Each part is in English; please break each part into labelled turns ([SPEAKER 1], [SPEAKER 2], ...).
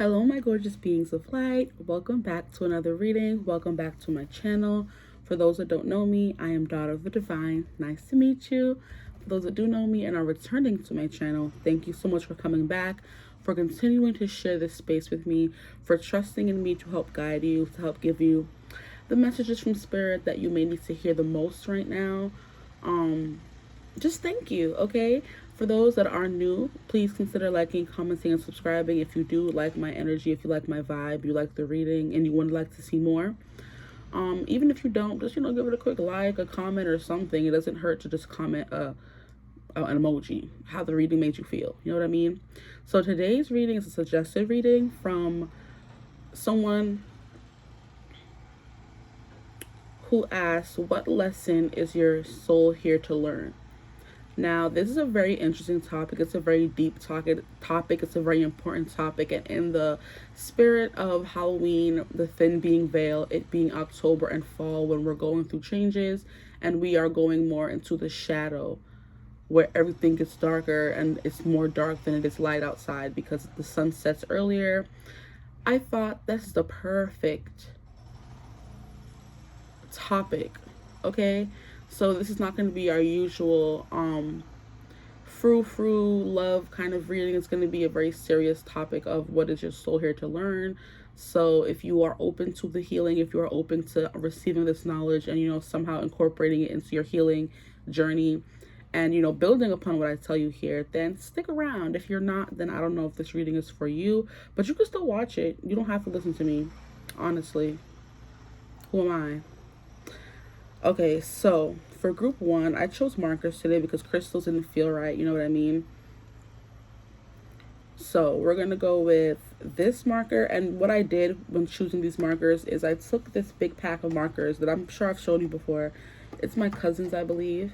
[SPEAKER 1] Hello, my gorgeous beings of light. Welcome back to another reading. Welcome back to my channel. For those that don't know me, I am Daughter of the Divine. Nice to meet you. For those that do know me and are returning to my channel, thank you so much for coming back, for continuing to share this space with me, for trusting in me to help guide you, to help give you the messages from Spirit that you may need to hear the most right now. Just thank you, okay? For those that are new, please consider liking, commenting, and subscribing if you do like my energy, if you like my vibe, you like the reading, and you would like to see more. Even if you don't, just, give it a quick like, a comment, or something. It doesn't hurt to just comment an emoji, how the reading made you feel. You know what I mean? So today's reading is a suggested reading from someone who asks, what lesson is your soul here to learn? Now, this is a very interesting topic. It's a very deep topic. It's a very important topic. And in the spirit of Halloween, the thin being veil, it being October and fall, when we're going through changes and we are going more into the shadow, where everything gets darker and it's more dark than it is light outside because the sun sets earlier, I thought that's the perfect topic, okay? So this is not going to be our usual frou-frou love kind of reading. It's going to be a very serious topic of what is your soul here to learn. So if you are open to the healing, if you are open to receiving this knowledge and, somehow incorporating it into your healing journey and, building upon what I tell you here, then stick around. If you're not, then I don't know if this reading is for you, but you can still watch it. You don't have to listen to me, honestly. Who am I? Okay, so for group 1, I chose markers today because crystals didn't feel right, you know what I mean? So we're going to go with this marker, and what I did when choosing these markers is I took this big pack of markers that I'm sure I've shown you before. It's my cousin's, I believe.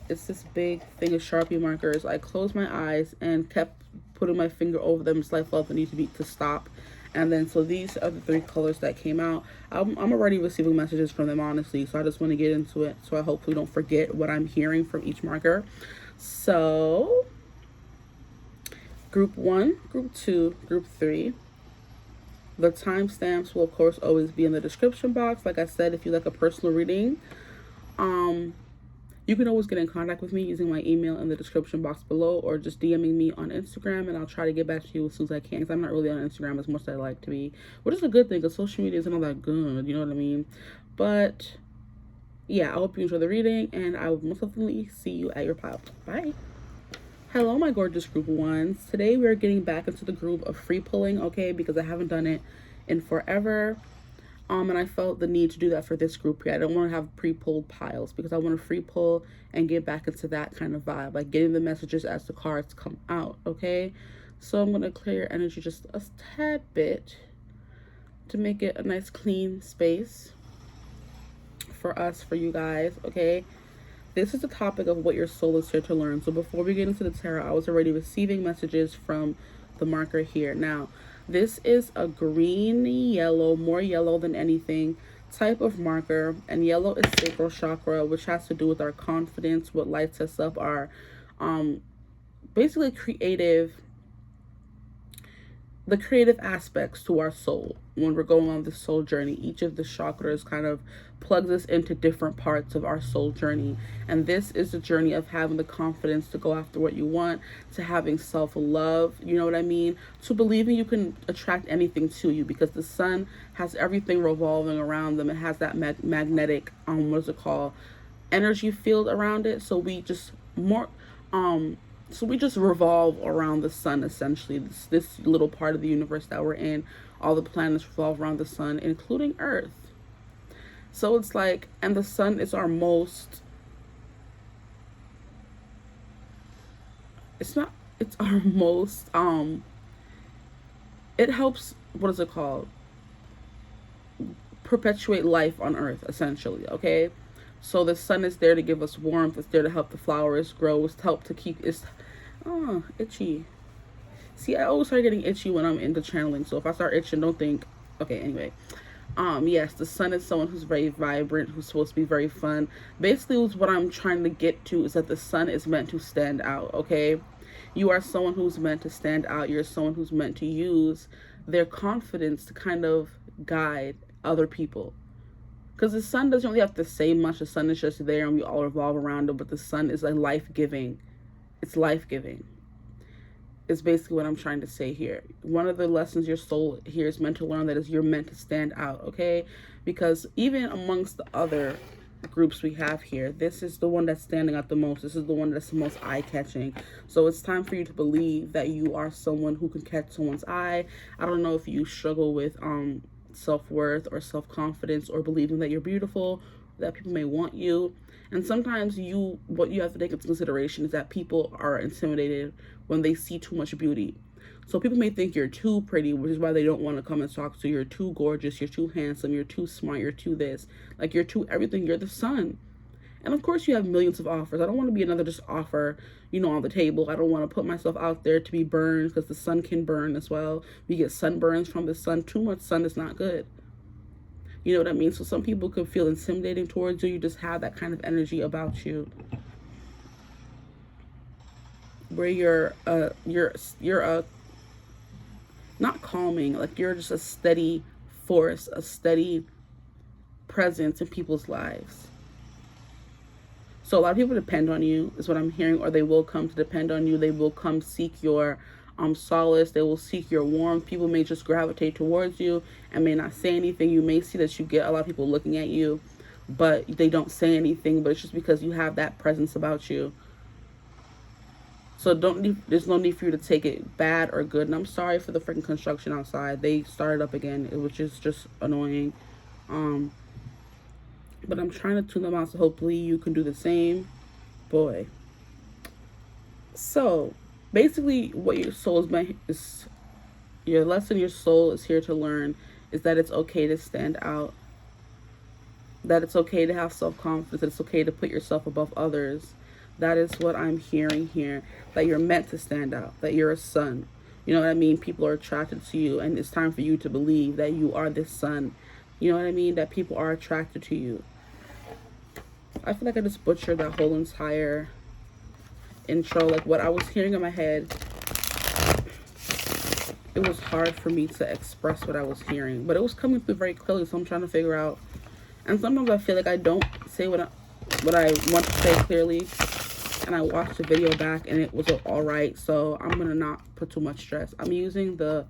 [SPEAKER 1] It's this big thing of Sharpie markers. I closed my eyes and kept putting my finger over them just like I felt the need to stop. And then, so these are the 3 colors that came out. I'm already receiving messages from them, honestly. So I just want to get into it. So I hopefully don't forget what I'm hearing from each marker. So, group 1, group 2, group 3. The timestamps will, of course, always be in the description box. Like I said, if you like a personal reading, you can always get in contact with me using my email in the description box below, or just DMing me on Instagram, and I'll try to get back to you as soon as I can, because I'm not really on Instagram as much as I like to be, which is a good thing, because social media isn't all that good, you know what I mean? But yeah, I hope you enjoy the reading, and I will most definitely see you at your pile. Bye. Hello, my gorgeous group 1s. Today we are getting back into the groove of free pulling, okay, because I haven't done it in forever. And I felt the need to do that for this group here. I don't want to have pre-pulled piles because I want to free pull and get back into that kind of vibe, like getting the messages as the cards come out, okay? So I'm going to clear your energy just a tad bit to make it a nice clean space for us, for you guys, okay? This is the topic of what your soul is here to learn. So before we get into the tarot, I was already receiving messages from the marker here. Now, this is a greeny yellow, more yellow than anything, type of marker. And yellow is sacral chakra, which has to do with our confidence, what lights us up, our basically the creative aspects to our soul. When we're going on this soul journey, each of the chakras kind of plugs us into different parts of our soul journey. And this is the journey of having the confidence to go after what you want, to having self-love, you know what I mean? To believing you can attract anything to you, because the sun has everything revolving around them. It has that magnetic, energy field around it. So we just revolve around the sun, essentially. This little part of the universe that we're in, all the planets revolve around the sun, including Earth. So it's like, and the sun is our most, it helps, perpetuate life on Earth, essentially, okay? So the sun is there to give us warmth. It's there to help the flowers grow. It's to help to keep, itchy. See, I always start getting itchy when I'm into channeling. So if I start itching, don't think, okay, anyway. Yes, the sun is someone who's very vibrant, who's supposed to be very fun. Basically, what I'm trying to get to is that the sun is meant to stand out, okay? You are someone who's meant to stand out. You're someone who's meant to use their confidence to kind of guide other people. Because the sun doesn't really have to say much. The sun is just there and we all revolve around it. But the sun is like life-giving. It's life-giving. It's basically what I'm trying to say here. One of the lessons your soul here is meant to learn, that is, you're meant to stand out, okay? Because even amongst the other groups we have here, this is the one that's standing out the most. This is the one that's the most eye-catching. So it's time for you to believe that you are someone who can catch someone's eye. I don't know if you struggle with self-worth or self-confidence, or believing that you're beautiful, that people may want you. And sometimes what you have to take into consideration is that people are intimidated when they see too much beauty. So people may think you're too pretty, which is why they don't want to come and talk to you. You're too gorgeous, you're too handsome, you're too smart, you're too this. Like, you're too everything. You're the sun. And of course you have millions of offers. I don't want to be another just offer, on the table. I don't want to put myself out there to be burned, because the sun can burn as well. We get sunburns from the sun. Too much sun is not good. You know what I mean? So some people could feel intimidating towards you. You just have that kind of energy about you, where you're not calming, like you're just a steady force, a steady presence in people's lives. So a lot of people depend on you, is what I'm hearing, or they will come to depend on you. They will come seek your solace. They will seek your warmth. People may just gravitate towards you and may not say anything. You may see that you get a lot of people looking at you, but they don't say anything, but it's just because you have that presence about you. So there's no need for you to take it bad or good. And I'm sorry for the freaking construction outside. They started up again, which is just annoying. But I'm trying to tune them out, so hopefully you can do the same. Boy. So basically what your soul is your lesson your soul is here to learn is that it's okay to stand out. That it's okay to have self-confidence. That it's okay to put yourself above others. That is what I'm hearing here. That you're meant to stand out. That you're a sun. You know what I mean? People are attracted to you, and it's time for you to believe that you are this sun. You know what I mean? That people are attracted to you. I feel like I just butchered that whole entire intro. Like, what I was hearing in my head, it was hard for me to express what I was hearing, but it was coming through very clearly. So I'm trying to figure out. And sometimes I feel like I don't say what I want to say clearly, and I watched the video back and it was all right. So I'm gonna not put too much stress. I'm using the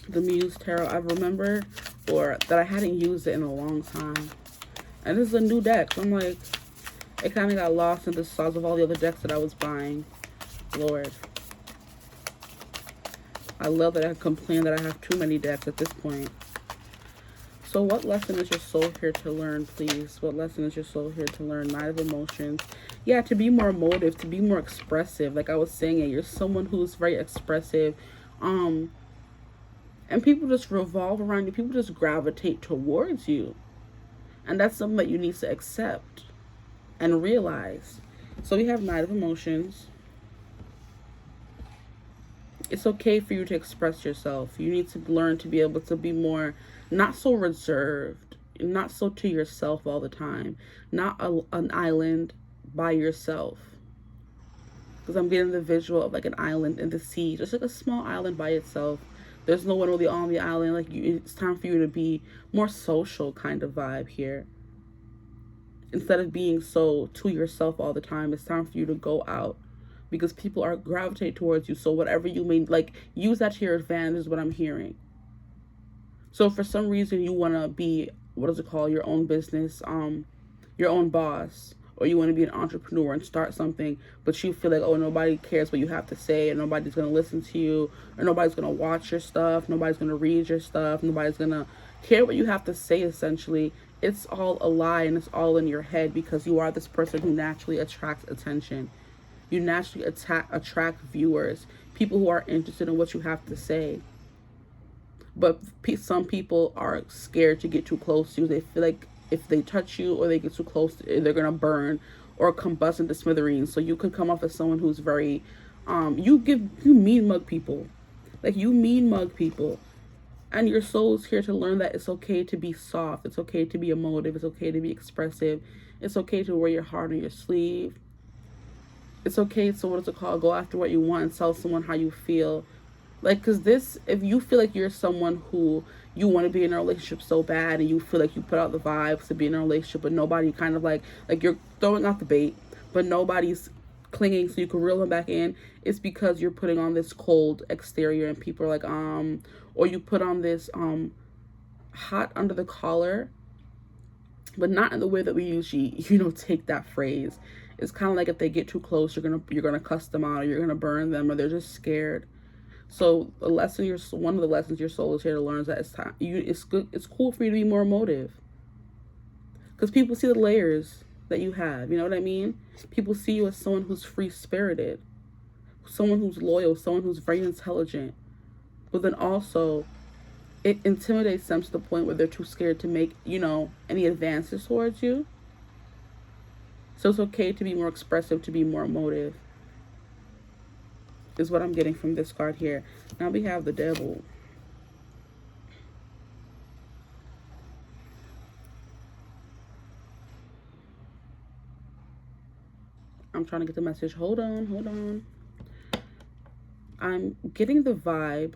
[SPEAKER 1] Muse Tarot I remember, or that I hadn't used it in a long time. And this is a new deck. So I'm like, it kind of got lost in the sauce of all the other decks that I was buying. Lord. I love that I complain that I have too many decks at this point. So what lesson is your soul here to learn, please? What lesson is your soul here to learn? Knight of Emotions. Yeah, to be more emotive, to be more expressive. Like I was saying, you're someone who's very expressive. And people just revolve around you. People just gravitate towards you. And that's something that you need to accept and realize. So we have Knight of Emotions. It's okay for you to express yourself. You need to learn to be able to be more, not so reserved, not so to yourself all the time, not an island by yourself. Because I'm getting the visual of like an island in the sea, just like a small island by itself. There's no one really on the island. Like it's time for you to be more social kind of vibe here. Instead of being so to yourself all the time, it's time for you to go out, because people are gravitate towards you. So whatever you may like, use that to your advantage is what I'm hearing. So for some reason you want to be, what is it called, your own business, your own boss, or you want to be an entrepreneur and start something, but you feel like, oh, nobody cares what you have to say, and nobody's going to listen to you, or nobody's going to watch your stuff, nobody's going to read your stuff, nobody's going to care what you have to say, essentially. It's all a lie, and it's all in your head, because you are this person who naturally attracts attention. You naturally attract viewers, people who are interested in what you have to say. But some people are scared to get too close to you. They feel like if they touch you or they get too close, they're going to burn or combust into smithereens. So you could come off as someone who's very, you mean mug people. Like, you mean mug people. And your soul is here to learn that it's okay to be soft. It's okay to be emotive. It's okay to be expressive. It's okay to wear your heart on your sleeve. It's okay to, what is it called, go after what you want and tell someone how you feel. Like, because this, if you feel like you're someone who you want to be in a relationship so bad, and you feel like you put out the vibes to be in a relationship, but nobody kind of like you're throwing out the bait, but nobody's clinging so you can reel them back in, it's because you're putting on this cold exterior, and people are like, or you put on this hot under the collar, but not in the way that we usually, take that phrase. It's kind of like if they get too close, you're gonna cuss them out, or you're gonna burn them, or they're just scared. So one of the lessons your soul is here to learn is that it's good, it's cool for you to be more emotive, because people see the layers that you have. You know what I mean? People see you as someone who's free spirited, someone who's loyal, someone who's very intelligent, but then also it intimidates them to the point where they're too scared to make, any advances towards you. So it's okay to be more expressive, to be more emotive, is what I'm getting from this card here. Now we have the Devil. I'm trying to get the message. Hold on. I'm getting the vibe,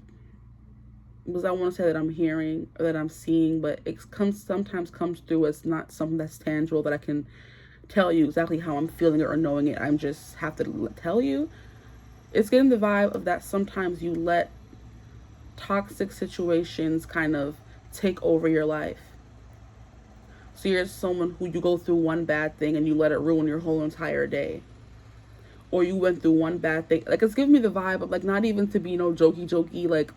[SPEAKER 1] because I want to say that I'm hearing or that I'm seeing, but it sometimes comes through as not something that's tangible that I can tell you exactly how I'm feeling it or knowing it. I'm just have to tell you. It's getting the vibe of that sometimes you let toxic situations kind of take over your life. So you're someone who, you go through one bad thing and you let it ruin your whole entire day. Or you went through one bad thing. Like, it's giving me the vibe of, like, not even to be jokey, like,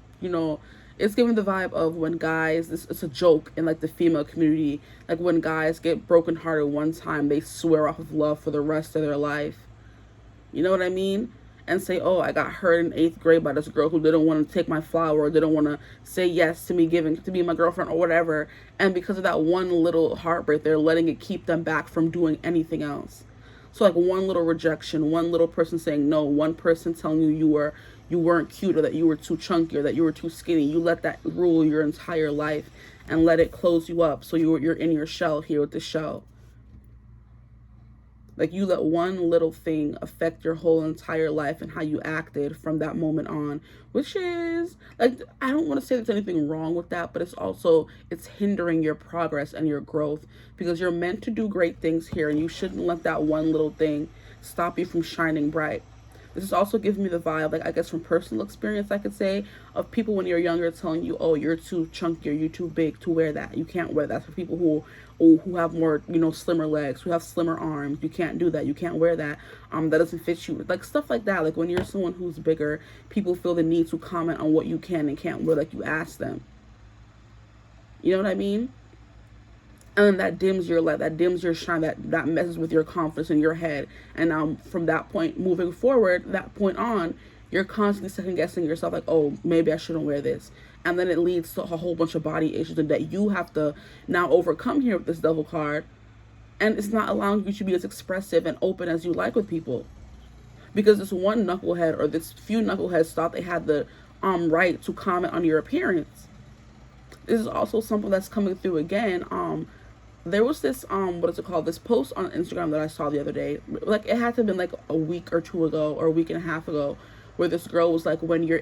[SPEAKER 1] it's giving the vibe of when guys, it's a joke in, like, the female community, like, when guys get brokenhearted one time, they swear off of love for the rest of their life. You know what I mean? And say, oh, I got hurt in 8th grade by this girl who didn't want to take my flower, or didn't want to say yes to me to be my girlfriend or whatever. And because of that one little heartbreak, they're letting it keep them back from doing anything else. So, like, one little rejection, one little person saying no, one person telling you you weren't cute, or that you were too chunky, or that you were too skinny. You let that rule your entire life and let it close you up. So you're in your shell here with the shell. Like, you let one little thing affect your whole entire life and how you acted from that moment on, which is, like, I don't want to say there's anything wrong with that, but it's hindering your progress and your growth, because you're meant to do great things here, and you shouldn't let that one little thing stop you from shining bright. This is also giving me the vibe, like, I guess from personal experience, I could say, of people when you're younger telling you, oh, you're too chunky, or you're too big to wear that. You can't wear that. For people who have more, slimmer legs, who have slimmer arms, you can't do that. You can't wear that. That doesn't fit you. Like, stuff like that. Like, when you're someone who's bigger, people feel the need to comment on what you can and can't wear, like you ask them. You know what I mean? And then that dims your light, that dims your shine, that messes with your confidence in your head. And now from that point moving forward, that point on, you're constantly second guessing yourself, like, oh, maybe I shouldn't wear this. And then it leads to a whole bunch of body issues that you have to now overcome here with this Devil card. And it's not allowing you to be as expressive and open as you like with people. Because this one knucklehead, or this few knuckleheads, thought they had the right to comment on your appearance. This is also something that's coming through again. There was this this post on Instagram that I saw the other day. Like, it had to have been like a week or two ago, or a week and a half ago, where this girl was like, when you're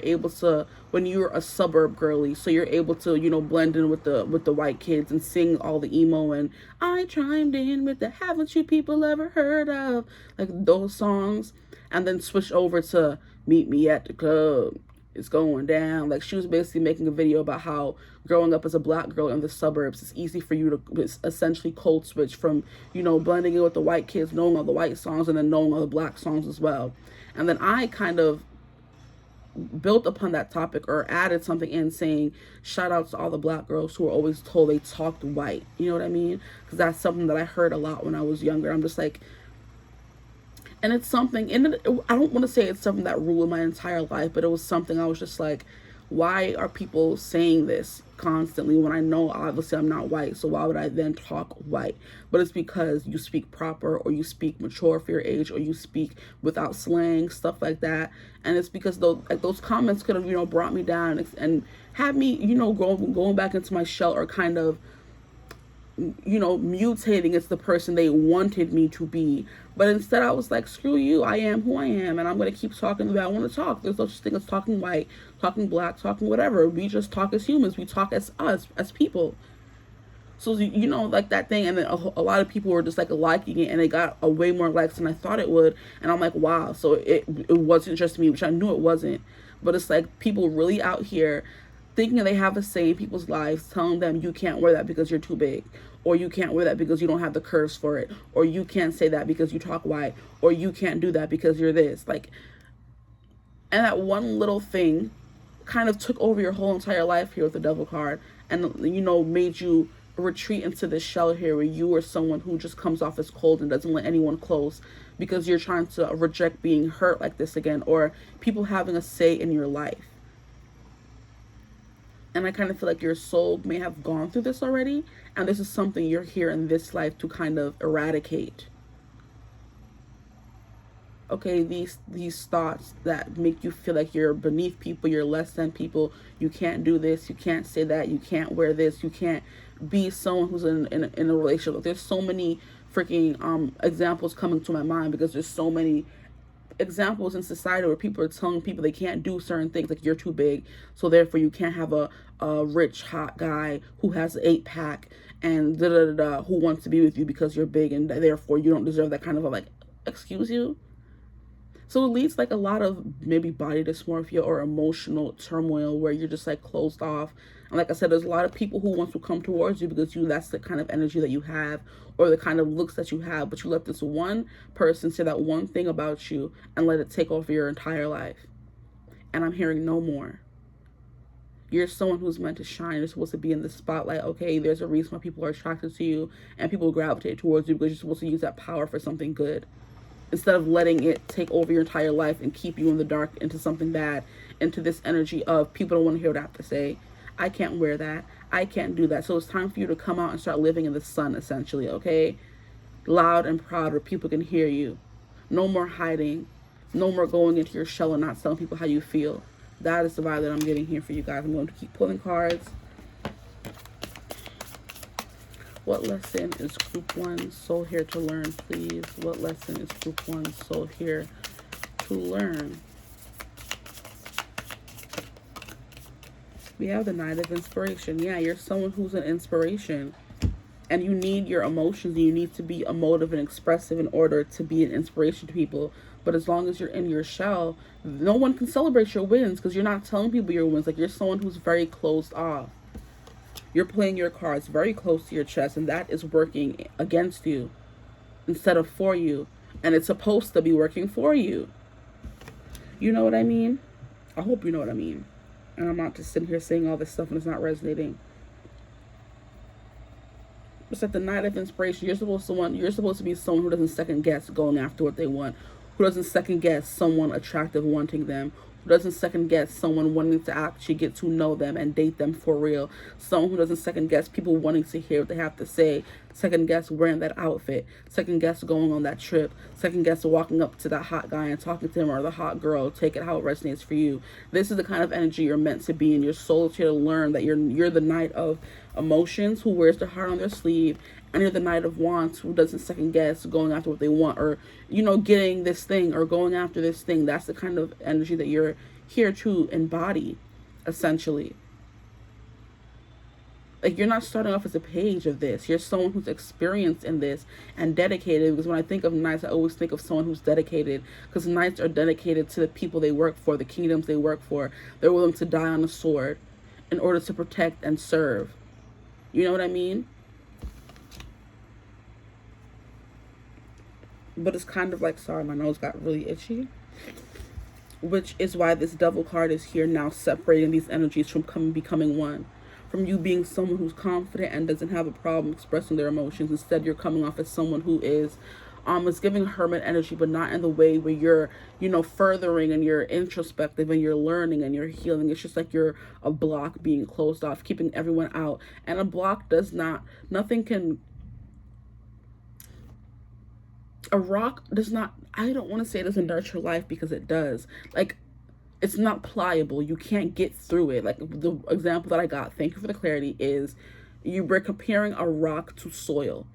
[SPEAKER 1] a suburb girly, so you're able to, blend in with the white kids and sing all the emo and I chimed in with the haven't you people ever heard of, like, those songs, and then switch over to meet me at the club, it's going down. Like, she was basically making a video about how growing up as a black girl in the suburbs, it's easy for you to essentially code switch from, blending in with the white kids, knowing all the white songs, and then knowing all the black songs as well. And then I kind of built upon that topic, or added something in saying, shout out to all the black girls who were always told they talked white. You know what I mean? Because that's something that I heard a lot when I was younger. I'm just like, and it's something, and I don't want to say it's something that ruled my entire life, but it was something I was just like, why are people saying this constantly when I know obviously I'm not white, so why would I then talk white? But it's because you speak proper, or you speak mature for your age, or you speak without slang, stuff like that. And it's because those comments could have, brought me down and had me, going back into my shell, or kind of you know, mutating as the person they wanted me to be. But instead I was like, screw you, I am who I am, and I'm going to keep talking the way I want to talk. There's no such thing as talking white, talking black, talking whatever. We just talk as humans. We talk as us, as people. So, you know, like that thing, and then a lot of people were just like liking it, and it got a way more likes than I thought it would. And I'm like, wow. So it wasn't just me, which I knew it wasn't. But it's like people really out here thinking they have a say in people's lives, telling them you can't wear that because you're too big, or you can't wear that because you don't have the curves for it, or you can't say that because you talk white, or you can't do that because you're this. Like, and that one little thing kind of took over your whole entire life here with the Devil card, and, you know, made you retreat into this shell here where you are someone who just comes off as cold and doesn't let anyone close because you're trying to reject being hurt like this again, or people having a say in your life. And I kind of feel like your soul may have gone through this already, and this is something you're here in this life to kind of eradicate. Okay, these thoughts that make you feel like you're beneath people, you're less than people, you can't do this, you can't say that, you can't wear this, you can't be someone who's in a relationship. There's so many freaking examples coming to my mind, because there's so many examples in society where people are telling people they can't do certain things, like you're too big, so therefore you can't have a rich hot guy who has an 8-pack and who wants to be with you because you're big, and therefore you don't deserve that kind of a, like, excuse you. So it leads like a lot of maybe body dysmorphia or emotional turmoil where you're just like closed off. And like I said, there's a lot of people who want to come towards you because that's the kind of energy that you have, or the kind of looks that you have. But you let this one person say that one thing about you and let it take over your entire life. And I'm hearing no more. You're someone who's meant to shine. You're supposed to be in the spotlight. Okay, there's a reason why people are attracted to you and people gravitate towards you, because you're supposed to use that power for something good, instead of letting it take over your entire life and keep you in the dark into something bad, into this energy of people don't want to hear what I have to say. I can't wear that. I can't do that. So it's time for you to come out and start living in the sun, essentially, okay? Loud and proud where people can hear you. No more hiding. No more going into your shell and not telling people how you feel. That is the vibe that I'm getting here for you guys. I'm going to keep pulling cards. What lesson is Group 1 soul here to learn, please? What lesson is Group 1 soul here to learn? We have the Knight of Inspiration. Yeah, you're someone who's an inspiration. And you need your emotions. And you need to be emotive and expressive in order to be an inspiration to people. But as long as you're in your shell, no one can celebrate your wins because you're not telling people your wins. Like, you're someone who's very closed off. You're playing your cards very close to your chest, and that is working against you instead of for you. And it's supposed to be working for you. You know what I mean? I hope you know what I mean. And I'm not just sitting here saying all this stuff and it's not resonating. It's like the Knight of Inspiration. You're supposed to be someone who doesn't second guess going after what they want, who doesn't second guess someone attractive wanting them, who doesn't second guess someone wanting to actually get to know them and date them for real, someone who doesn't second guess people wanting to hear what they have to say, second guess wearing that outfit, second guess going on that trip, second guess walking up to that hot guy and talking to him, or the hot girl. Take it how it resonates for you. This is the kind of energy you're meant to be in. Your soul is here to learn that you're the Knight of Emotions who wears their heart on their sleeve, and you're the Knight of Wands who doesn't second guess going after what they want, or, you know, getting this thing or going after this thing. That's the kind of energy that you're here to embody, essentially. Like, you're not starting off as a page of this. You're someone who's experienced in this and dedicated. Because when I think of knights, I always think of someone who's dedicated. Because knights are dedicated to the people they work for, the kingdoms they work for. They're willing to die on a sword in order to protect and serve. You know what I mean? But it's kind of like, sorry, my nose got really itchy. Which is why this Devil card is here now, separating these energies from becoming one. From you being someone who's confident and doesn't have a problem expressing their emotions. Instead, you're coming off as someone who is giving hermit energy, but not in the way where you're, you know, furthering and you're introspective and you're learning and you're healing. It's just like you're a block being closed off, keeping everyone out. And a block a rock does not, I don't want to say it doesn't nurture life, because it does. Like, it's not pliable. You can't get through it. Like, the example that I got, thank you for the clarity, is We're comparing a rock to soil.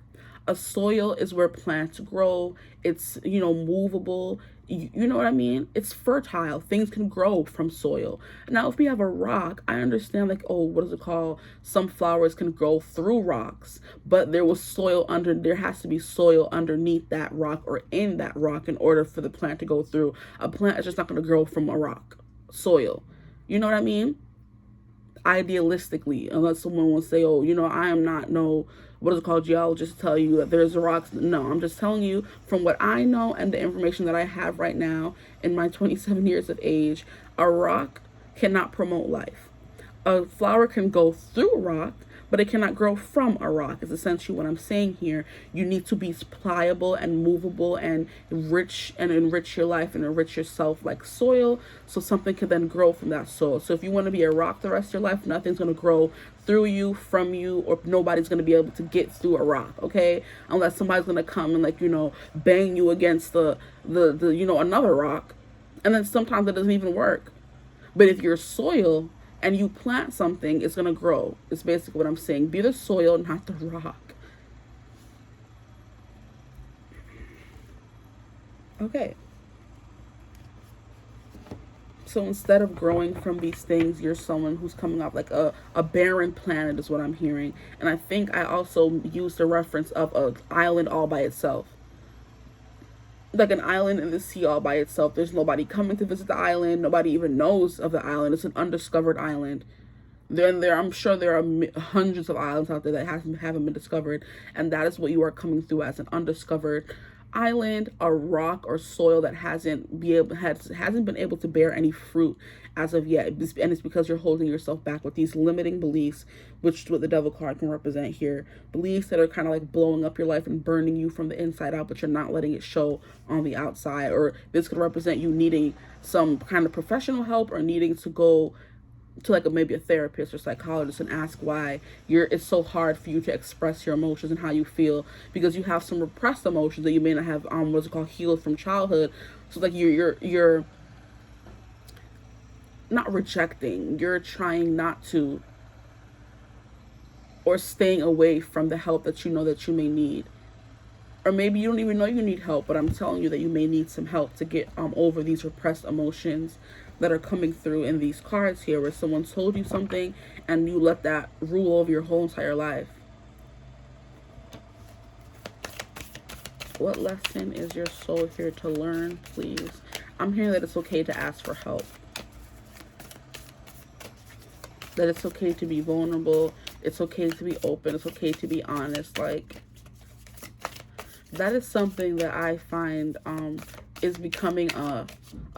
[SPEAKER 1] A soil is where plants grow. It's, movable. You know what I mean? It's fertile. Things can grow from soil. Now, if we have a rock, I understand, like, oh, what is it called? Some flowers can grow through rocks, but there has to be soil underneath that rock or in that rock in order for the plant to go through. A plant is just not going to grow from a rock, soil. You know what I mean? Idealistically, unless someone will say, oh, I am not no, what is it called, geologist, to tell you that there's rocks. No, I'm just telling you from what I know and the information that I have right now in my 27 years of age. A rock cannot promote life. A flower can go through a rock, but it cannot grow from a rock, is essentially what I'm saying here. You need to be pliable and movable and rich and enrich your life and enrich yourself like soil, so something can then grow from that soil. So if you want to be a rock the rest of your life, nothing's going to grow through you, from you, or nobody's going to be able to get through a rock, okay? Unless somebody's going to come and, like, bang you against the another rock. And then sometimes it doesn't even work. But if you're soil and you plant something, it's going to grow. It's basically what I'm saying. Be the soil, not the rock. Okay. So instead of growing from these things, you're someone who's coming off like a barren planet is what I'm hearing. And I think I also used the reference of an island all by itself. Like an island in the sea all by itself. There's nobody coming to visit the island. Nobody even knows of the island. It's an undiscovered island. I'm sure there are hundreds of islands out there that haven't been discovered, and that is what you are coming through as, an undiscovered island, a rock or soil that hasn't been able to bear any fruit as of yet. And it's because you're holding yourself back with these limiting beliefs, which is what the devil card can represent here. Beliefs that are kind of like blowing up your life and burning you from the inside out, but you're not letting it show on the outside. Or this could represent you needing some kind of professional help, or needing to go to like maybe a therapist or psychologist and ask why it's so hard for you to express your emotions and how you feel, because you have some repressed emotions that you may not have healed from childhood. So like you're not rejecting, you're trying not to, or staying away from the help that you know that you may need. Or maybe you don't even know you need help, but I'm telling you that you may need some help to get over these repressed emotions that are coming through in these cards here, where someone told you something and you let that rule over your whole entire life. What lesson is your soul here to learn, please? I'm hearing that it's okay to ask for help. That it's okay to be vulnerable. It's okay to be open. It's okay to be honest. Like, that is something that I find is becoming a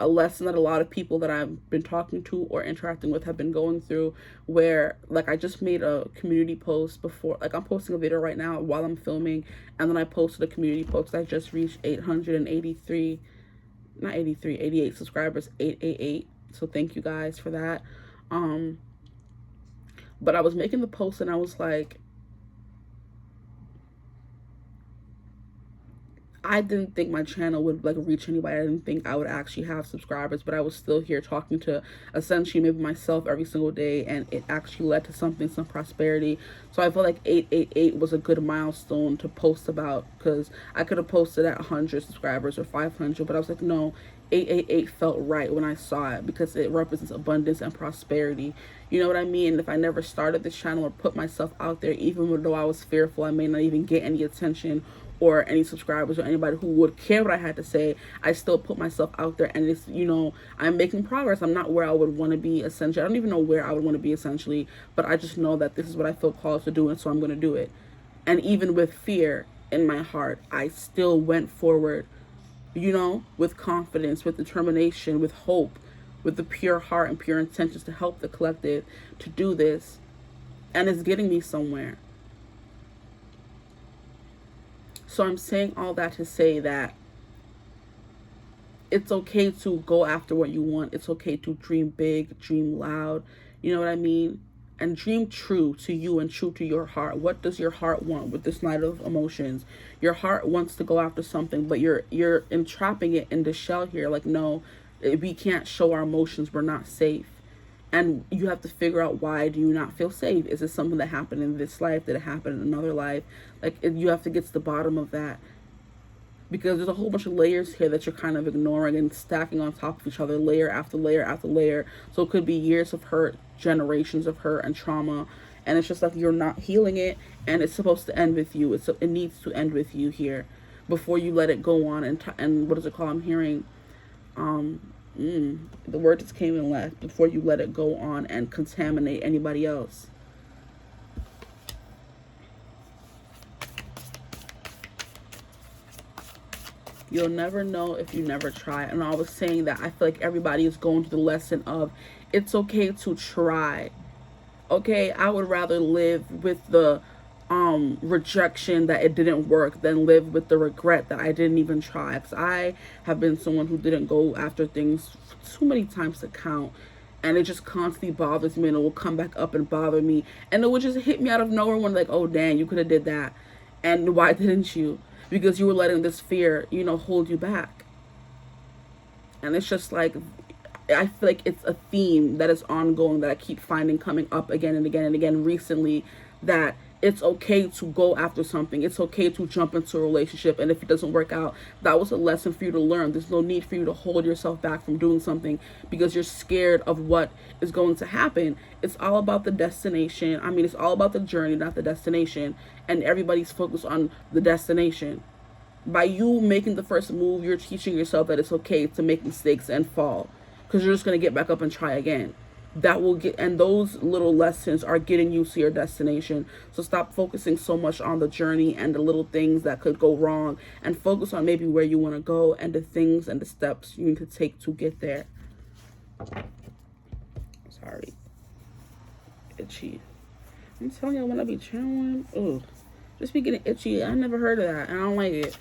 [SPEAKER 1] lesson that a lot of people that I've been talking to or interacting with have been going through, where like I just made a community post before, like I'm posting a video right now while I'm filming, and then I posted a community post. I just reached 88 subscribers, 888. So thank you guys for that. But I was making the post and I was like, I didn't think my channel would like reach anybody. I didn't think I would actually have subscribers, but I was still here talking to essentially maybe myself every single day, and it actually led to some prosperity. So I felt like 888 was a good milestone to post about, because I could have posted at 100 subscribers or 500, but I was like, no, 888 felt right when I saw it, because it represents abundance and prosperity. You know what I mean? If I never started this channel or put myself out there, even though I was fearful I may not even get any attention or any subscribers or anybody who would care what I had to say, I still put myself out there, and it's, I'm making progress. I'm not where I would want to be, essentially. I don't even know where I would want to be, essentially, but I just know that this is what I feel called to do, and so I'm going to do it. And even with fear in my heart, I still went forward, with confidence, with determination, with hope, with the pure heart and pure intentions to help the collective to do this, and it's getting me somewhere. So I'm saying all that to say that it's okay to go after what you want. It's okay to dream big, dream loud. You know what I mean? And dream true to you and true to your heart. What does your heart want with this Knight of Emotions? Your heart wants to go after something, but you're entrapping it in the shell here. Like, no, we can't show our emotions. We're not safe. And you have to figure out, why do you not feel safe? Is it something that happened in this life? Did it happen in another life? Like, you have to get to the bottom of that, because there's a whole bunch of layers here that you're kind of ignoring and stacking on top of each other, layer after layer after layer. So it could be years of hurt, generations of hurt and trauma, and it's just like you're not healing it, and it's supposed to end with you. It needs to end with you here before you let it go on and what is it called? I'm hearing the word just came and left. Before you let it go on and contaminate anybody else. You'll never know if you never try. And I was saying that I feel like everybody is going through the lesson of, it's okay to try. Okay, I would rather live with the rejection that it didn't work than live with the regret that I didn't even try. Because I have been someone who didn't go after things too many times to count, and it just constantly bothers me, and it will come back up and bother me, and it would just hit me out of nowhere when, like, oh dang, you could have did that, and why didn't you? Because you were letting this fear, hold you back. And it's just like, I feel like it's a theme that is ongoing that I keep finding coming up again and again and again recently, that it's okay to go after something. It's okay to jump into a relationship. And if it doesn't work out, that was a lesson for you to learn. There's no need for you to hold yourself back from doing something because you're scared of what is going to happen. It's all about the destination. I mean, it's all about the journey, not the destination. And everybody's focused on the destination. By you making the first move, you're teaching yourself that it's okay to make mistakes and fall, because you're just going to get back up and try again. And those little lessons are getting you to your destination. So stop focusing so much on the journey and the little things that could go wrong, and focus on maybe where you want to go and the things and the steps you need to take to get there. Sorry. Itchy. I'm telling you, when I be chilling, just be getting itchy. I never heard of that, and I don't like it.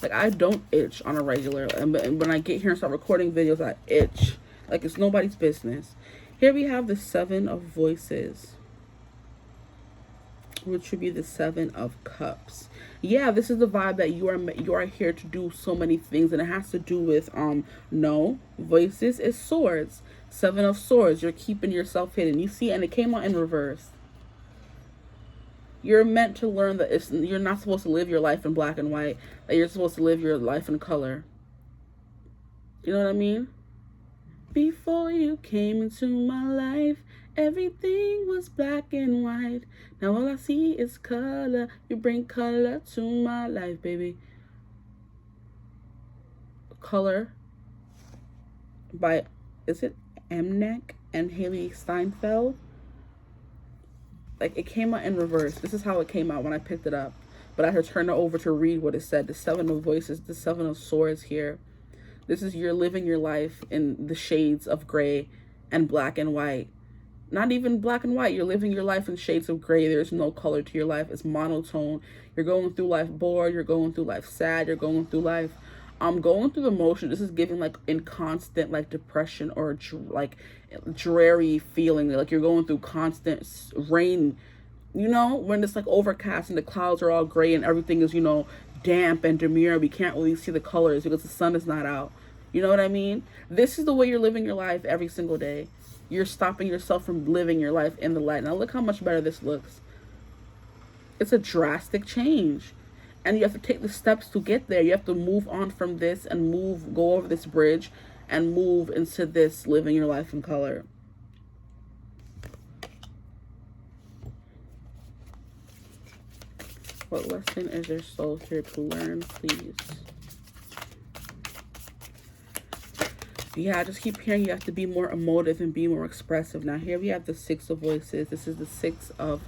[SPEAKER 1] Like, I don't itch on a regular, and when I get here and start recording videos, I itch. Like, it's nobody's business. Here we have the 7 of Voices, which would be the 7 of Cups. Yeah, this is the vibe that you are here to do so many things, and it has to do with Voices is Swords. 7 of Swords. You're keeping yourself hidden. You see, and it came out in reverse. You're meant to learn that you're not supposed to live your life in black and white, that you're supposed to live your life in color. You know what I mean? Before you came into my life, everything was black and white. Now all I see is color. You bring color to my life, baby. Color by, is it Mnek and Haley Steinfeld? Like, it came out in reverse. This is how it came out when I picked it up. But I had to turn it over to read what it said. The 7 of Voices, the 7 of Swords here. This is, you're living your life in the shades of gray and black and white. Not even black and white. You're living your life in shades of gray. There's no color to your life. It's monotone. You're going through life bored. You're going through life sad. You're going through life going through the motion. This is giving like in constant like depression or like dreary feeling, like you're going through constant rain, when it's like overcast and the clouds are all gray and everything is, damp and demure. We can't really see the colors because the sun is not out. You know what I mean? This is the way you're living your life every single day. You're stopping yourself from living your life in the light. Now look how much better this looks. It's a drastic change. And you have to take the steps to get there. You have to move on from this and go over this bridge and move into this living your life in color. What lesson is your soul here to learn, please? Yeah, I just keep hearing you have to be more emotive and be more expressive. Now here we have the 6 of Voices. This is the 6 of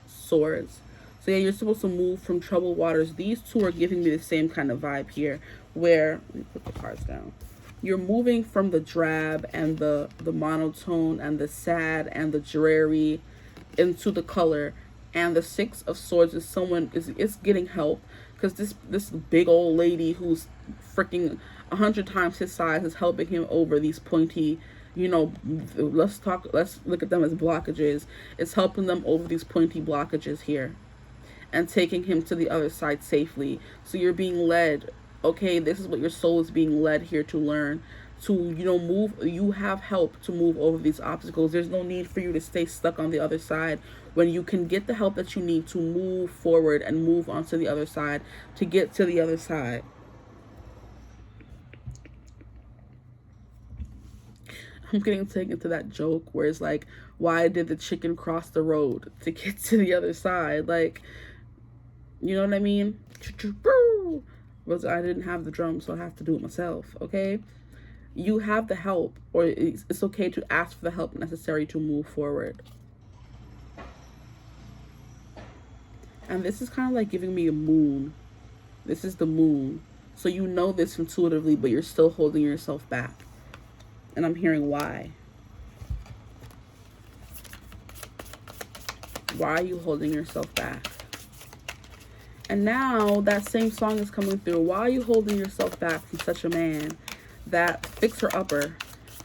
[SPEAKER 1] Swords. So yeah, you're supposed to move from troubled waters. These two are giving me the same kind of vibe here, where, let me put the cards down. You're moving from the drab and the monotone and the sad and the dreary into the color. And the 6 of Swords is someone is getting help, because this big old lady who's freaking 100 times his size is helping him over these pointy, let's look at them as blockages. It's helping them over these pointy blockages here and taking him to the other side safely. So you're being led. Okay, this is what your soul is being led here to learn. to, you know, move. You have help to move over these obstacles. There's no need for you to stay stuck on the other side when you can get the help that you need to move forward and move on to the other side, to get to the other side. I'm getting taken to that joke where it's like, why did the chicken cross the road to get to the other side? Like, you know what I mean? Was I didn't have the drum, so I have to do it myself, okay? You have the help, or it's okay to ask for the help necessary to move forward. And this is kind of like giving me a moon. This is the moon. So you know this intuitively, but you're still holding yourself back. And I'm hearing why. Why are you holding yourself back? And now that same song is coming through. Why are you holding yourself back from such a man? That fixer-upper.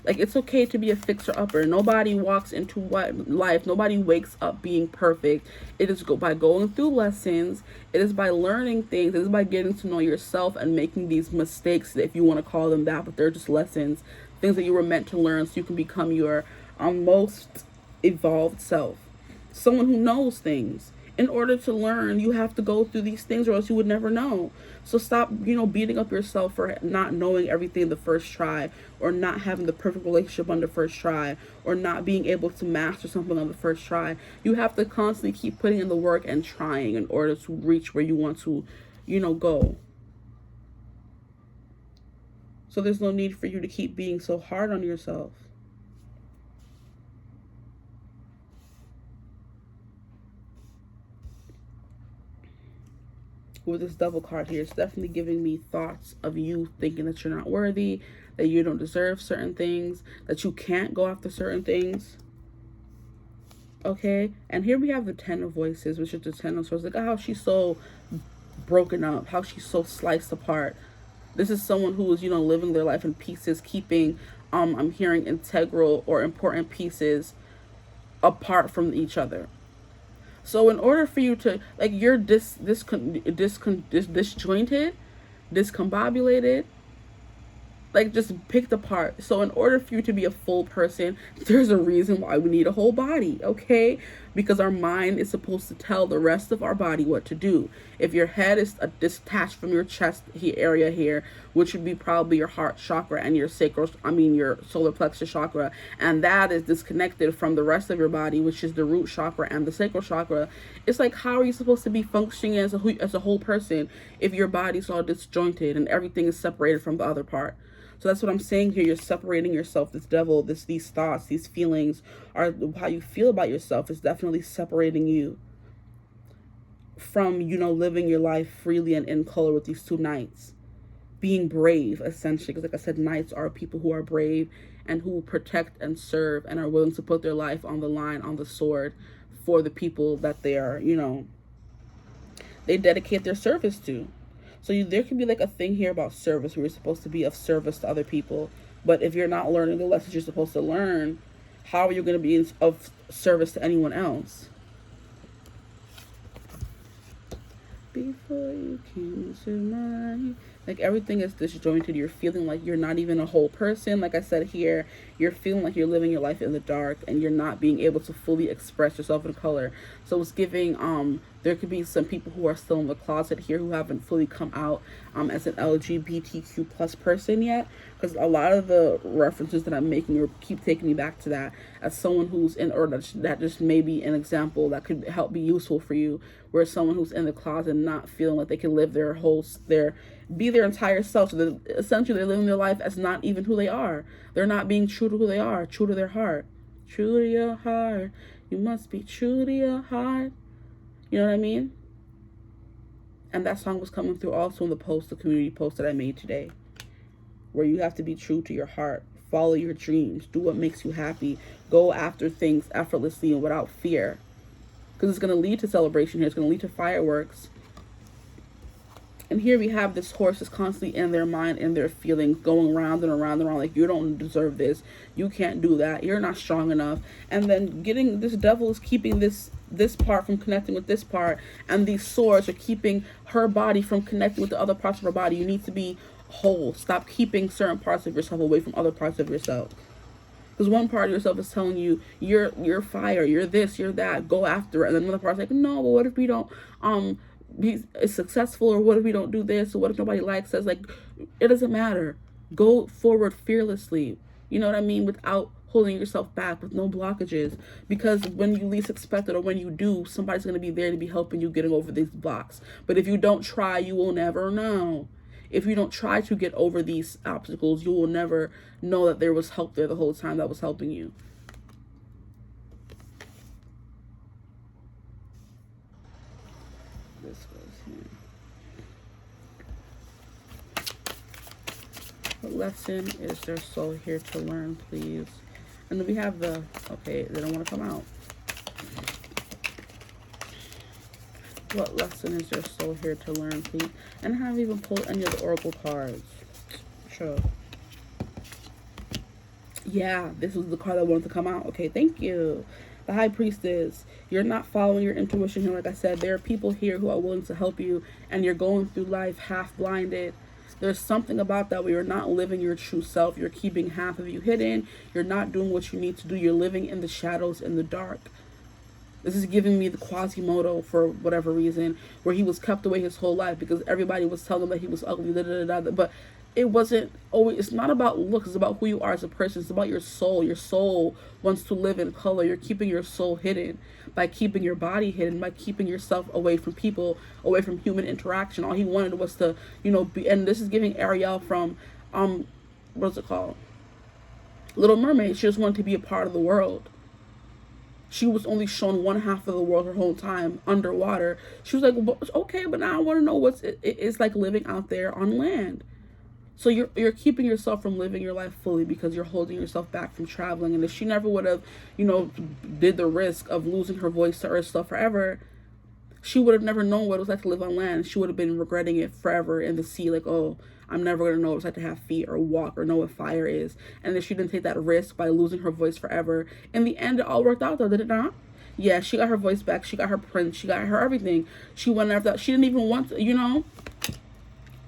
[SPEAKER 1] Like, it's okay to be a fixer-upper. Nobody walks into life. Nobody wakes up being perfect. It is by going through lessons. It is by learning things. It is by getting to know yourself and making these mistakes, if you want to call them that, but they're just lessons. Things that you were meant to learn so you can become your most evolved self. Someone who knows things. In order to learn, you have to go through these things, or else you would never know. So stop, you know, beating up yourself for not knowing everything the first try, or not having the perfect relationship on the first try, or not being able to master something on the first try. You have to constantly keep putting in the work and trying in order to reach where you want to, you know, go. So there's no need for you to keep being so hard on yourself. With this double card here, it's definitely giving me thoughts of you thinking that you're not worthy, that you don't deserve certain things, that you can't go after certain things. Okay? And here we have the Ten of Voices, which is the Ten of Swords. Look at how she's so broken up, how she's so sliced apart. This is someone who is, you know, living their life in pieces, keeping, I'm hearing integral or important pieces apart from each other. So in order for you to, like, you're disjointed, discombobulated, like, just picked apart. So in order for you to be a full person, there's a reason why we need a whole body, okay? Because our mind is supposed to tell the rest of our body what to do. If your head is detached from your chest area here, which would be probably your heart chakra and your your solar plexus chakra, and that is disconnected from the rest of your body, which is the root chakra and the sacral chakra. It's like, how are you supposed to be functioning as a whole person if your body's all disjointed and everything is separated from the other part? So that's what I'm saying here. You're separating yourself. This devil, these thoughts, these feelings, are how you feel about yourself is definitely separating you from, you know, living your life freely and in color with these two knights. Being brave, essentially. Because like I said, knights are people who are brave and who protect and serve and are willing to put their life on the line, on the sword, for the people that they are, you know, they dedicate their service to. So there can be like a thing here about service, where you're supposed to be of service to other people. But if you're not learning the lessons you're supposed to learn, how are you going to be of service to anyone else? Before you came to mind. Like, everything is disjointed. You're feeling like you're not even a whole person. Like I said here, you're feeling like you're living your life in the dark and you're not being able to fully express yourself in color. So it's giving, there could be some people who are still in the closet here who haven't fully come out as an LGBTQ plus person yet. Because a lot of the references that I'm making keep taking me back to that, as someone who's in, or that just may be an example that could help be useful for you, where someone who's in the closet not feeling like they can live be their entire self. So essentially they're living their life as not even who they are. They're not being true to who they are, true to their heart. True to your heart. You must be true to your heart. You know what I mean? And that song was coming through also in the community post that I made today, where you have to be true to your heart. Follow your dreams. Do what makes you happy. Go after things effortlessly and without fear. Because it's going to lead to celebration here. It's going to lead to fireworks. And here we have this horse is constantly in their mind, in their feelings, going round and around and around, like, you don't deserve this, you can't do that, you're not strong enough. And then this devil is keeping this part from connecting with this part, and these swords are keeping her body from connecting with the other parts of her body. You need to be whole. Stop keeping certain parts of yourself away from other parts of yourself. Because one part of yourself is telling you you're fire, you're this, you're that, go after it, and then another part's like, no, but what if we don't be successful, or what if we don't do this, or what if nobody likes us? Like, it doesn't matter. Go forward fearlessly. You know what I mean? Without holding yourself back, with no blockages. Because when you least expect it, or when you do, somebody's going to be there to be helping you getting over these blocks. But if you don't try, you will never know. If you don't try to get over these obstacles, you will never know that there was help there the whole time that was helping you. This goes here. What lesson is their soul here to learn, please? And then we have the, okay, they don't want to come out. What lesson is their soul here to learn, please? And I haven't even pulled any of the oracle cards. Sure. Yeah, this was the card that wanted to come out. Okay, thank you. The High Priestess. You're not following your intuition here. Like I said, there are people here who are willing to help you, and you're going through life half blinded. There's something about that where you're not living your true self. You're keeping half of you hidden. You're not doing what you need to do. You're living in the shadows, in the dark. This is giving me the Quasimodo for whatever reason, where he was kept away his whole life because everybody was telling him that he was ugly, but it wasn't always, it's not about looks, it's about who you are as a person. It's about your soul. Your soul wants to live in color. You're keeping your soul hidden by keeping your body hidden, by keeping yourself away from people, away from human interaction. All he wanted was to, be, and this is giving Ariel from, what's it called? Little Mermaid. She just wanted to be a part of the world. She was only shown one half of the world her whole time underwater. She was like, well, okay, but now I want to know what it's like living out there on land. So you're keeping yourself from living your life fully because you're holding yourself back from traveling. And if she never would have, did the risk of losing her voice to Earth stuff forever, she would have never known what it was like to live on land. She would have been regretting it forever in the sea, like, oh, I'm never going to know what it's like to have feet or walk or know what fire is. And if she didn't take that risk by losing her voice forever, in the end, it all worked out, though, did it not? Yeah, she got her voice back. She got her prince. She got her everything. She went after that. She didn't even want to, I was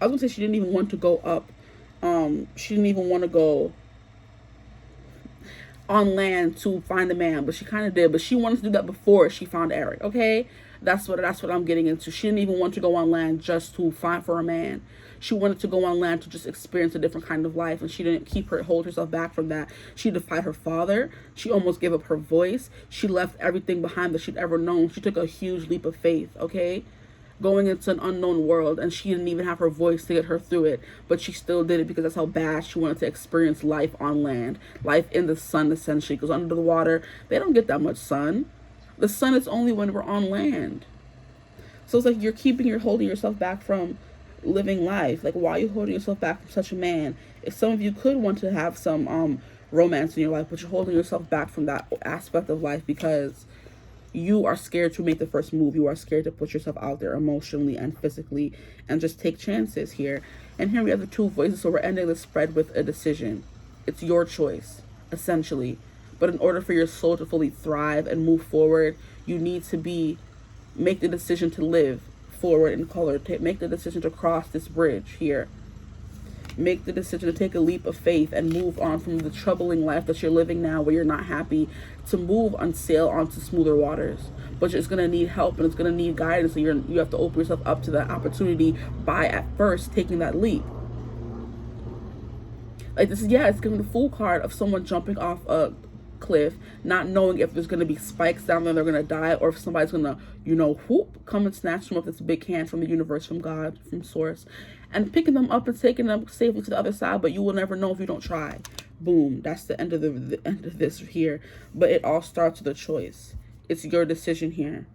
[SPEAKER 1] going to say she didn't even want to go up. She didn't even want to go on land to find a man, but she kind of did. But she wanted to do that before she found Eric, okay? That's what I'm getting into. She didn't even want to go on land just to find for a man. She wanted to go on land to just experience a different kind of life, and she didn't hold herself back from that. She defied her father. She almost gave up her voice. She left everything behind that she'd ever known. She took a huge leap of faith, okay? Going into an unknown world, and she didn't even have her voice to get her through it, but she still did it because that's how bad she wanted to experience life on land, life in the sun, essentially, because under the water, they don't get that much sun. The sun is only when we're on land. So it's like you're holding yourself back from living life. Like, why are you holding yourself back from such a man? If some of you could want to have some romance in your life, but you're holding yourself back from that aspect of life because you are scared to make the first move. You are scared to put yourself out there emotionally and physically and just take chances here. And here we have the two voices. So we're ending the spread with a decision. It's your choice, essentially. But in order for your soul to fully thrive and move forward, you need to make the decision to live forward in color. Make the decision to cross this bridge here. Make the decision to take a leap of faith and move on from the troubling life that you're living now where you're not happy, to move and sail onto smoother waters. But it's going to need help and it's going to need guidance. So you have to open yourself up to that opportunity by at first taking that leap. Like this is, it's giving the Fool card of someone jumping off a cliff, not knowing if there's going to be spikes down there, they're going to die, or if somebody's going to, whoop, come and snatch them up this big hand from the universe, from God, from source, and picking them up and taking them safely to the other side. But you will never know if you don't try. Boom. That's the end of the end of this here. But it all starts with a choice. It's your decision here.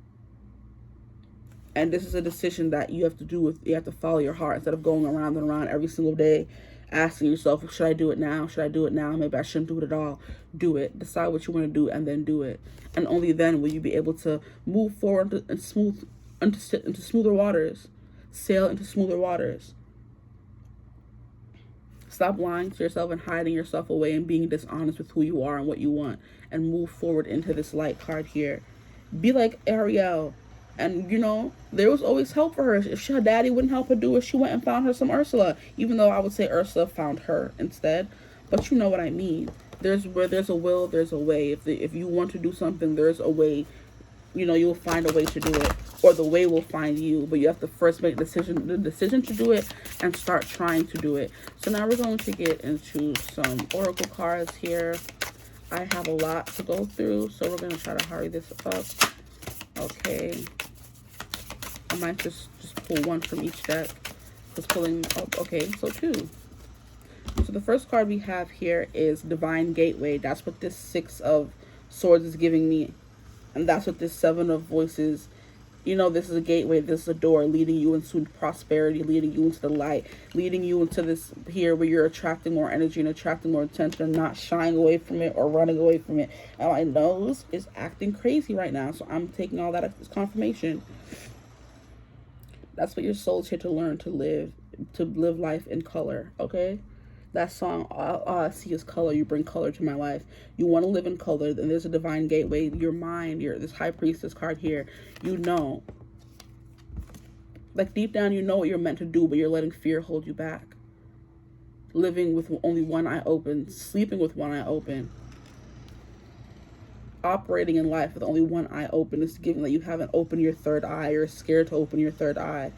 [SPEAKER 1] And this is a decision that you have to do you have to follow your heart instead of going around and around every single day asking yourself, should I do it now? Should I do it now? Maybe I shouldn't do it at all. Do it. Decide what you want to do and then do it. And only then will you be able to move forward and into smoother waters. Sail into smoother waters. Stop lying to yourself and hiding yourself away and being dishonest with who you are and what you want. And move forward into this light card here. Be like Ariel. And, you know, there was always help for her. If her daddy wouldn't help her do it, she went and found her some Ursula. Even though I would say Ursula found her instead. But you know what I mean. Where there's a will, there's a way. If you want to do something, there's a way. You know, you'll find a way to do it. Or the way will find you. But you have to first make the decision to do it and start trying to do it. So now we're going to get into some oracle cards here. I have a lot to go through, so we're going to try to hurry this up. Okay. I might just pull one from each deck. Just pulling, oh, okay, so 2. So the first card we have here is Divine Gateway. That's what this 6 of Swords is giving me. And that's what this 7 of Voices, you know, this is a gateway, this is a door leading you into prosperity, leading you into the light, leading you into this here where you're attracting more energy and attracting more attention and not shying away from it or running away from it. And my nose is acting crazy right now, so I'm taking all that as confirmation. That's what your soul's here to learn, to live life in color, okay? That song, all I see is color. You bring color to my life. You want to live in color. And there's a divine gateway. Your mind, this high priestess card here. You know. Like deep down, you know what you're meant to do, but you're letting fear hold you back. Living with only one eye open. Sleeping with one eye open. Operating in life with only one eye open is given that you haven't opened your third eye. You're scared to open your third eye.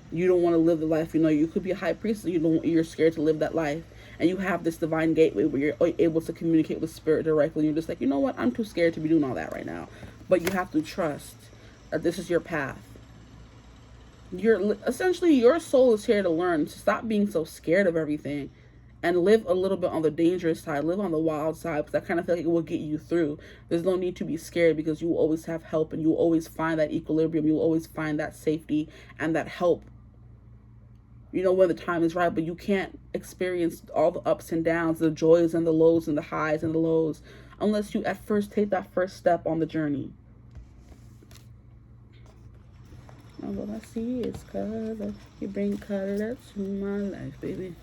[SPEAKER 1] You don't want to live the life, you know, you could be a high priestess, you're scared to live that life. And you have this divine gateway where you're able to communicate with spirit directly. You're just like, you know what, I'm too scared to be doing all that right now. But you have to trust that this is your path. Essentially, your soul is here to learn, to stop being so scared of everything and live a little bit on the dangerous side, live on the wild side, because I kind of feel like it will get you through. There's no need to be scared because you will always have help and you will always find that equilibrium. You will always find that safety and that help, you know, when the time is right. But you can't experience all the ups and downs, the joys and the lows and the highs and the lows, unless you at first take that first step on the journey. All I see is color. You bring color to my life, baby.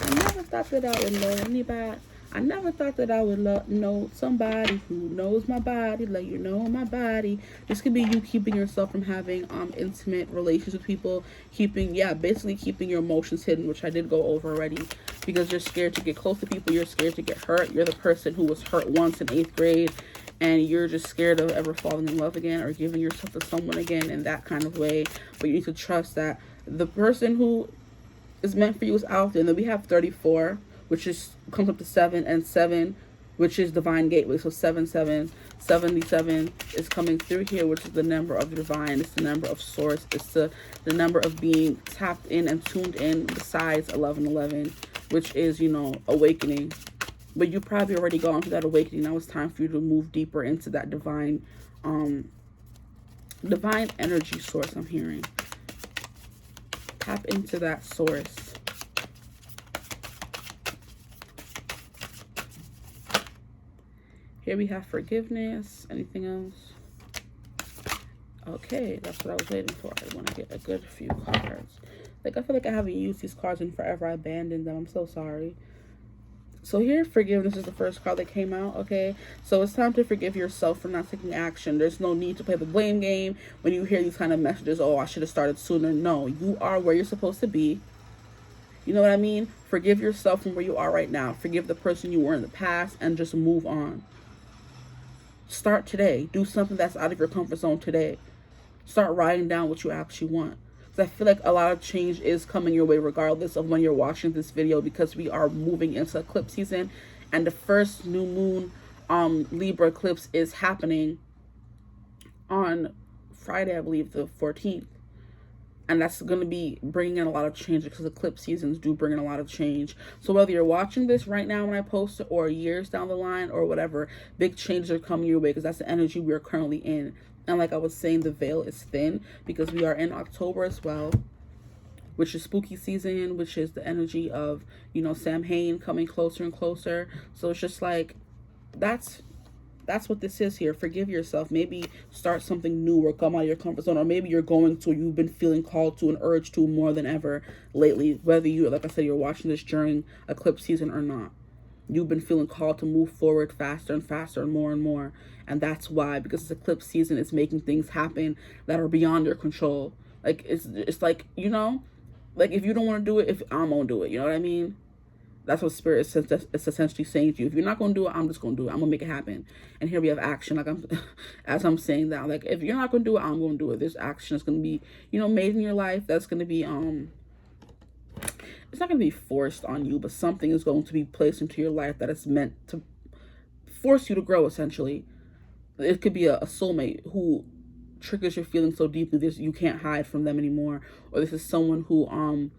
[SPEAKER 1] I never thought that I would know anybody. I never thought that I would know somebody who knows my body, let you know my body. This could be you keeping yourself from having intimate relations with people, basically keeping your emotions hidden, which I did go over already, because you're scared to get close to people, you're scared to get hurt. You're the person who was hurt once in 8th grade, and you're just scared of ever falling in love again or giving yourself to someone again in that kind of way. But you need to trust that the person who is meant for you is out there. And then we have 34, which comes up to 7, and 7, which is divine gateway. So 77 is coming through here, which is the number of divine. It's the number of source. It's the number of being tapped in and tuned in, besides 1111, which is, you know, awakening. But you probably already gone through that awakening. Now it's time for you to move deeper into that divine energy source. I'm hearing. Tap into that source. Here we have forgiveness. Anything else? Okay, that's what I was waiting for. I want to get a good few cards. Like, I feel like I haven't used these cards in forever. I abandoned them. I'm so sorry. So here, forgiveness is the first card that came out, okay? So it's time to forgive yourself for not taking action. There's no need to play the blame game when you hear these kind of messages. Oh, I should have started sooner. No, you are where you're supposed to be. You know what I mean? Forgive yourself from where you are right now. Forgive the person you were in the past and just move on. Start today. Do something that's out of your comfort zone today. Start writing down what you actually want. I feel like a lot of change is coming your way regardless of when you're watching this video, because we are moving into eclipse season, and the first new moon Libra eclipse is happening on Friday, I believe, the 14th. And that's going to be bringing in a lot of change, because eclipse seasons do bring in a lot of change. So whether you're watching this right now when I post it, or years down the line, or whatever, big changes are coming your way, because that's the energy we are currently in. And like I was saying, the veil is thin because we are in October as well, which is spooky season, which is the energy of, you know, Samhain coming closer and closer. So it's just like, that's what this is here. Forgive yourself. Maybe start something new or come out of your comfort zone. Or maybe you're going to, you've been feeling called to and urged to more than ever lately. Whether you, like I said, you're watching this during eclipse season or not. You've been feeling called to move forward faster and faster and more. And that's why, because this eclipse season is making things happen that are beyond your control. Like, it's like, you know, like if you don't want to do it, if I'm gonna do it, you know what I mean? That's what spirit is essentially saying to you. If you're not gonna do it, I'm just gonna do it. I'm gonna make it happen. And here we have action. Like I'm, as I'm saying that, like if you're not gonna do it, I'm gonna do it. This action is gonna be, you know, made in your life. That's gonna be it's not going to be forced on you, but something is going to be placed into your life that is meant to force you to grow, essentially. It could be a soulmate who triggers your feelings so deeply that you can't hide from them anymore. Or this is someone who,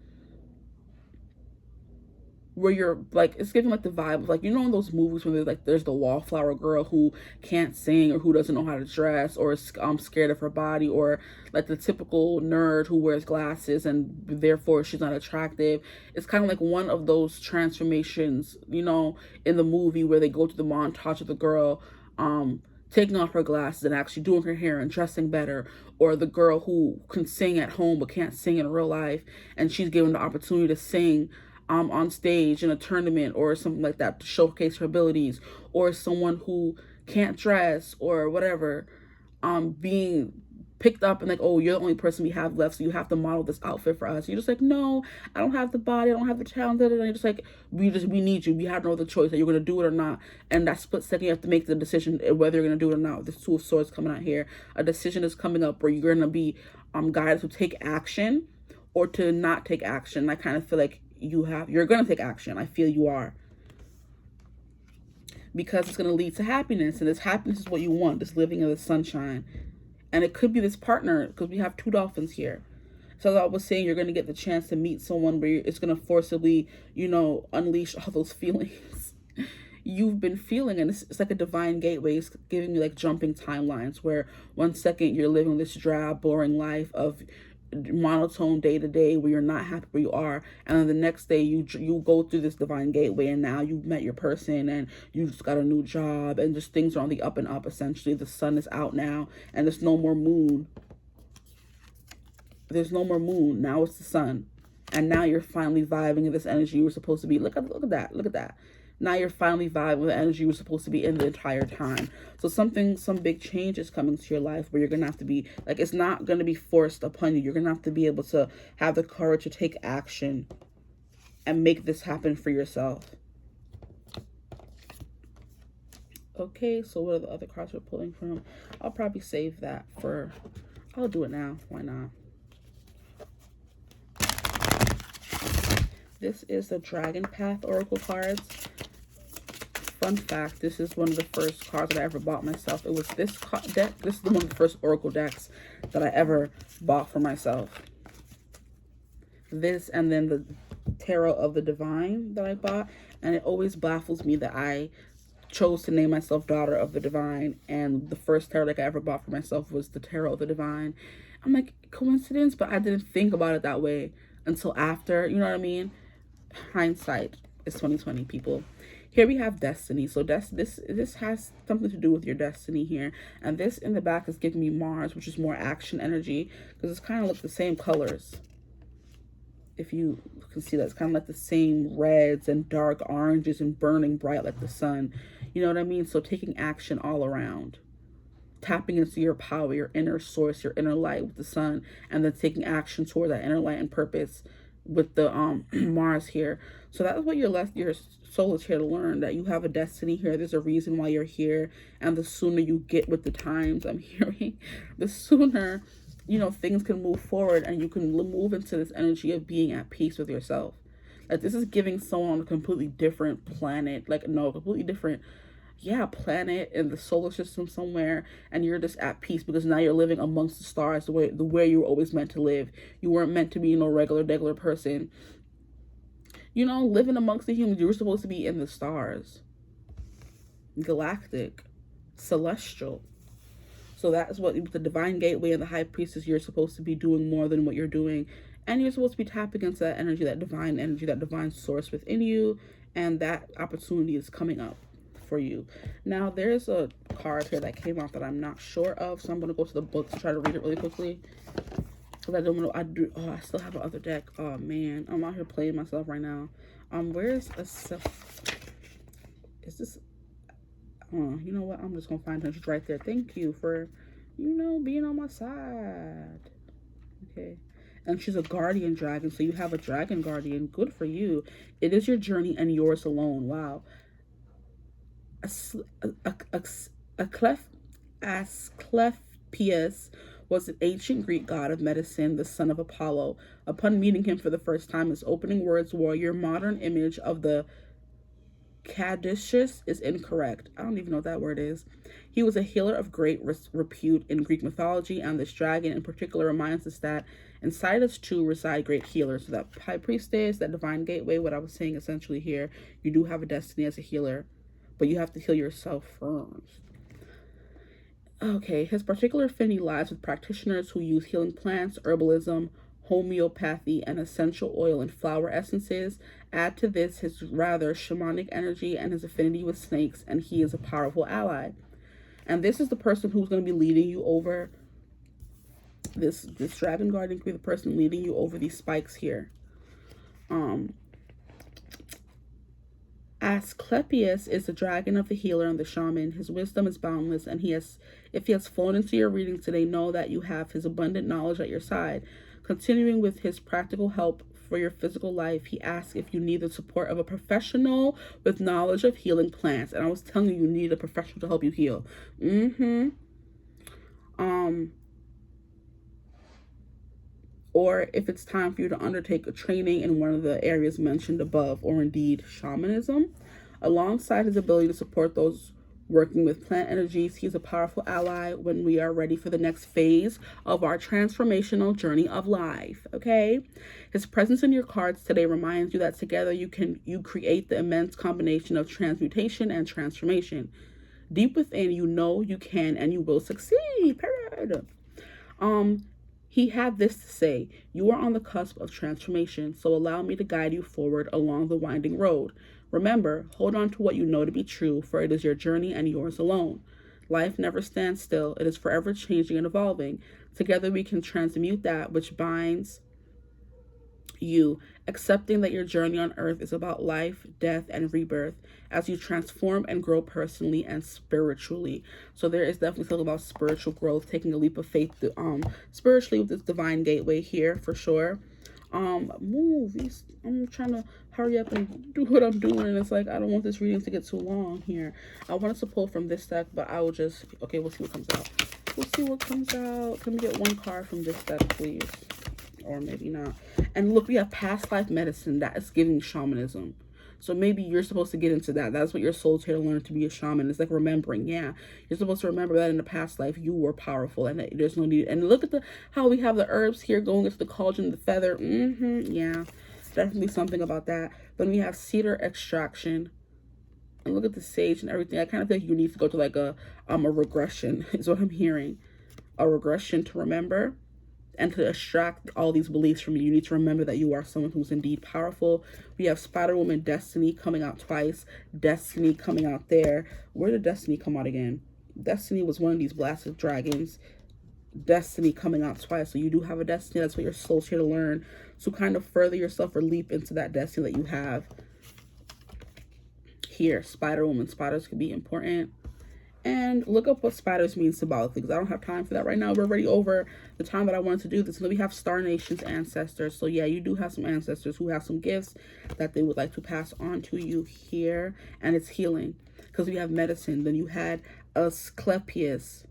[SPEAKER 1] where you're like, it's giving like the vibe of like, you know, in those movies where there's the wallflower girl who can't sing or who doesn't know how to dress or is scared of her body, or like the typical nerd who wears glasses and therefore she's not attractive. It's kind of like one of those transformations, you know, in the movie where they go to the montage of the girl taking off her glasses and actually doing her hair and dressing better, or the girl who can sing at home but can't sing in real life, and she's given the opportunity to sing on stage in a tournament or something like that to showcase her abilities, or someone who can't dress or whatever, being picked up and like, oh, you're the only person we have left, so you have to model this outfit for us. You're just like, no, I don't have the body, I don't have the talent, and you're just like, we need you, we have no other choice, that you're gonna do it or not. And that split second, you have to make the decision whether you're gonna do it or not. This Two of Swords coming out here, a decision is coming up where you're gonna be guided to take action or to not take action. I kind of feel like you're gonna take action. I feel you are, because it's gonna lead to happiness, and this happiness is what you want, this living in the sunshine. And it could be this partner, because we have two dolphins here. So as I was saying, you're gonna get the chance to meet someone where it's gonna forcibly, you know, unleash all those feelings you've been feeling. And it's like a divine gateway. It's giving you like jumping timelines where 1 second you're living this drab, boring life of monotone day to day where you're not happy where you are, and then the next day you go through this divine gateway and now you've met your person and you just got a new job and just things are on the up and up. Essentially the sun is out now and there's no more moon. Now it's the sun, and now you're finally vibing in this energy you were supposed to be. Look at that. Now you're finally vibing with the energy you were supposed to be in the entire time. So some big change is coming to your life where you're going to have to be, like, it's not going to be forced upon you. You're going to have to be able to have the courage to take action and make this happen for yourself. Okay, so what are the other cards we're pulling from? I'll probably save that for, I'll do it now. Why not? This is the Dragon Path Oracle cards. Fun fact, this is one of the first cards that I ever bought myself. It was this deck. This is one of the first Oracle decks that I ever bought for myself. This, and then the Tarot of the Divine that I bought. And it always baffles me that I chose to name myself Daughter of the Divine, and the first tarot deck I ever bought for myself was the Tarot of the Divine. I'm like, coincidence? But I didn't think about it that way until after, you know what I mean? Hindsight is 2020, people. Here we have destiny. So this has something to do with your destiny here. And this in the back is giving me Mars, which is more action energy, because it's kind of like the same colors. If you can see that, it's kind of like the same reds and dark oranges and burning bright like the sun. You know what I mean? So taking action all around. Tapping into your power, your inner source, your inner light with the sun, and then taking action toward that inner light and purpose with the Mars here. So that's what your soul is here to learn, that you have a destiny here. There's a reason why you're here, and the sooner you get with the times, I'm hearing, the sooner, you know, things can move forward and you can move into this energy of being at peace with yourself. Like, this is giving someone on a completely different planet, like, no, completely different, planet in the solar system somewhere, and you're just at peace because now you're living amongst the stars the way you were always meant to live. You weren't meant to be no regular person, you know, living amongst the humans. You were supposed to be in the stars, galactic, celestial. So that's what the divine gateway and the high priestess, you're supposed to be doing more than what you're doing, and you're supposed to be tapping into that energy, that divine source within you, and that opportunity is coming up for you. Now there's a card here that came out that I'm not sure of, so I'm going to go to the book to try to read it really quickly, because I don't know. I still have another deck. Oh man, I'm out here playing myself right now. Where's a is this, you know what? I'm just going to find her. She's right there. Thank you for, you know, being on my side. Okay. And she's a guardian dragon. So you have a dragon guardian. Good for you. It is your journey and yours alone. Wow. Asclepius was an ancient Greek god of medicine, the son of Apollo. Upon meeting him for the first time, his opening words were, "Your modern image of the Caduceus is incorrect." I don't even know what that word is. He was a healer of great repute in Greek mythology, and this dragon in particular reminds us that inside us too reside great healers. So that high priestess, that divine gateway, what I was saying essentially here, you do have a destiny as a healer, but you have to heal yourself first. Okay, his particular affinity lies with practitioners who use healing plants, herbalism, homeopathy, and essential oil and flower essences. Add to this his rather shamanic energy and his affinity with snakes, and he is a powerful ally. And this is the person who's going to be leading you over this dragon guardian could be the person leading you over these spikes here. Asclepius is the dragon of the healer and the shaman. His wisdom is boundless, and if he has flown into your reading today, know that you have his abundant knowledge at your side. Continuing with his practical help for your physical life, he asks if you need the support of a professional with knowledge of healing plants. And I was telling you, you need a professional to help you heal. Or if it's time for you to undertake a training in one of the areas mentioned above, or indeed shamanism. Alongside his ability to support those working with plant energies, he's a powerful ally when we are ready for the next phase of our transformational journey of life. Okay, his presence in your cards today reminds you that together you create the immense combination of transmutation and transformation. Deep within, you know you can and you will succeed. Period. He had this to say: "You are on the cusp of transformation, so allow me to guide you forward along the winding road. Remember, hold on to what you know to be true, for it is your journey and yours alone. Life never stands still. It is forever changing and evolving. Together we can transmute that which binds you, accepting that your journey on earth is about life, death, and rebirth as you transform and grow personally and spiritually." So there is definitely something about spiritual growth, taking a leap of faith spiritually with this divine gateway here for sure. Movies. I'm trying to hurry up and do what I'm doing, and it's like I don't want this reading to get too long here. I want us to pull from this deck, but I will just we'll see what comes out. We'll see what comes out. Can we get one card from this deck, please? Or maybe not. And look, we have past life medicine. That is giving shamanism. So maybe you're supposed to get into that. That's what your soul's here to learn, to be a shaman. It's like remembering. Yeah, you're supposed to remember that in the past life you were powerful, and that there's no need. And look at how we have the herbs here going into the cauldron, the feather. Yeah, definitely something about that. Then we have cedar extraction. And look at the sage and everything. I kind of think you need to go to like a regression is what I'm hearing. A regression to remember. And to extract all these beliefs from you, you need to remember that you are someone who's indeed powerful. We have Spider Woman Destiny coming out twice. Destiny coming out there. Where did Destiny come out again? Destiny was one of these blasted dragons. Destiny coming out twice. So you do have a destiny. That's what your soul's here to learn. So kind of further yourself or leap into that destiny that you have. Here, Spider Woman. Spiders can be important. And look up what spiders mean symbolically, because I don't have time for that right now. We're already over the time that I wanted to do this. And then we have Star Nation's ancestors. So yeah, you do have some ancestors who have some gifts that they would like to pass on to you here. And it's healing, because we have medicine. Then you had Asclepius,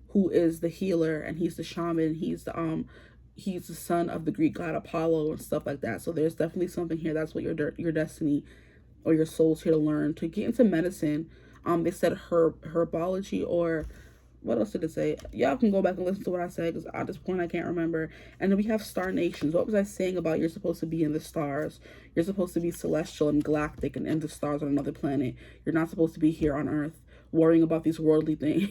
[SPEAKER 1] who is the healer, and he's the shaman. He's the son of the Greek god Apollo and stuff like that. So there's definitely something here. That's what your destiny or your soul's here to learn. To get into medicine, they said herbology, or what else did it say? Y'all can go back and listen to what I said, because at this point I can't remember. And then we have star nations. What was I saying about you're supposed to be in the stars? You're supposed to be celestial and galactic and in the stars on another planet. You're not supposed to be here on earth worrying about these worldly things.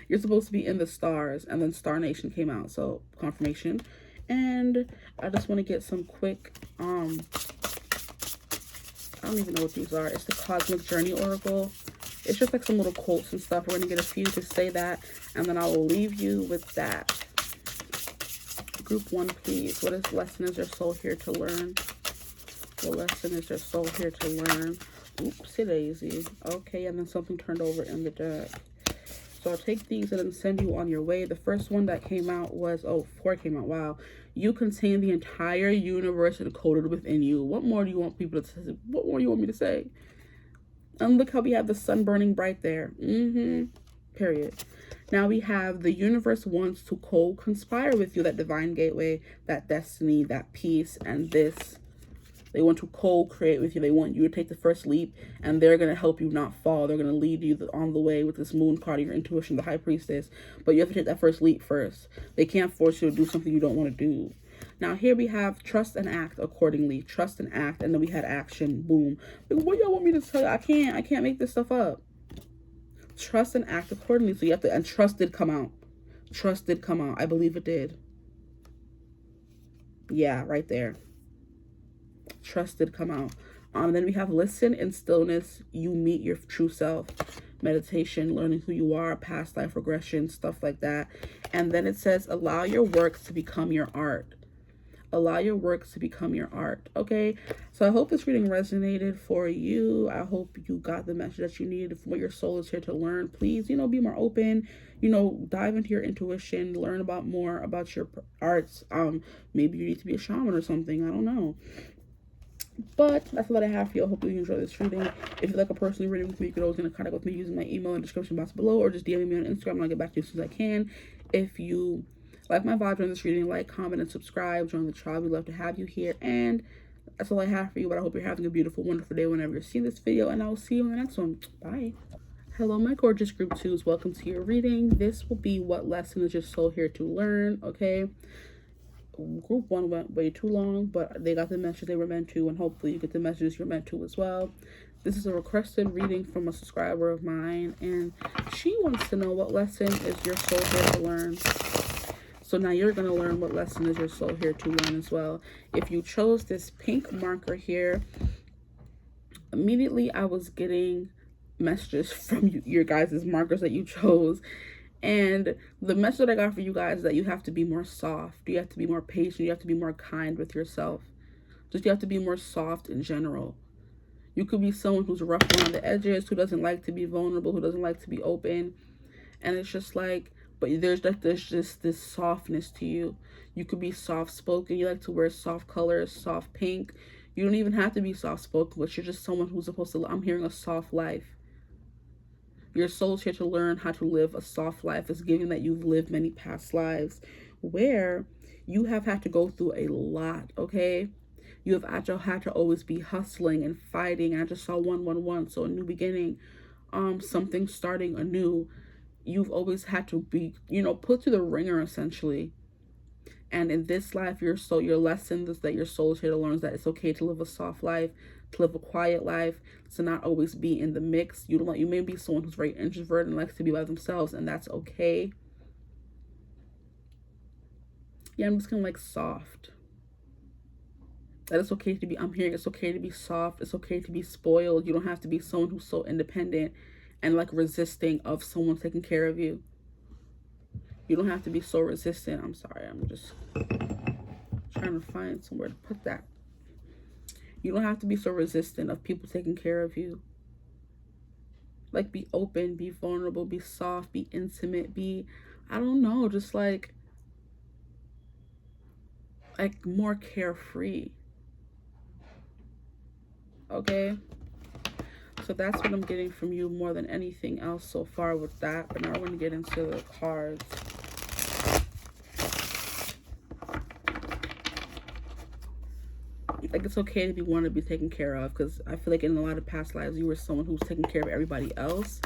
[SPEAKER 1] You're supposed to be in the stars. And then Star Nation came out, so confirmation. And I just want to get some quick I don't even know what these are. It's the Cosmic Journey Oracle. It's just like some little quotes and stuff. We're going to get a few to say that, and then I will leave you with that. Group 1, please. What lesson is your soul here to learn? What lesson is their soul here to learn? Oopsie daisy. Okay, and then something turned over in the deck. So I'll take these and then send you on your way. The first one that came out was, oh, 4 came out. Wow. You contain the entire universe encoded within you. What more do you want people to say? What more do you want me to say? And look how we have the sun burning bright there. Period. Now we have the universe wants to co-conspire with you, that divine gateway, that destiny, that peace, and this. They want to co-create with you. They want you to take the first leap, and they're going to help you not fall. They're going to lead you on the way with this moon card, your intuition, the high priestess. But you have to take that first leap first. They can't force you to do something you don't want to do. Now here we have trust and act accordingly. Trust and act, and then we had action. Boom. Like, what y'all want me to tell you? I can't make this stuff up. Trust and act accordingly. So you have to, and trust did come out. Trust did come out. I believe it did. Yeah, right there. Trust did come out. Then we have listen in stillness. You meet your true self. Meditation, learning who you are, past life regression, stuff like that. And then it says, allow your works to become your art. Allow your works to become your art. Okay, so I hope this reading resonated for you. I hope you got the message that you needed from what your soul is here to learn. Please, be more open. Dive into your intuition, learn about more about your arts. Maybe you need to be a shaman or something. I don't know. But that's what I have for you. I hope you enjoy this reading. If you'd like a personal reading with me, you can always get in contact with me using my email in the description box below, or just DM me on Instagram and I'll get back to you as soon as I can. If you like my vibe during this reading, like, comment, and subscribe. Join the tribe. We'd love to have you here. And that's all I have for you. But I hope you're having a beautiful, wonderful day whenever you're seeing this video. And I will see you in the next one. Bye. Hello, my gorgeous group 2s. Welcome to your reading. This will be what lesson is your soul here to learn, okay? Group 1 went way too long, but they got the message they were meant to, and hopefully you get the messages you're meant to as well. This is a requested reading from a subscriber of mine, and she wants to know what lesson is your soul here to learn. So now you're going to learn what lesson is your soul here to learn as well. If you chose this pink marker here, immediately I was getting messages from your guys' markers that you chose. And the message that I got for you guys is that you have to be more soft. You have to be more patient. You have to be more kind with yourself. Just you have to be more soft in general. You could be someone who's rough around the edges, who doesn't like to be vulnerable, who doesn't like to be open. And it's just like, but there's just this softness to you. You could be soft-spoken. You like to wear soft colors, soft pink. You don't even have to be soft-spoken, but you're just someone who's supposed to, I'm hearing a soft life. Your soul's here to learn how to live a soft life. It's given that you've lived many past lives where you have had to go through a lot, okay? You have had to always be hustling and fighting. I just saw 111, so a new beginning, something starting anew. You've always had to be, put through the ringer, essentially. And in this life, your lesson is that your soul is here to learn is that it's okay to live a soft life, to live a quiet life, to not always be in the mix. You may be someone who's very introverted and likes to be by themselves, and that's okay. Yeah, I'm just kind of soft. That it's okay to be, I'm hearing it's okay to be soft. It's okay to be spoiled. You don't have to be someone who's so independent and resisting of someone taking care of you. You don't have to be so resistant. I'm sorry, I'm just trying to find somewhere to put that. You don't have to be so resistant of people taking care of you. Be open, be vulnerable, be soft, be intimate, be, I don't know, just more carefree. Okay? So that's what I'm getting from you more than anything else so far with that. But now we're going to get into the cards. It's okay to want to be taken care of, because I feel like in a lot of past lives you were someone who's taking care of everybody else.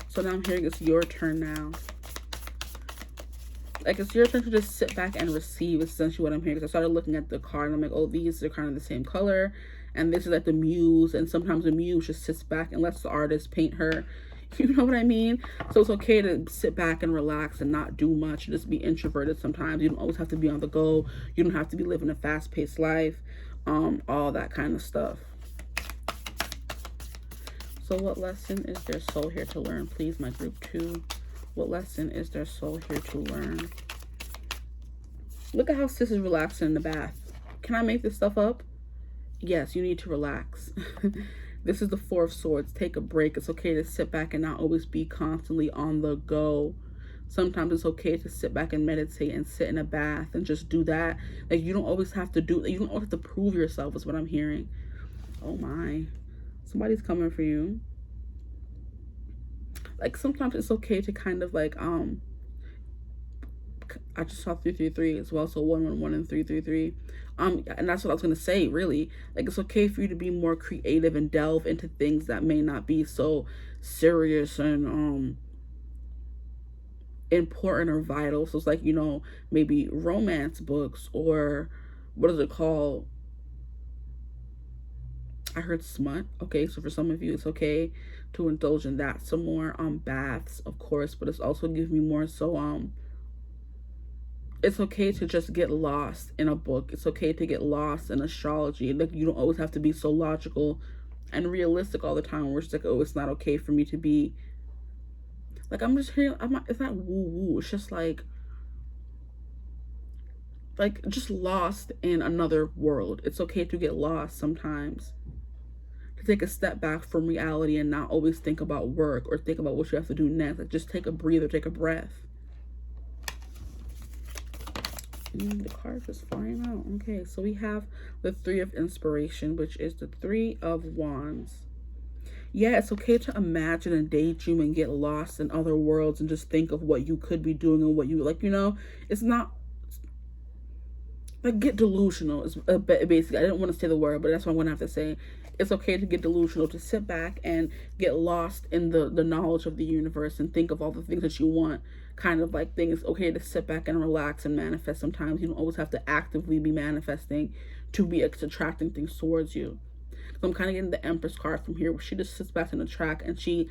[SPEAKER 1] So now I'm hearing it's your turn now. It's your turn to just sit back and receive, is essentially what I'm hearing. Because I started looking at the card and I'm like, oh, these are kind of the same color, and this is the muse, and sometimes the muse just sits back and lets the artist paint her. You know what I mean? So it's okay to sit back and relax and not do much, just be introverted sometimes. You don't always have to be on the go. You don't have to be living a fast-paced life. All that kind of stuff. So what lesson is their soul here to learn, please, my group 2? What lesson is their soul here to learn? Look at how sis is relaxing in the bath. Can I make this stuff up? yes, you need to relax. This is the Four of Swords. Take a break. It's okay to sit back and not always be constantly on the go. Sometimes it's okay to sit back and meditate and sit in a bath and just do that. Like, you don't always have to do, you don't always have to prove yourself, is what I'm hearing. Oh my. Somebody's coming for you. Like, sometimes it's okay to kind of like, I just saw 333 as well, so 111 and 333. And that's what I was gonna say, really. Like, it's okay for you to be more creative and delve into things that may not be so serious and important or vital. So it's like, you know, maybe romance books, or what is it called? I heard smut. Okay, so for some of you, it's okay to indulge in that some more. Baths, of course, but it's also giving me more so it's okay to just get lost in a book. It's okay to get lost in astrology. Like, you don't always have to be so logical and realistic all the time. We're just like, oh, it's not okay for me to be like, I'm just hearing, I'm not, it's not woo woo. It's just like just lost in another world. It's okay to get lost sometimes. To take a step back from reality and not always think about work or think about what you have to do next. Like, just take a breather, take a breath. The cards is flying out. Okay, so we have the Three of Inspiration, which is the Three of Wands. Yeah, it's okay to imagine and daydream and get lost in other worlds and just think of what you could be doing and what you, like, you know, it's not, like, get delusional. It's basically, I didn't want to say the word, but that's what I'm going to have to say. It's okay to get delusional, to sit back and get lost in the knowledge of the universe and think of all the things that you want. Kind of like things. It's okay to sit back and relax and manifest. Sometimes you don't always have to actively be manifesting to be attracting things towards you. So I'm kind of getting the Empress card from here, where she just sits back in the track and she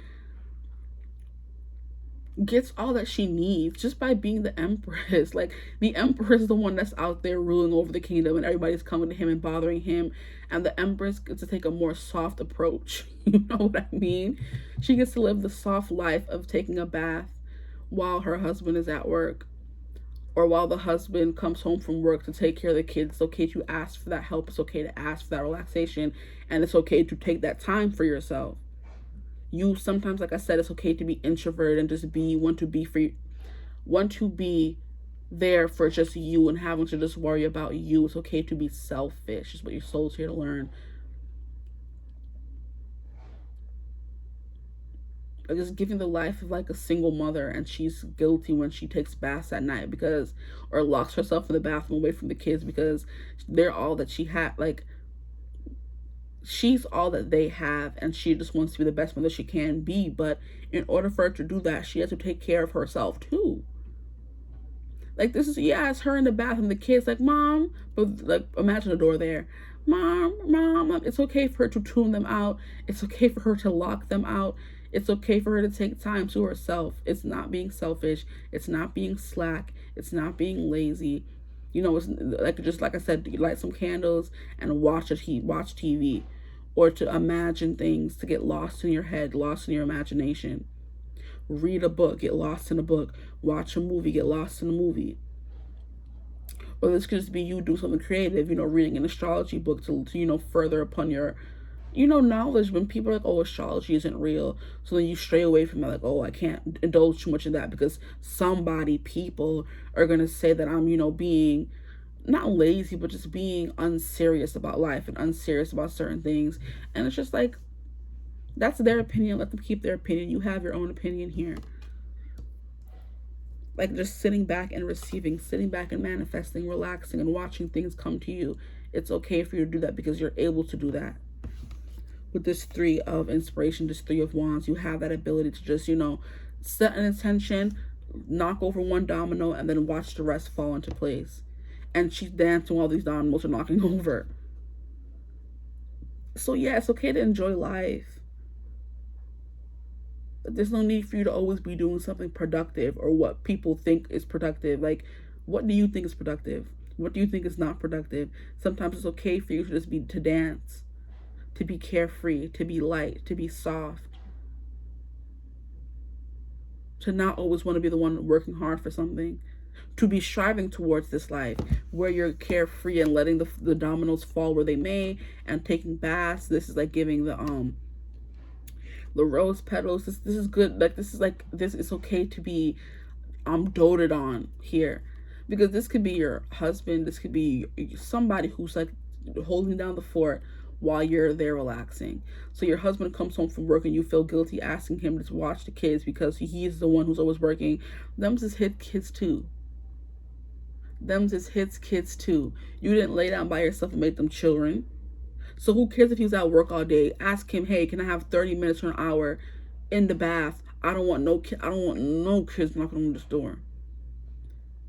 [SPEAKER 1] gets all that she needs just by being the Empress. Like, the Emperor is the one that's out there ruling over the kingdom and everybody's coming to him and bothering him, and the Empress gets to take a more soft approach. You know what I mean? She gets to live the soft life of taking a bath while her husband is at work, or while the husband comes home from work to take care of the kids. It's okay to ask for that help. It's okay to ask for that relaxation, and it's okay to take that time for yourself. You sometimes, like I said, it's okay to be introverted and just want to be there for just you and having to just worry about you. It's okay to be selfish, is what your soul's here to learn. Like, just giving the life of like a single mother, and she's guilty when she takes baths at night because, or locks herself in the bathroom away from the kids because they're all that she had. Like, she's all that they have, and she just wants to be the best mother she can be. But in order for her to do that, she has to take care of herself too. Like, this is, yeah, it's her in the bathroom, the kids like, mom, but like, imagine the door there, mom. It's okay for her to tune them out. It's okay for her to lock them out. It's okay for her to take time to herself. It's not being selfish. It's not being slack. It's not being lazy. You know, it's like, just like I said, you light some candles and watch TV, or to imagine things, to get lost in your head, lost in your imagination. Read a book, get lost in a book. Watch a movie, get lost in a movie. Or this could just be you do something creative, you know, reading an astrology book to you know, further upon your, you know, knowledge. When people are like, oh, astrology isn't real, so then you stray away from it, like, oh, I can't indulge too much in that because people are gonna say that I'm, you know, being not lazy, but just being unserious about life and unserious about certain things. And it's just like, that's their opinion. Let them keep their opinion. You have your own opinion here. Like, just sitting back and receiving, sitting back and manifesting, relaxing and watching things come to you. It's okay for you to do that because you're able to do that. With this Three of Inspiration, this Three of Wands, you have that ability to just, you know, set an intention, knock over one domino, and then watch the rest fall into place. And she's dancing while these dominoes are knocking over. So yeah, it's okay to enjoy life. There's no need for you to always be doing something productive or what people think is productive. Like, what do you think is productive? What do you think is not productive? Sometimes it's okay for you to just to dance, to be carefree, to be light, to be soft, to not always want to be the one working hard for something. to be striving towards this life where you're carefree and letting the dominoes fall where they may and taking baths. This is like giving the rose petals. This is good. Like this is like this. It's okay to be doted on here, because this could be your husband. This could be somebody who's like holding down the fort while you're there relaxing. So your husband comes home from work and you feel guilty asking him to watch the kids because he's the one who's always working. Them's his kids too. Them's his kids too. You didn't lay down by yourself and make them children. So who cares if he's at work all day? Ask him, hey, can I have 30 minutes or an hour in the bath? I don't want no kids knocking on this door.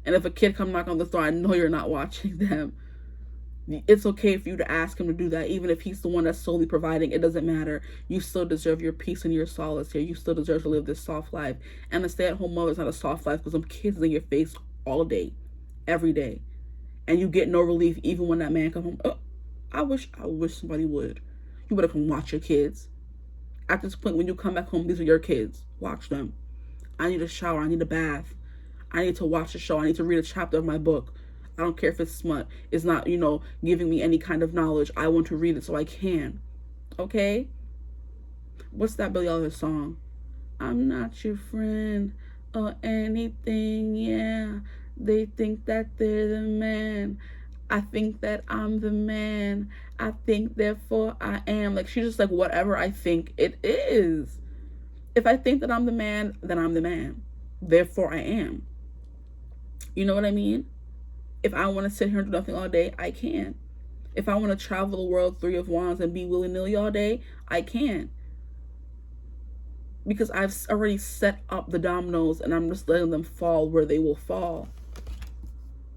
[SPEAKER 1] And if a kid come knock on the door, I know you're not watching them. It's okay for you to ask him to do that, even if he's the one that's solely providing. It doesn't matter. You still deserve your peace and your solace here. You still deserve to live this soft life. And a stay-at-home mother is not a soft life, because some kids in your face all day, every day, and you get no relief even when that man comes home. Oh, I wish somebody would. You better come watch your kids. At this point, when you come back home, these are your kids. Watch them. I need a shower. I need a bath. I need to watch a show. I need to read a chapter of my book. I don't care if it's smut. It's not, giving me any kind of knowledge. I want to read it so I can. Okay? What's that Billie Eilish song? I'm not your friend or anything, yeah. They think that they're the man. I think that I'm the man. I think, therefore, I am. Like, she's just like, whatever I think it is. If I think that I'm the man, then I'm the man. Therefore, I am. You know what I mean? If I want to sit here and do nothing all day, I can. If I want to travel the world, 3 of Wands, and be willy-nilly all day, I can. Because I've already set up the dominoes and I'm just letting them fall where they will fall.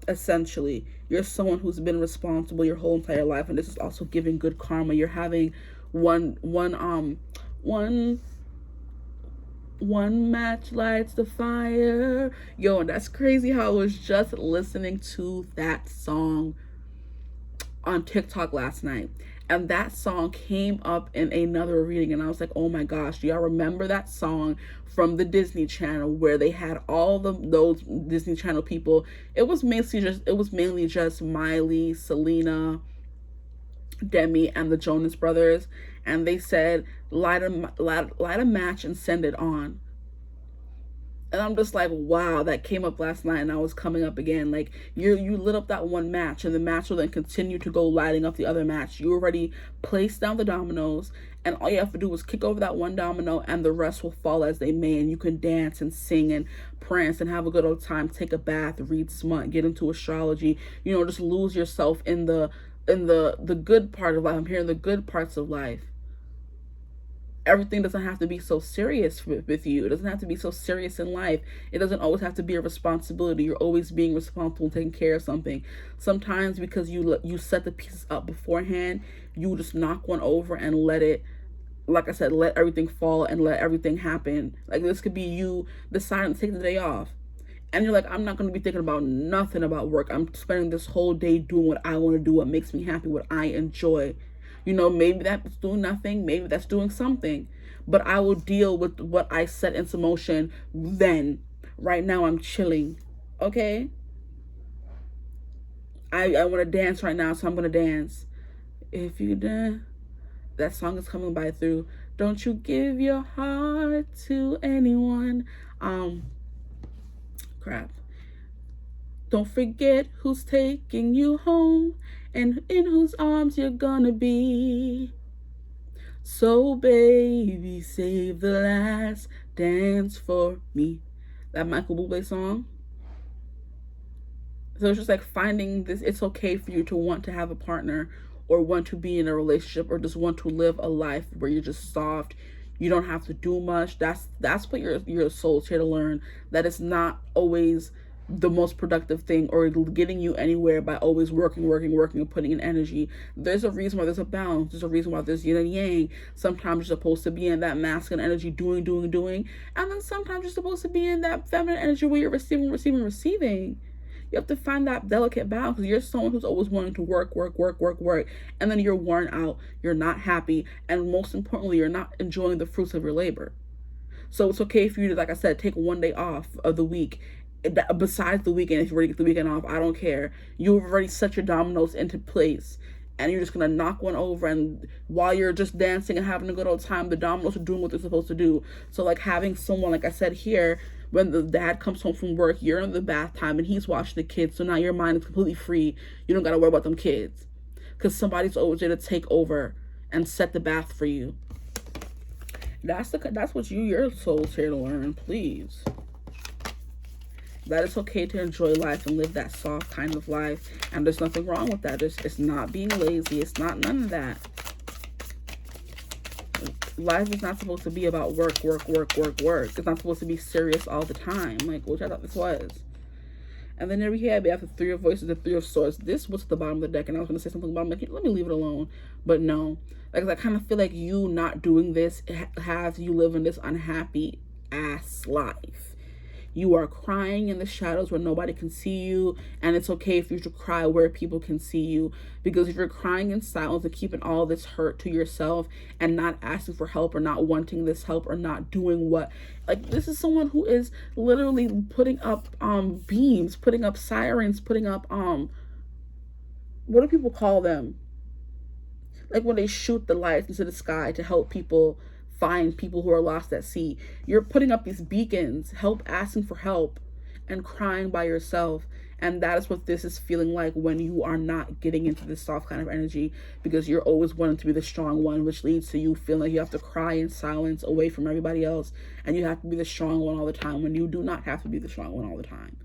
[SPEAKER 1] Essentially, you're someone who's been responsible your whole entire life, and this is also giving good karma. You're having one match lights the fire. Yo, and that's crazy how I was just listening to that song on TikTok last night, and that song came up in another reading, and I was like, oh my gosh, do y'all remember that song from the Disney Channel where they had all those Disney Channel people? It was mainly just Miley, Selena, Demi, and the Jonas Brothers, and they said light a match and send it on. And I'm just like, wow, that came up last night and now it's coming up again. Like, you lit up that one match, and the match will then continue to go lighting up the other match. You already placed down the dominoes, and all you have to do is kick over that one domino and the rest will fall as they may, and you can dance and sing and prance and have a good old time, take a bath, read smut, get into astrology, just lose yourself in the good part of life. I'm hearing the good parts of life. Everything doesn't have to be so serious with you. It doesn't have to be so serious in life. It doesn't always have to be a responsibility. You're always being responsible and taking care of something. Sometimes because you set the pieces up beforehand, you just knock one over and let it, like I said, let everything fall and let everything happen. Like, this could be you deciding to take the day off. And you're like, I'm not going to be thinking about nothing about work. I'm spending this whole day doing what I want to do, what makes me happy, what I enjoy. Maybe that's doing nothing. Maybe that's doing something. But I will deal with what I set into motion then. Right now, I'm chilling. Okay? I want to dance right now, so I'm going to dance. If you dance, that song is coming by through. Don't you give your heart to anyone. Crap. Don't forget who's taking you home and in whose arms you're gonna be. So baby, save the last dance for me. That Michael Bublé song. So it's just like finding this. It's okay for you to want to have a partner or want to be in a relationship or just want to live a life where you're just soft. You don't have to do much. That's what your soul's here to learn. That it's not always the most productive thing or getting you anywhere by always working and putting in energy. There's a reason why there's a balance. There's a reason why there's yin and yang. Sometimes you're supposed to be in that masculine energy doing, and then sometimes you're supposed to be in that feminine energy where you're receiving. You have to find that delicate balance, because you're someone who's always wanting to work, and then you're worn out, you're not happy, and most importantly, you're not enjoying the fruits of your labor. So it's okay for you to, like I said, take one day off of the week besides the weekend, if you already get the weekend off, I don't care. You've already set your dominoes into place, and you're just gonna knock one over, and while you're just dancing and having a good old time, the dominoes are doing what they're supposed to do. So like having someone, like I said here, when the dad comes home from work, you're in the bath time and he's watching the kids, so now your mind is completely free. You don't gotta worry about them kids, because somebody's always there to take over and set the bath for you. That's what your soul's here to learn, please. That it's okay to enjoy life and live that soft kind of life. And there's nothing wrong with that. It's not being lazy. It's not none of that. Life is not supposed to be about work. It's not supposed to be serious all the time, like, which I thought this was. And then there we have the Three of Voices, the Three of Swords. This was at the bottom of the deck, and I was going to say something about, like, let me leave it alone. But no. Like, I kind of feel like you not doing this has you living this unhappy ass life. You are crying in the shadows where nobody can see you, and it's okay for you to cry where people can see you. Because if you're crying in silence and keeping all this hurt to yourself and not asking for help or not wanting this help or not doing what, like, this is someone who is literally putting up beams, putting up sirens, putting up what do people call them? Like when they shoot the lights into the sky to help people find people who are lost at sea. You're putting up these beacons, asking for help, and crying by yourself. And that is what this is feeling like when you are not getting into this soft kind of energy, because you're always wanting to be the strong one, which leads to you feeling like you have to cry in silence away from everybody else, and you have to be the strong one all the time when you do not have to be the strong one all the time.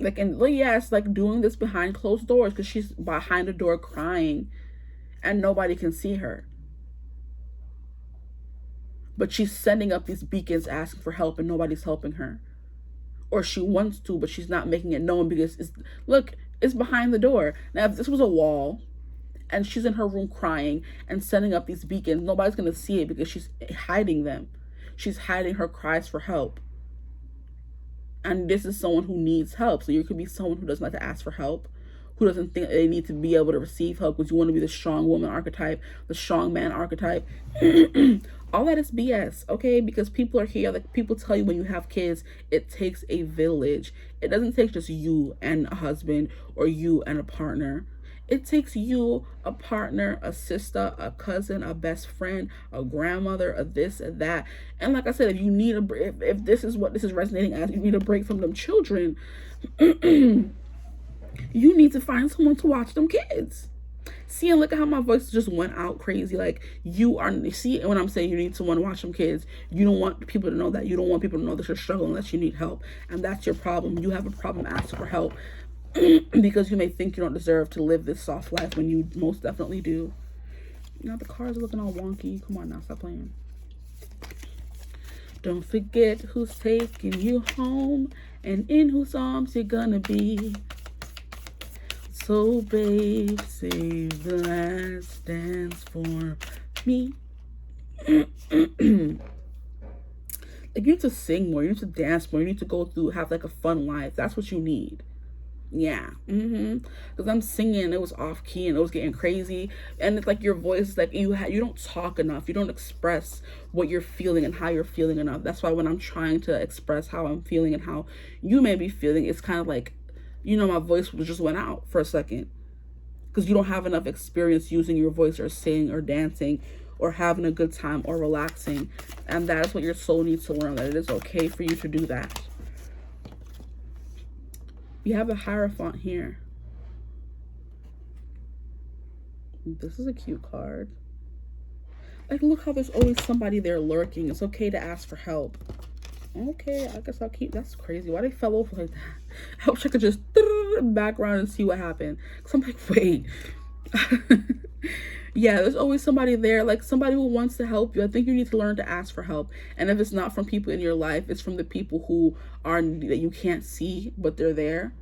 [SPEAKER 1] Like, and yes, like doing this behind closed doors, because she's behind a door crying and nobody can see her. But she's sending up these beacons asking for help and nobody's helping her. Or she wants to, but she's not making it known because it's behind the door. Now, if this was a wall and she's in her room crying and sending up these beacons, nobody's going to see it because she's hiding them. She's hiding her cries for help. And this is someone who needs help. So you could be someone who doesn't like to ask for help, who doesn't think they need to be able to receive help, because you want to be the strong woman archetype, the strong man archetype. All that is BS, okay? Because people are here, like people tell you when you have kids, it takes a village. It doesn't take just you and a husband or you and a partner. It takes you, a partner, a sister, a cousin, a best friend, a grandmother, a this and that. And like I said, if you need if this is what this is resonating as, you need a break from them children, you need to find someone to watch them kids. See, and look at how my voice just went out crazy. Like, see, when I'm saying you need someone to watch them kids, you don't want people to know that. You don't want people to know that you're struggling, that you need help. And that's your problem. You have a problem asking for help. Because you may think you don't deserve to live this soft life when you most definitely do. You know, the cards are looking all wonky. Come on now, stop playing. Don't forget who's taking you home and in whose arms you're gonna be. So babe, save the last dance for me. Like, you need to sing more, you need to dance more, you need to have like a fun life. That's what you need. Yeah, because I'm singing, it was off key and it was getting crazy, and it's like your voice is like you don't talk enough, you don't express what you're feeling and how you're feeling enough. That's why when I'm trying to express how I'm feeling and how you may be feeling, it's kind of like, you know, my voice just went out for a second, because you don't have enough experience using your voice or singing or dancing or having a good time or relaxing. And that is what your soul needs to learn, that it is okay for you to do that. You have a Hierophant here. This is a cute card. Like, look how there's always somebody there lurking. It's okay to ask for help. Okay, I guess I'll keep. That's crazy. Why they fell over like that? I wish I could just background and see what happened. Because I'm like, wait. Yeah, there's always somebody there, like somebody who wants to help you. I think you need to learn to ask for help. And if it's not from people in your life, it's from the people who are that you can't see, but they're there.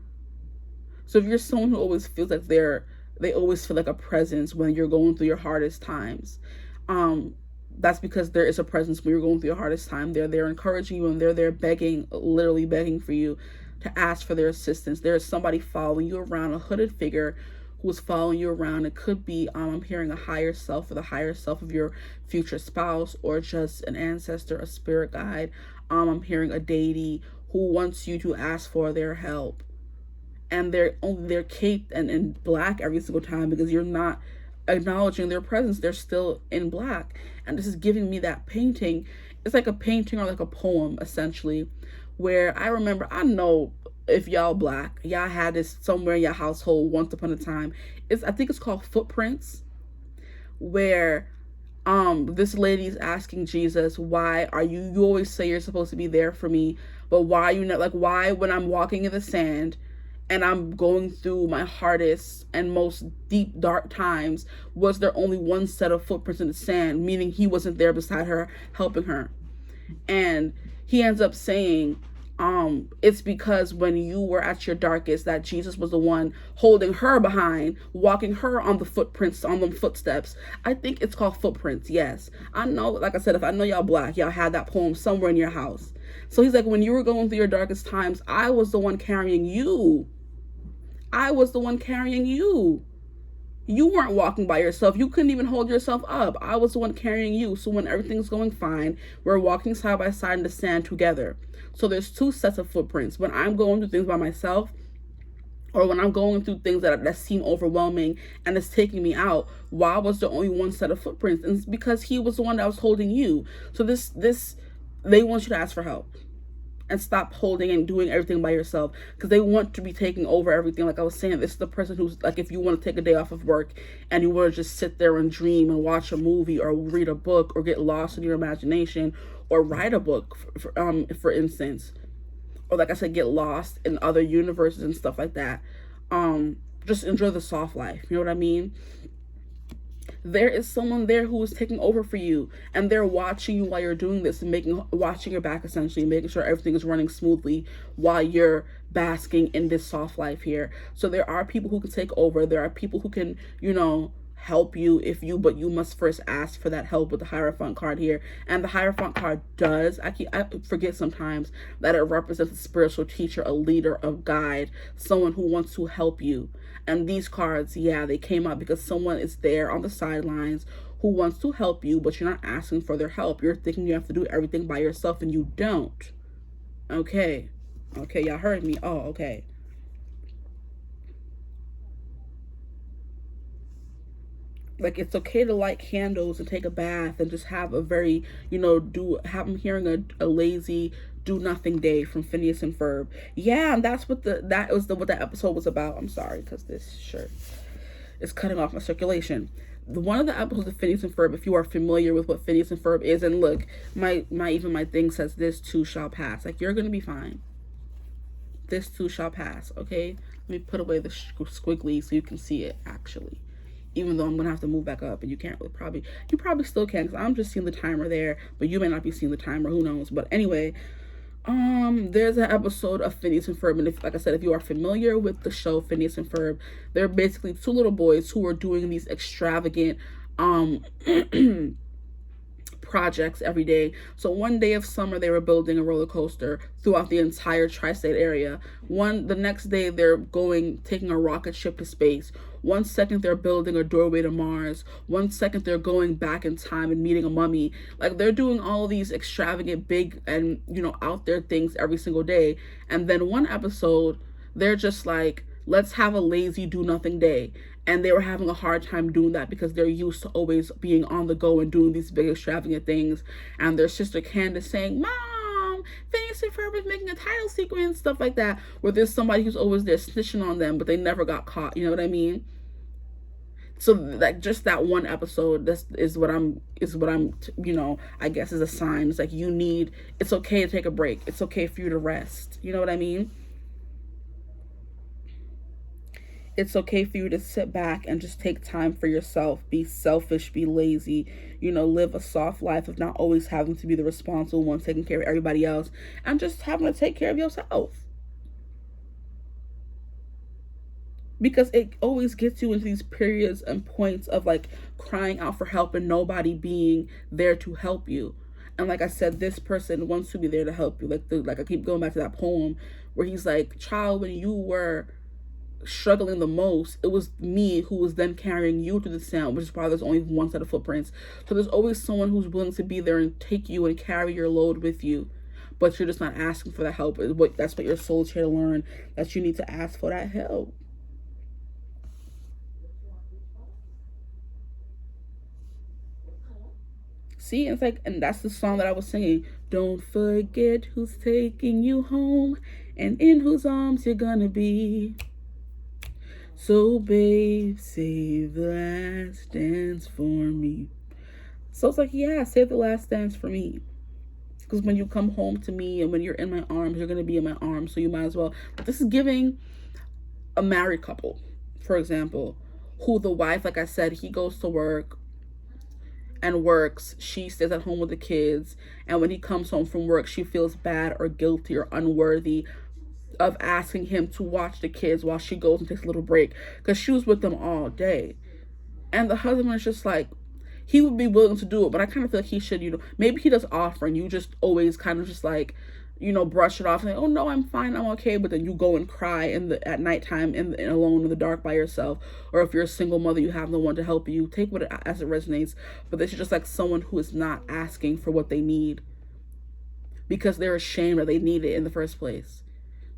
[SPEAKER 1] So if you're someone who always feels like they always feel like a presence when you're going through your hardest times, that's because there is a presence when you're going through your hardest time. They're there encouraging you, and they're there begging, literally begging for you to ask for their assistance. There is somebody following you around, a hooded figure who is following you around. It could be, I'm hearing a higher self, or the higher self of your future spouse, or just an ancestor, a spirit guide. I'm hearing a deity who wants you to ask for their help. And they're caped and in black every single time because you're not acknowledging their presence. They're still in black. And this is giving me that painting. It's like a painting or like a poem, essentially, where I remember, I know if y'all black, y'all had this somewhere in your household once upon a time. I think it's called Footprints, where this lady's asking Jesus, why are you always say you're supposed to be there for me, but why are you not, like, why when I'm walking in the sand and I'm going through my hardest and most deep, dark times, was there only one set of footprints in the sand, meaning he wasn't there beside her, helping her. And he ends up saying, it's because when you were at your darkest, that Jesus was the one holding her behind, walking her on the footprints, on them footsteps. I think it's called Footprints, yes. I know, like I said, if I know y'all black, y'all had that poem somewhere in your house. So he's like, when you were going through your darkest times, I was the one carrying you. I was the one carrying you. You weren't walking by yourself. You couldn't even hold yourself up. I was the one carrying you. So when everything's going fine, we're walking side by side in the sand together. So there's two sets of footprints. When I'm going through things by myself, or when I'm going through things that seem overwhelming and it's taking me out, why was there only one set of footprints? And it's because he was the one that was holding you. So they want you to ask for help and stop holding and doing everything by yourself, because they want to be taking over everything. Like I was saying, this is the person who's like, if you want to take a day off of work and you want to just sit there and dream and watch a movie or read a book or get lost in your imagination or write a book, for instance, or like I said, get lost in other universes and stuff like that. Just enjoy the soft life. You know what I mean? There is someone there who is taking over for you, and they're watching you while you're doing this and watching your back, essentially, making sure everything is running smoothly while you're basking in this soft life here. So there are people who can take over. There are people who can, help you but you must first ask for that help with the Hierophant card here. And the Hierophant card does, I forget sometimes that it represents a spiritual teacher, a leader, a guide, someone who wants to help you. And these cards, yeah, they came out because someone is there on the sidelines who wants to help you, but you're not asking for their help. You're thinking you have to do everything by yourself, and you don't. Okay, y'all heard me. Oh, okay. Like, it's okay to light candles and take a bath and just have a very, I'm hearing a lazy do nothing day from Phineas and Ferb. Yeah, and that's what what that episode was about. I'm sorry, because this shirt is cutting off my circulation. One of the episodes of Phineas and Ferb, if you are familiar with what Phineas and Ferb is, and look, my thing says, this too shall pass. Like, you're gonna be fine. This too shall pass, okay? Let me put away the squiggly so you can see it, actually. Even though I'm gonna have to move back up, and you can't really you probably still can, because I'm just seeing the timer there, but you may not be seeing the timer, who knows. But anyway, there's an episode of Phineas and Ferb, and like I said, if you are familiar with the show Phineas and Ferb, they're basically two little boys who are doing these extravagant projects every day. So one day of summer, they were building a roller coaster throughout the entire tri-state area. The next day, they're taking a rocket ship to space. 1 second, they're building a doorway to Mars. 1 second, they're going back in time and meeting a mummy. Like, they're doing all these extravagant, big, and, out there things every single day. And then one episode, they're just like, let's have a lazy do nothing day. And they were having a hard time doing that because they're used to always being on the go and doing these big extravagant things. And their sister Candace saying, Mom, Phineas and Ferb is making a title sequence, stuff like that, where there's somebody who's always there snitching on them, but they never got caught. You know what I mean? So like, just that one episode, is what I'm I guess is a sign. It's like, it's okay to take a break. It's okay for you to rest. You know what I mean? It's okay for you to sit back and just take time for yourself. Be selfish, be lazy, live a soft life of not always having to be the responsible one taking care of everybody else, and just having to take care of yourself. Because it always gets you into these periods and points of like crying out for help and nobody being there to help you. And like I said, this person wants to be there to help you. Like I keep going back to that poem where he's like, child, when you were struggling the most, it was me who was then carrying you through the sound, which is why there's only one set of footprints. So there's always someone who's willing to be there and take you and carry your load with you, but you're just not asking for that help. That's what your soul's here to learn, that you need to ask for that help. See, it's like, and that's the song that I was singing. Don't forget who's taking you home and in whose arms you're gonna be. So babe, save the last dance for me. So it's like, yeah, save the last dance for me. Because when you come home to me and when you're in my arms, you're gonna be in my arms. So you might as well. But this is giving a married couple, for example, who the wife, like I said, he goes to work and works, she stays at home with the kids, and when he comes home from work, she feels bad or guilty or unworthy of asking him to watch the kids while she goes and takes a little break, because she was with them all day. And the husband is just like, he would be willing to do it, but I kind of feel like he should, maybe he does offer, and you just always kind of just like, brush it off and say, oh no, I'm fine, I'm okay. But then you go and cry at nighttime alone in the dark by yourself. Or if you're a single mother, you have no one to help you. Take what as it resonates. But this is just like someone who is not asking for what they need because they're ashamed that they need it in the first place.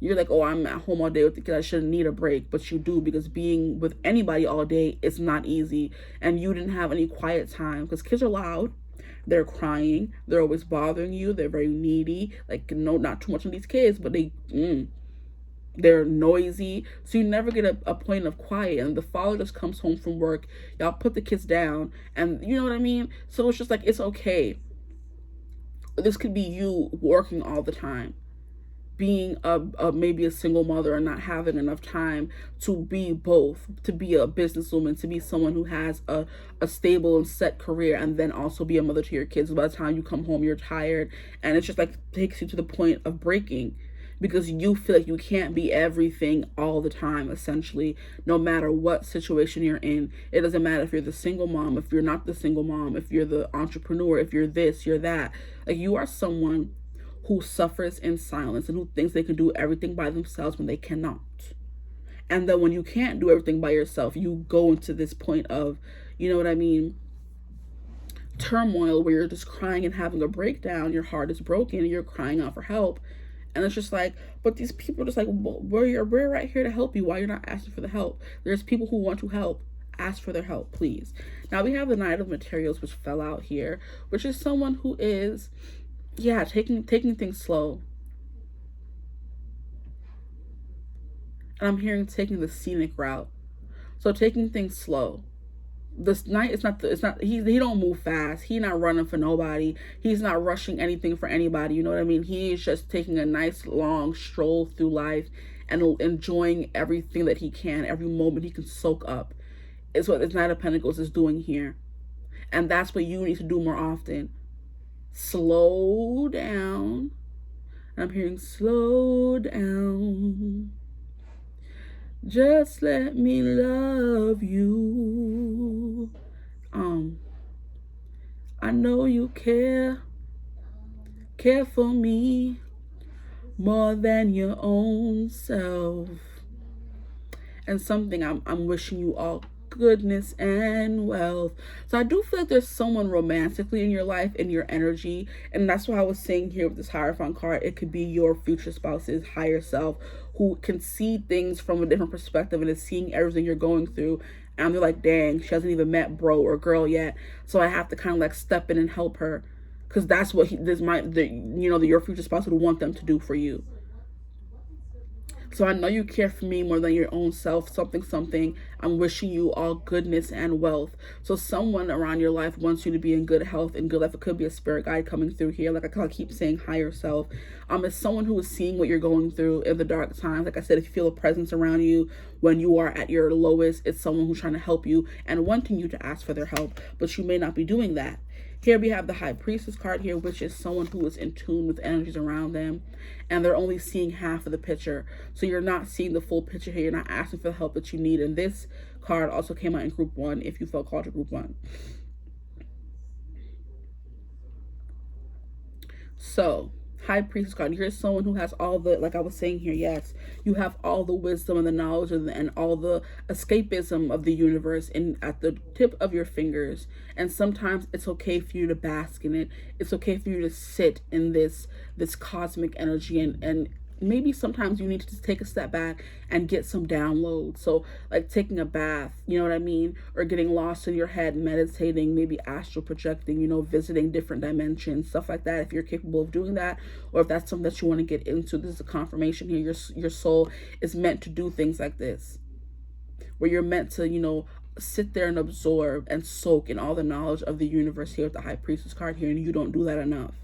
[SPEAKER 1] You're like, oh, I'm at home all day with the kids, I shouldn't need a break. But you do, because being with anybody all day is not easy. And you didn't have any quiet time because kids are loud. They're crying. They're always bothering you. They're very needy. Like, no, not too much on these kids, but they're noisy. So you never get a point of quiet. And the father just comes home from work. Y'all put the kids down. And you know what I mean? So it's just like, it's okay. This could be you working all the time, being maybe a single mother and not having enough time to be both, to be a businesswoman, to be someone who has a stable and set career, and then also be a mother to your kids. By the time you come home, you're tired, and it's just like takes you to the point of breaking, because you feel like you can't be everything all the time, essentially, no matter what situation you're in. It doesn't matter if you're the single mom, if you're not the single mom, if you're the entrepreneur, if you're this, you're that. Like, you are someone who suffers in silence and who thinks they can do everything by themselves when they cannot. And then when you can't do everything by yourself, you go into this point of, you know what I mean, turmoil, where you're just crying and having a breakdown. Your heart is broken and you're crying out for help. And it's just like, but these people are just like, well, we're right here to help you. Why you're not asking for the help? There's people who want to help. Ask for their help, please. Now we have the Knight of Materials, which fell out here, which is someone who is, yeah, taking things slow. And I'm hearing taking the scenic route. So taking things slow. This Knight is not, he don't move fast. He not running for nobody. He's not rushing anything for anybody. You know what I mean? He is just taking a nice long stroll through life and enjoying everything that he can, every moment he can soak up. Is what this Knight of Pentacles is doing here. And that's what you need to do more often. Slow down. And I'm hearing slow down. Just let me love you. I know you care for me more than your own self. And something I'm wishing you all goodness and wealth. So I do feel like there's someone romantically in your life, in your energy, and that's why I was saying here with this Hierophant card, it could be your future spouse's higher self, who can see things from a different perspective and is seeing everything you're going through, and they're like, dang, she hasn't even met bro or girl yet, so I have to kind of like step in and help her, because that's what your future spouse would want them to do for you. So I know you care for me more than your own self, something. I'm wishing you all goodness and wealth. So someone around your life wants you to be in good health and good life. It could be a spirit guide coming through here. Like I keep saying, higher self. It's someone who is seeing what you're going through in the dark times. Like I said, if you feel a presence around you when you are at your lowest, it's someone who's trying to help you and wanting you to ask for their help, but you may not be doing that. Here we have the High Priestess card here, which is someone who is in tune with energies around them, and they're only seeing half of the picture. So you're not seeing the full picture here. You're not asking for the help that you need. And this card also came out in Group 1 if you felt called to Group 1. So, High Priestess card. You're someone who has all the, like I was saying here, yes, you have all the wisdom and the knowledge and all the escapism of the universe at the tip of your fingers. And sometimes it's okay for you to bask in it. It's okay for you to sit in this cosmic energy, and maybe sometimes you need to just take a step back and get some downloads. So like taking a bath, you know what I mean? Or getting lost in your head, meditating, maybe astral projecting, visiting different dimensions, stuff like that. If you're capable of doing that, or if that's something that you want to get into, this is a confirmation here. Your soul is meant to do things like this, where you're meant to, sit there and absorb and soak in all the knowledge of the universe here with the High Priestess card here, and you don't do that enough.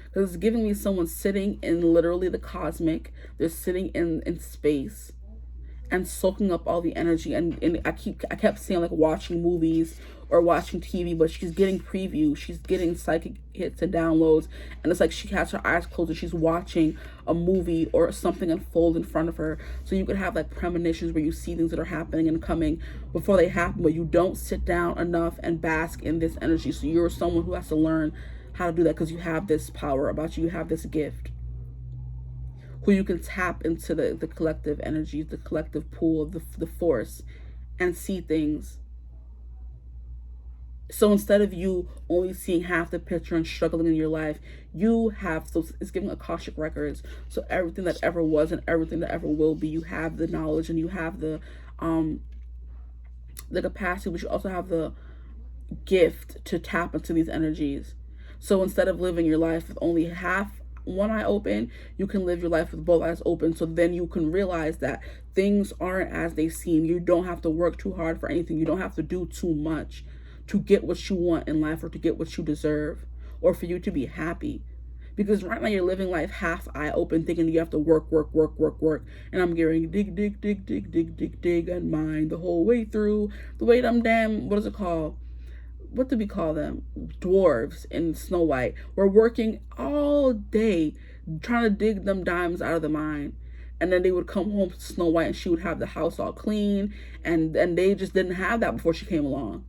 [SPEAKER 1] Because it's giving me someone sitting in literally the cosmic. They're sitting in space and soaking up all the energy. And I kept saying like watching movies or watching TV, but she's getting previews. She's getting psychic hits and downloads. And it's like she has her eyes closed and she's watching a movie or something unfold in front of her. So you could have like premonitions where you see things that are happening and coming before they happen, but you don't sit down enough and bask in this energy. So you're someone who has to learn how to do that, because you have this power about you. You have this gift who you can tap into the collective energy, the collective pool, the force, and see things. So instead of you only seeing half the picture and struggling in your life, you have, so it's giving Akashic records. So everything that ever was and everything that ever will be, you have the knowledge and you have the capacity, but you also have the gift to tap into these energies. So instead of living your life with only half one eye open, you can live your life with both eyes open. So then you can realize that things aren't as they seem. You don't have to work too hard for anything. You don't have to do too much to get what you want in life, or to get what you deserve, or for you to be happy. Because right now you're living life half eye open, thinking you have to work. And I'm getting dig and mine the whole way through. The way them damn, what is it called? What do we call them? Dwarves in Snow White. We're working all day trying to dig them diamonds out of the mine. And then they would come home to Snow White and she would have the house all clean. And they just didn't have that before she came along.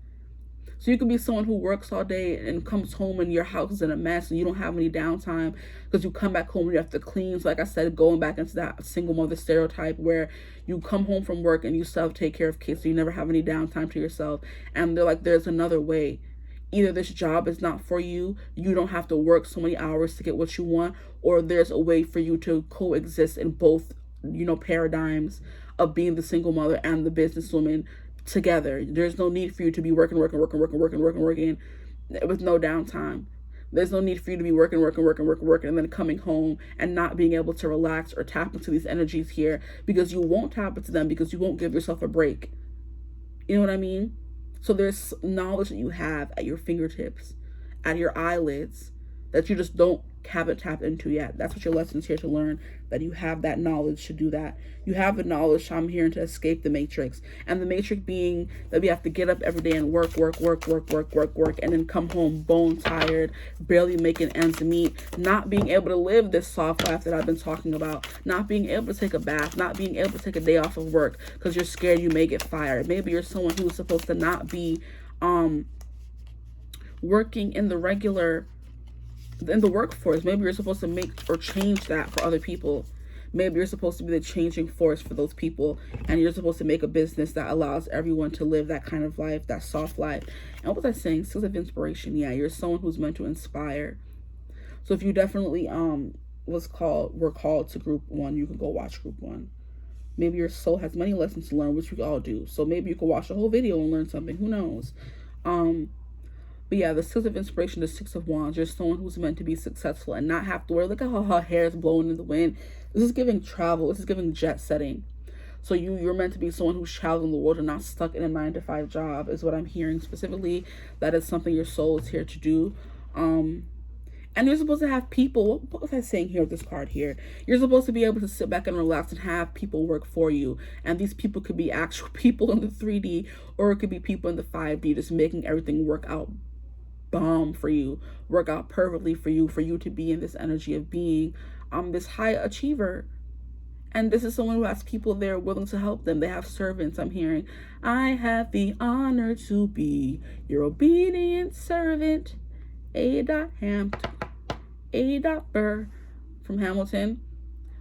[SPEAKER 1] So you could be someone who works all day and comes home and your house is in a mess and you don't have any downtime, because you come back home and you have to clean. So like I said, going back into that single mother stereotype where you come home from work and you still have to take care of kids, so you never have any downtime to yourself. And they're like, there's another way. Either this job is not for you, you don't have to work so many hours to get what you want, or there's a way for you to coexist in both, paradigms of being the single mother and the businesswoman together. There's no need for you to be working with no downtime. There's no need for you to be working, and then coming home and not being able to relax or tap into these energies here, because you won't tap into them, because you won't give yourself a break. You know what I mean? So there's knowledge that you have at your fingertips, at your eyelids, that you just haven't tapped into yet. That's what your lesson's here to learn, that you have that knowledge to do that. You have the knowledge, I'm here to escape the matrix. And the matrix being that we have to get up every day and work, and then come home bone tired, barely making ends meet, not being able to live this soft life that I've been talking about, not being able to take a bath, not being able to take a day off of work because you're scared you may get fired. Maybe you're someone who's supposed to not be working in the workforce. Maybe you're supposed to make or change that for other people. Maybe you're supposed to be the changing force for those people, and you're supposed to make a business that allows everyone to live that kind of life, that soft life. And what was I saying? Skills of inspiration. Yeah, you're someone who's meant to inspire. So if you definitely were called to group 1, you can go watch group 1. Maybe your soul has many lessons to learn, which we all do. So maybe you can watch the whole video and learn something. Who knows? But yeah, the Six of Inspiration, the Six of Wands, you're someone who's meant to be successful and not have to worry. Look at how her hair is blowing in the wind. This is giving travel. This is giving jet setting. So you're meant to be someone who's traveling the world and not stuck in a 9-to-5 job, is what I'm hearing specifically. That is something your soul is here to do. And you're supposed to have people. What was I saying here with this card here? You're supposed to be able to sit back and relax and have people work for you. And these people could be actual people in the 3D, or it could be people in the 5D, just making everything work out bomb for you, work out perfectly for you to be in this energy of being this high achiever. And this is someone who has people there willing to help them. They have servants. I'm hearing, I have the honor to be your obedient servant. A.Hampt, A.Burr, from Hamilton.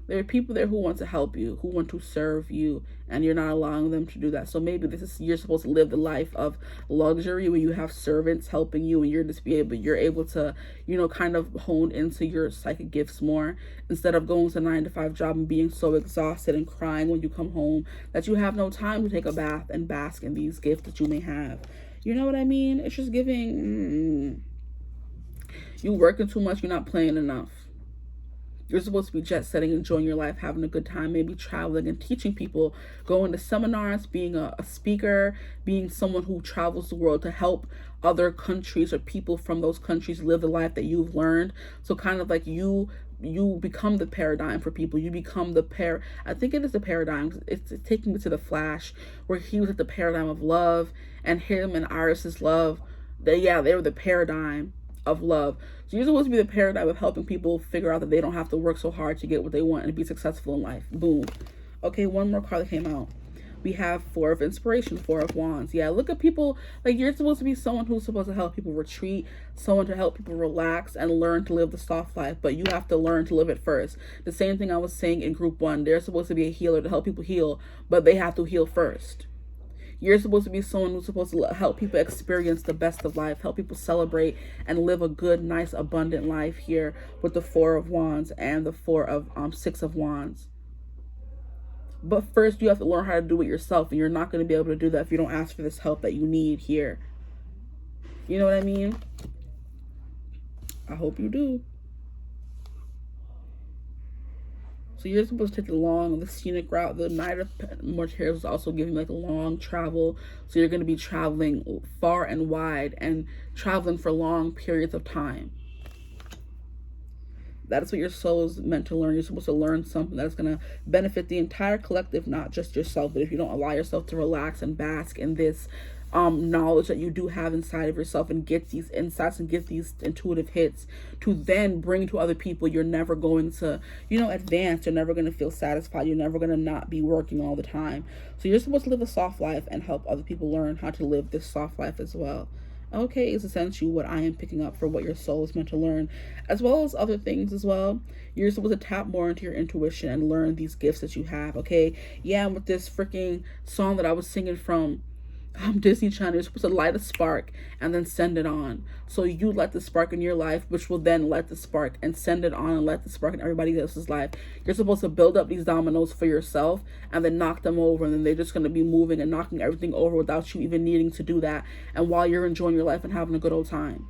[SPEAKER 1] There are people there who want to help you, who want to serve you, and you're not allowing them to do that. So maybe you're supposed to live the life of luxury where you have servants helping you, and you're able to, kind of hone into your psychic gifts more, instead of going to a 9-to-5 job and being so exhausted and crying when you come home that you have no time to take a bath and bask in these gifts that you may have. You know what I mean? It's just giving, you working too much, you're not playing enough. You're supposed to be jet setting, enjoying your life, having a good time, maybe traveling and teaching people, going to seminars, being a speaker, being someone who travels the world to help other countries or people from those countries live the life that you've learned. So kind of like you become the paradigm for people. You become I think it is the paradigm. It's taking me to the Flash, where he was at the paradigm of love, and him and Iris's love. They were the paradigm of love. So you're supposed to be the paradigm of helping people figure out that they don't have to work so hard to get what they want and be successful in life. Boom. Okay, one more card that came out. We have Four of Inspiration, Four of Wands. Yeah, look at people, like you're supposed to be someone who's supposed to help people retreat, someone to help people relax and learn to live the soft life, but you have to learn to live it first. The same thing I was saying in group 1. They're supposed to be a healer to help people heal, but they have to heal first. You're supposed to be someone who's supposed to help people experience the best of life, help people celebrate and live a good, nice, abundant life here with the Four of Wands and the Six of Wands. But first, you have to learn how to do it yourself, and you're not going to be able to do that if you don't ask for this help that you need here. You know what I mean? I hope you do. So you're supposed to take the scenic route. The Knight of Mortars is also giving like a long travel. So you're going to be traveling far and wide and traveling for long periods of time. That is what your soul is meant to learn. You're supposed to learn something that's going to benefit the entire collective, not just yourself. But if you don't allow yourself to relax and bask in this knowledge that you do have inside of yourself, and get these insights and get these intuitive hits to then bring to other people, you're never going to, advance. You're never going to feel satisfied. You're never going to not be working all the time. So you're supposed to live a soft life and help other people learn how to live this soft life as well. Okay, is essentially what I am picking up for what your soul is meant to learn, as well as other things as well. You're supposed to tap more into your intuition and learn these gifts that you have. Okay, yeah, with this freaking song that I was singing from Disney Channel, you're supposed to light a spark and then send it on. So you light the spark in your life, which will then light the spark and send it on and light the spark in everybody else's life. You're supposed to build up these dominoes for yourself and then knock them over, and then they're just going to be moving and knocking everything over without you even needing to do that, and while you're enjoying your life and having a good old time.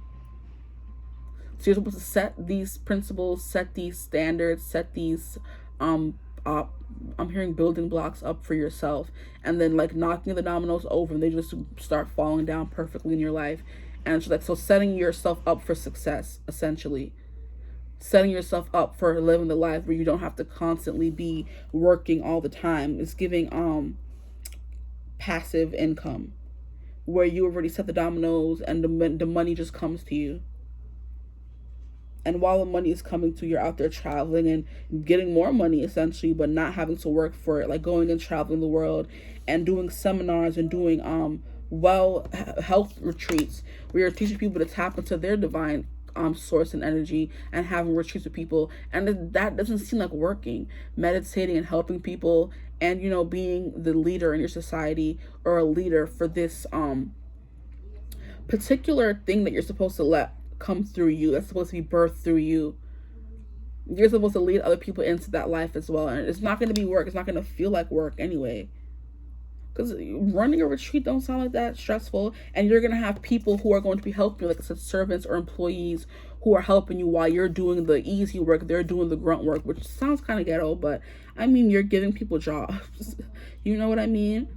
[SPEAKER 1] So you're supposed to set these principles, set these standards, set these I'm hearing building blocks up for yourself, and then like knocking the dominoes over, and they just start falling down perfectly in your life. And it's like, so setting yourself up for success, essentially setting yourself up for living the life where you don't have to constantly be working all the time. It's giving passive income, where you already set the dominoes and the money just comes to you. And while the money is coming to you, you're out there traveling and getting more money, essentially, but not having to work for it. Like going and traveling the world and doing seminars and doing health retreats where you're teaching people to tap into their divine source and energy, and having retreats with people. And that doesn't seem like working. Meditating and helping people, and being the leader in your society, or a leader for this particular thing that you're supposed to let come through you, that's supposed to be birthed through you. You're supposed to lead other people into that life as well. And it's not going to be work. It's not going to feel like work anyway, because running a retreat don't sound like that stressful. And you're going to have people who are going to be helping you, like I said, servants or employees who are helping you while you're doing the easy work. They're doing the grunt work, which sounds kind of ghetto, but I mean, you're giving people jobs. You know what I mean?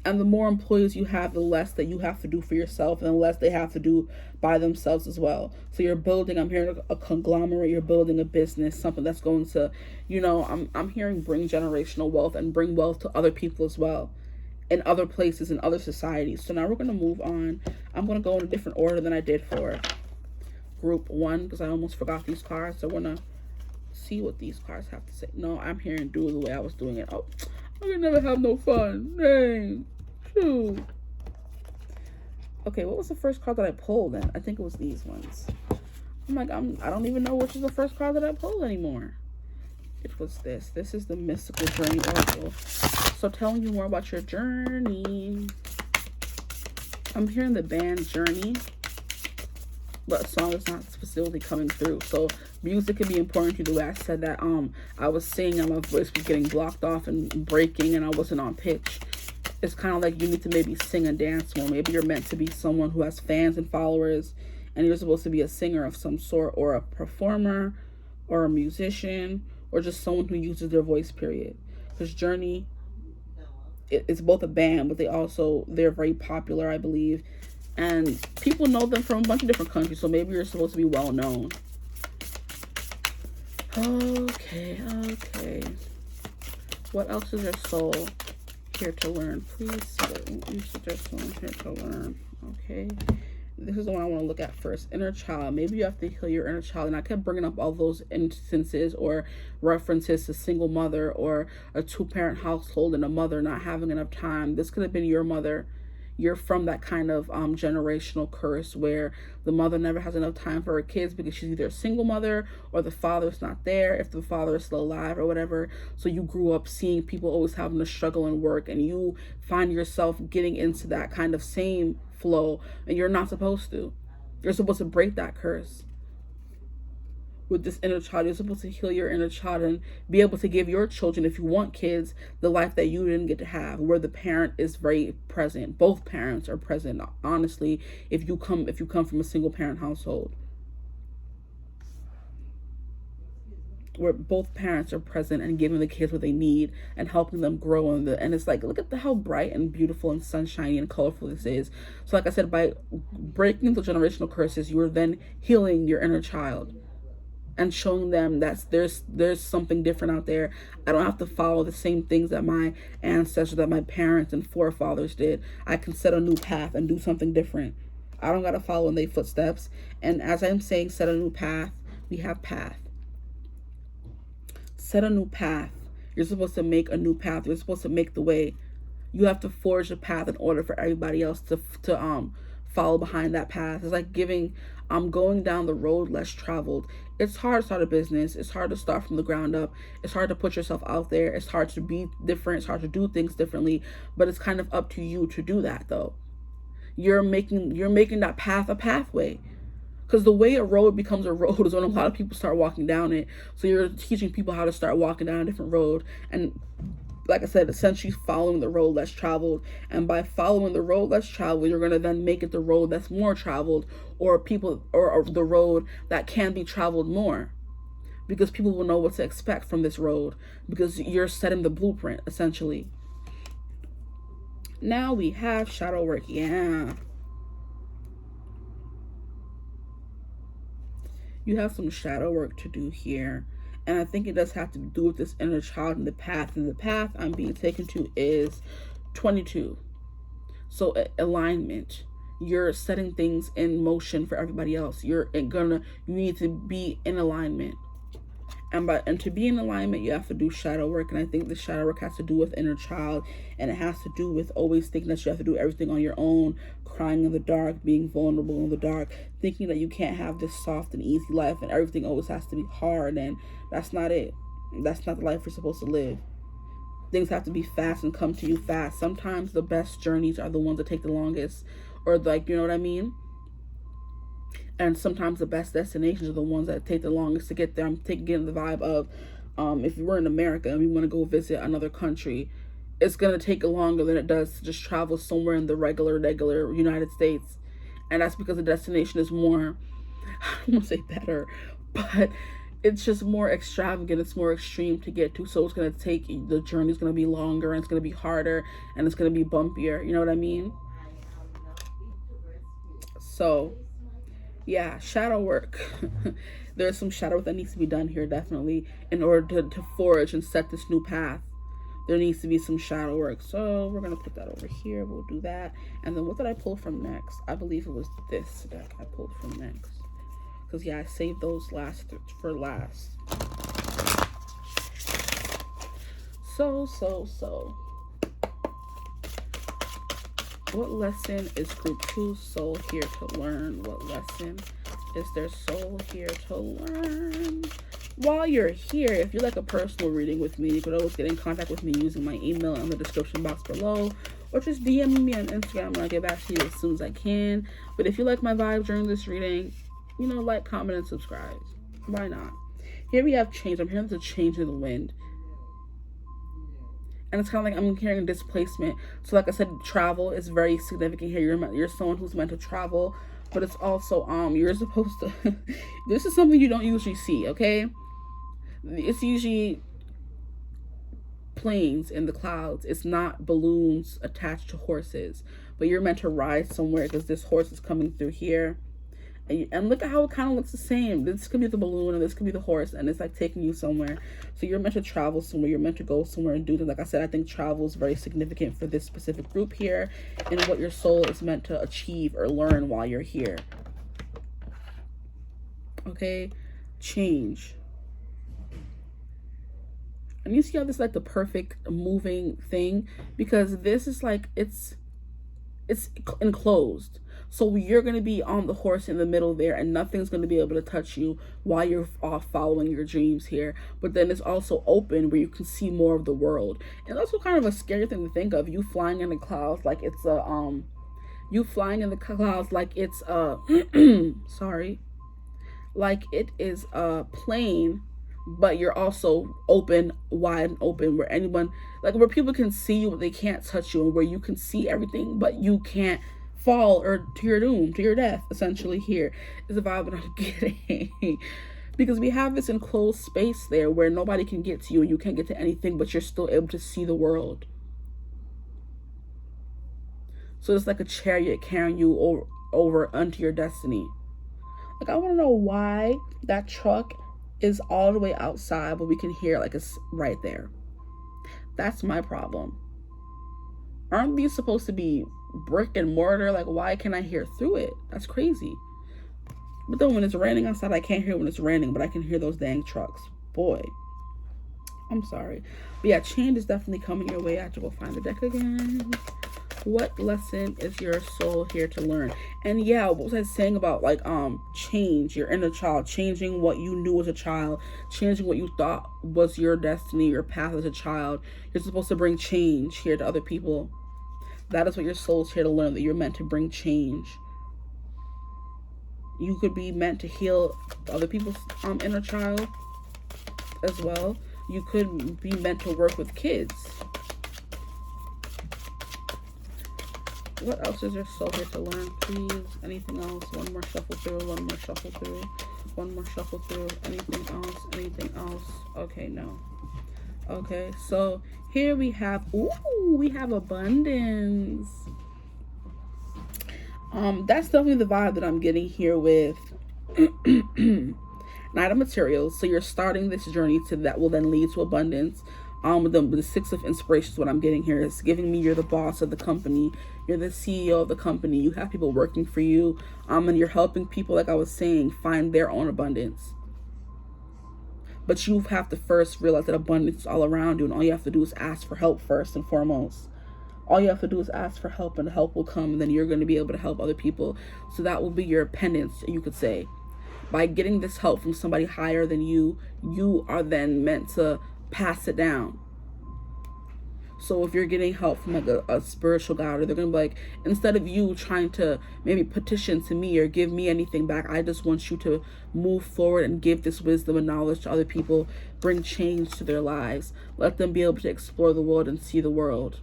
[SPEAKER 1] And the more employees you have, the less that you have to do for yourself, and the less they have to do by themselves as well. So you're building, I'm hearing a conglomerate, you're building a business, something that's going to, I'm hearing bring generational wealth and bring wealth to other people as well, in other places, in other societies. So now we're going to move on. I'm going to go in a different order than I did for group 1, because I almost forgot these cards. So I want to see what these cards have to say. No, I'm hearing do it the way I was doing it. Oh, I can never have no fun. Dang. Shoot. Okay, what was the first card that I pulled then? I think it was these ones. I'm like, I don't even know which is the first card that I pulled anymore. It was this. This is the Mystical Journey Oracle. So telling you more about your journey. I'm hearing the band Journey, but a song is not specifically coming through. So music can be important to you. The way I said that, I was singing and my voice was getting blocked off and breaking and I wasn't on pitch. It's kind of like you need to maybe sing and dance more. Maybe you're meant to be someone who has fans and followers and you're supposed to be a singer of some sort, or a performer, or a musician, or just someone who uses their voice, period. Because Journey, it's both a band, but they're very popular, I believe. And people know them from a bunch of different countries, so maybe you're supposed to be well known. Okay. What else is your soul here to learn? Please say what you suggest someone here to learn. Okay. This is the one I want to look at first. Inner child. Maybe you have to heal your inner child. And I kept bringing up all those instances or references to single mother or a two-parent household and a mother not having enough time. This could have been your mother. You're from that kind of generational curse where the mother never has enough time for her kids because she's either a single mother or the father's not there if the father is still alive or whatever. So you grew up seeing people always having to struggle and work, and you find yourself getting into that kind of same flow, and you're not supposed to. You're supposed to break that curse. With this inner child, you're supposed to heal your inner child and be able to give your children, if you want kids, the life that you didn't get to have, where the parent is very present. Both parents are present, honestly, if you come from a single parent household, where both parents are present and giving the kids what they need and helping them grow. And it's like, look at how bright and beautiful and sunshiny and colorful this is. So like I said, by breaking the generational curses, you are then healing your inner child and showing them that there's something different out there. I don't have to follow the same things that my ancestors, that my parents and forefathers did. I can set a new path and do something different. I don't got to follow in their footsteps. And as I'm saying, set a new path, we have path. Set a new path. You're supposed to make a new path. You're supposed to make the way. You have to forge a path in order for everybody else to follow behind that path. It's like going down the road less traveled. It's hard to start a business. It's hard to start from the ground up. It's hard to put yourself out there. It's hard to be different. It's hard to do things differently. But it's kind of up to you to do that, though. You're making that path a pathway. Because the way a road becomes a road is when a lot of people start walking down it. So you're teaching people how to start walking down a different road. And like I said, essentially following the road less traveled. And by following the road less traveled, you're going to then make it the road that's more traveled, or the road that can be traveled more. Because people will know what to expect from this road. Because you're setting the blueprint, essentially. Now we have shadow work. Yeah. You have some shadow work to do here. And I think it does have to do with this inner child and the path. And the path I'm being taken to is 22. So alignment. You're setting things in motion for everybody else. You need to be in alignment. And to be in alignment, you have to do shadow work. And I think the shadow work has to do with inner child. And it has to do with always thinking that you have to do everything on your own. Crying in the dark, being vulnerable in the dark. Thinking that you can't have this soft and easy life. And everything always has to be hard. And that's not it. That's not the life you're supposed to live. Things have to be fast and come to you fast. Sometimes the best journeys are the ones that take the longest. Or like, you know what I mean? And sometimes the best destinations are the ones that take the longest to get there. I'm getting the vibe of if you were in America and we want to go visit another country, it's going to take longer than it does to just travel somewhere in the regular United States. And that's because the destination is more, I don't want to say better, but it's just more extravagant. It's more extreme to get to. So it's going to take, the journey's going to be longer and it's going to be harder and it's going to be bumpier. You know what I mean? So yeah, shadow work. There's some shadow work that needs to be done here, definitely, in order to forge and set this new path. There needs to be some shadow work. So we're going to put that over here. We'll do that. And then what did I pull from next? I believe it was this deck I pulled from next. Because, yeah, I saved those for last. So. What lesson is group 2 soul here to learn? What lesson is their soul here to learn? while you're here, if you'd like a personal reading with me, you could always get in contact with me using my email in the description box below, or just DM me on Instagram and I'll get back to you as soon as I can. But if you like my vibe during this reading, you know, like, comment, and subscribe. Why not? Here we have change. I'm hearing the change in the wind. And it's kind of like I'm hearing displacement. So like I said, travel is very significant here. You're someone who's meant to travel, but it's also you're supposed to this is something you don't usually see, okay? It's usually planes in the clouds. It's not balloons attached to horses, but you're meant to ride somewhere because this horse is coming through here. And look at how it kind of looks the same. This could be the balloon and this could be the horse, and it's like taking you somewhere. So you're meant to travel somewhere. You're meant to go somewhere and do things. Like I said, I think travel is very significant for this specific group here and what your soul is meant to achieve or learn while you're here. Okay? Change. And you see how this is like the perfect moving thing? Because this is like, it's enclosed. So you're going to be on the horse in the middle there, and nothing's going to be able to touch you while you're off following your dreams here. But then it's also open where you can see more of the world. And that's also kind of a scary thing to think of. You flying in the clouds like it's a you flying in the clouds like it's a sorry, like it is a plane, but you're also open, wide open, where anyone, like where people can see you but they can't touch you, and where you can see everything but you can't fall or to your doom, to your death. Essentially here is the vibe that I'm getting. Because we have this enclosed space there where nobody can get to you and you can't get to anything, but you're still able to see the world. So it's like a chariot carrying you over unto your destiny. Like, I want to know why that truck is all the way outside, but we can hear like it's right there. That's my problem. Aren't these supposed to be brick and mortar? Like, why can I hear through it? That's crazy. But then when it's raining outside, I can't hear when it's raining, but I can hear those dang trucks. Boy, I'm sorry. But yeah, change is definitely coming your way. I have to go find the deck again. What lesson is your soul here to learn? And yeah, what was I saying about like change, your inner child, changing what you knew as a child, changing what you thought was your destiny, your path as a child. You're supposed to bring change here to other people. That is what your soul's here to learn, that you're meant to bring change. You could be meant to heal other people's inner child as well. You could be meant to work with kids. What else is your soul here to learn, please? Anything else? One more shuffle through, one more shuffle through, one more shuffle through. Anything else? Anything else? Okay, no. Okay, so here we have, ooh, we have abundance. That's definitely the vibe that I'm getting here with Knight of Materials. So you're starting this journey to that will then lead to abundance. The Six of Inspirations, what I'm getting here is giving me you're the boss of the company. You're the CEO of the company. You have people working for you. And you're helping people, like I was saying, find their own abundance. But you have to first realize that abundance is all around you, and all you have to do is ask for help first and foremost. All you have to do is ask for help, and the help will come, and then you're going to be able to help other people. So that will be your penance, you could say. By getting this help from somebody higher than you, you are then meant to pass it down. So if you're getting help from like a spiritual guide, or they're going to be like, instead of you trying to maybe petition to me or give me anything back, I just want you to move forward and give this wisdom and knowledge to other people, bring change to their lives, let them be able to explore the world and see the world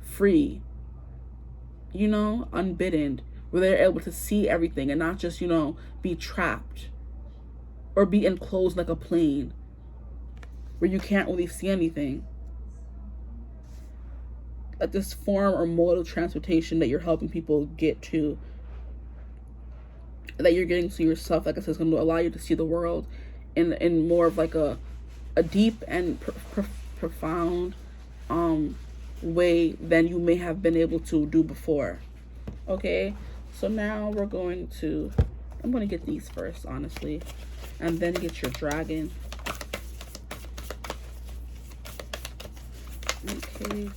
[SPEAKER 1] free, you know, unbidden, where they're able to see everything and not just, you know, be trapped or be enclosed like a plane where you can't really see anything. Like this form or mode of transportation that you're helping people get to, that you're getting to yourself, like I said, is going to allow you to see the world in more of like a deep and profound way than you may have been able to do before. Okay, so now we're going to, I'm going to get these first, honestly, and then get your dragon. Okay,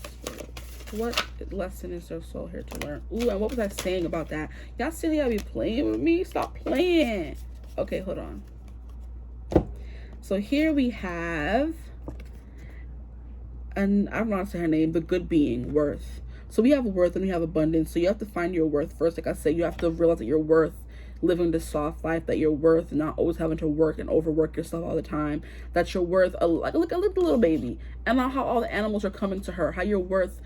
[SPEAKER 1] so what lesson is your soul here to learn? Ooh, and what was I saying about that? Y'all silly, y'all be playing with me? Stop playing. Okay, hold on. So here we have, and I don't know how to say her name, the good being, worth. So we have worth and we have abundance. So you have to find your worth first. Like I said, you have to realize that you're worth living this soft life, that you're worth not always having to work and overwork yourself all the time, that you're worth like a little baby, and not how all the animals are coming to her, how you're worth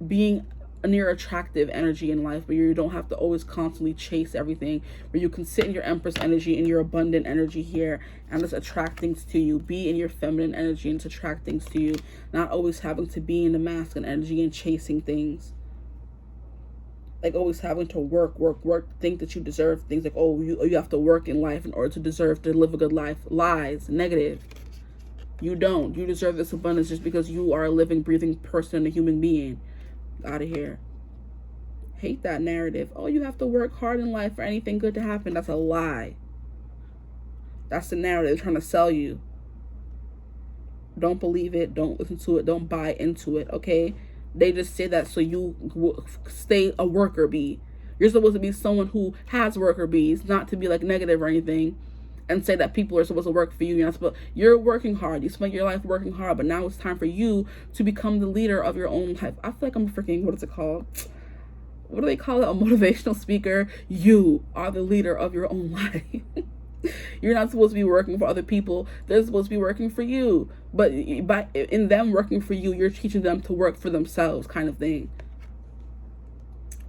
[SPEAKER 1] being a near attractive energy in life, where you don't have to always constantly chase everything, where you can sit in your Empress energy and your abundant energy here and just attract things to you. Be in your feminine energy and to attract things to you, not always having to be in the masculine energy and chasing things, like always having to work, think that you deserve things, like, oh, you have to work in life in order to deserve to live a good life. Lies, negative. You don't. You deserve this abundance just because you are a living, breathing person, a human being. Out of here. Hate that narrative. Oh, you have to work hard in life for anything good to happen. That's a lie. That's the narrative they're trying to sell you. Don't believe it. Don't listen to it. Don't buy into it, okay? They just say that so you stay a worker bee. You're supposed to be someone who has worker bees, not to be like negative or anything and say that people are supposed to work for you. You're working hard. You spend your life working hard, but now it's time for you to become the leader of your own life. I feel like I'm freaking, what is it called? What do they call it? A motivational speaker. You are the leader of your own life. You're not supposed to be working for other people. They're supposed to be working for you. But in them working for you, you're teaching them to work for themselves, kind of thing.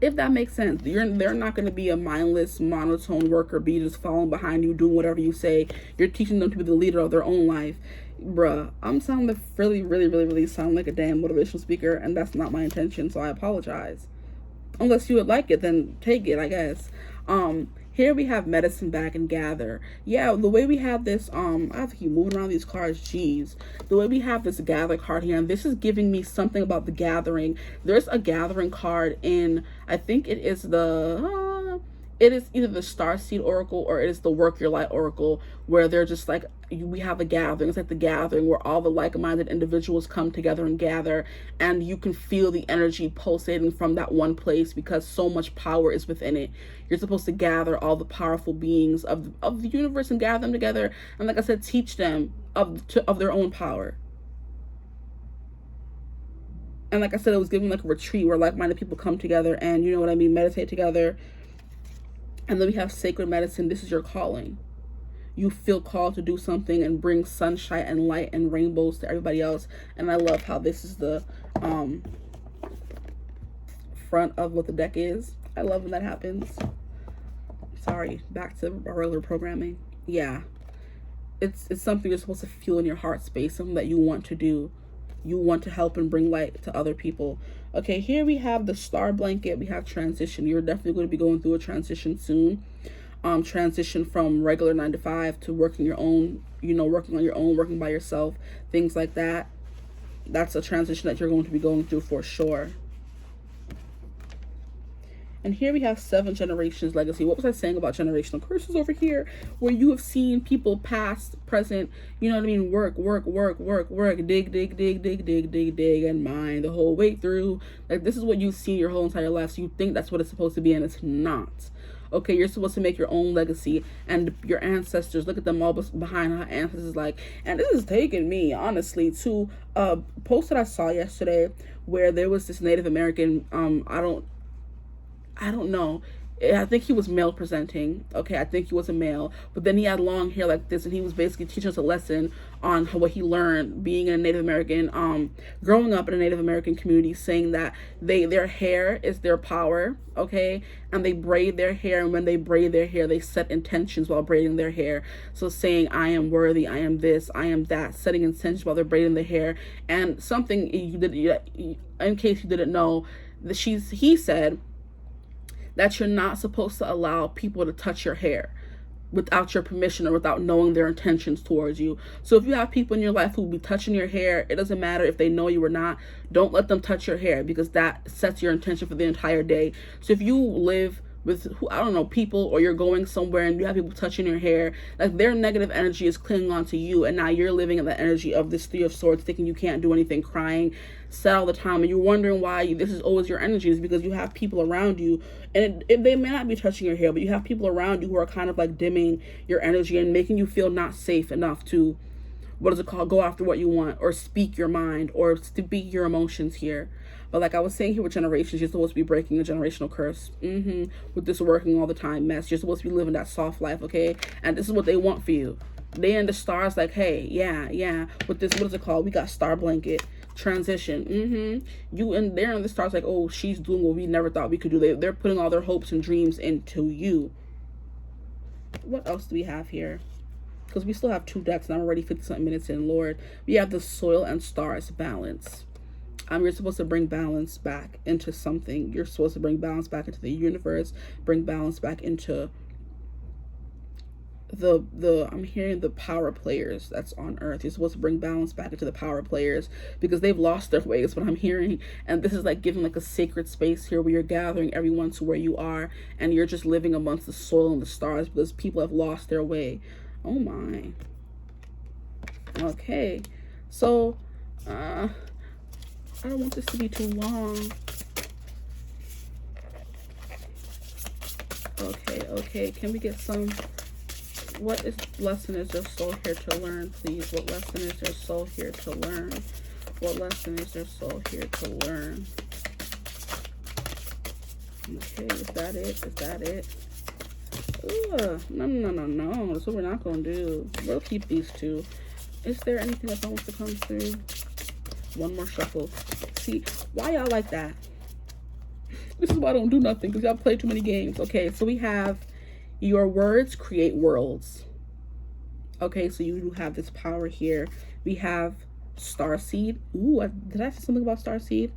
[SPEAKER 1] If that makes sense. They're not going to be a mindless, monotone worker bee just following behind you, doing whatever you say. You're teaching them to be the leader of their own life. Bruh, I'm sounding really sound like a damn motivational speaker, and that's not my intention, so I apologize. Unless you would like it, then take it, I guess. Here we have medicine bag and gather. Yeah, the way we have this, I have to keep moving around these cards, jeez. The way we have this gather card here, and this is giving me something about the gathering. There's a gathering card in, I think it is it is either the Starseed Oracle or it is the Work Your Light Oracle, where they're just like, we have a gathering. It's like the gathering where all the like-minded individuals come together and gather, and you can feel the energy pulsating from that one place because so much power is within it. You're supposed to gather all the powerful beings of the universe and gather them together, and like I said, teach them of their own power. And like I said, it was giving like a retreat where like-minded people come together and, you know what I mean, meditate together. And then we have sacred medicine. This is your calling. You feel called to do something and bring sunshine and light and rainbows to everybody else. And I love how this is the front of what the deck is. I love when that happens. Sorry, back to our regular programming. Yeah, it's something you're supposed to feel in your heart space, something that you want to do. You want to help and bring light to other people. Okay, here we have the star blanket. We have transition. You're definitely going to be going through a transition soon. Transition from regular 9 to 5 to working your own, working on your own, working by yourself, things like that. That's a transition that you're going to be going through for sure. And here we have 7 generations legacy. What was I saying about generational curses over here? Where you have seen people past, present, you know what I mean? Work, dig, and mine the whole way through. Like, this is what you've seen your whole entire life. So you think that's what it's supposed to be, and it's not. Okay, you're supposed to make your own legacy, and your ancestors, look at them all behind our ancestors, like, and this is taking me, honestly, to a post that I saw yesterday where there was this Native American, I don't know. I think he was male presenting. Okay, I think he was a male. But then he had long hair like this, and he was basically teaching us a lesson on what he learned being in a Native American, growing up in a Native American community, saying that their hair is their power, okay? And they braid their hair, and when they braid their hair, they set intentions while braiding their hair. So saying, I am worthy, I am this, I am that, setting intentions while they're braiding their hair. And something, in case you didn't know, he said that you're not supposed to allow people to touch your hair without your permission or without knowing their intentions towards you. So if you have people in your life who will be touching your hair, it doesn't matter if they know you or not, don't let them touch your hair, because that sets your intention for the entire day. So if you live with, people, or you're going somewhere and you have people touching your hair, like, their negative energy is clinging on to you, and now you're living in the energy of this 3 of Swords, thinking you can't do anything, crying, sad all the time, and you're wondering why this is always your energy. Is because you have people around you, and they may not be touching your hair, but you have people around you who are kind of like dimming your energy and making you feel not safe enough to what is it called? Go after what you want, or speak your mind, or speak your emotions here. But like I was saying here with generations, you're supposed to be breaking a generational curse. With this working all the time mess, you're supposed to be living that soft life, okay? And this is what they want for you. They and the stars like, hey, yeah. With this, what is it called? We got star blanket transition. You and there and the stars like, oh, she's doing what we never thought we could do. They're putting all their hopes and dreams into you. What else do we have here? Because we still have 2 decks and I'm already 50-something minutes in, Lord. We have the soil and stars balance. You're supposed to bring balance back into something. You're supposed to bring balance back into the universe, bring balance back into I'm hearing the power players that's on Earth. You're supposed to bring balance back into the power players because they've lost their ways, what I'm hearing. And this is like giving like a sacred space here where you're gathering everyone to where you are and you're just living amongst the soil and the stars because people have lost their way. Oh my. Okay. So, I don't want this to be too long. Okay. Can we get some... What lesson is your soul here to learn, please? What lesson is your soul here to learn? What lesson is your soul here to learn? Okay, is that it? Ooh, no. That's what we're not going to do. We'll keep these 2. Is there anything else that wants to come through? One more shuffle. See, why y'all like that? This is why I don't do nothing, because y'all play too many games. Okay, so we have... Your words create worlds. Okay, so you do have this power here. We have Starseed. Ooh, did I say something about Starseed?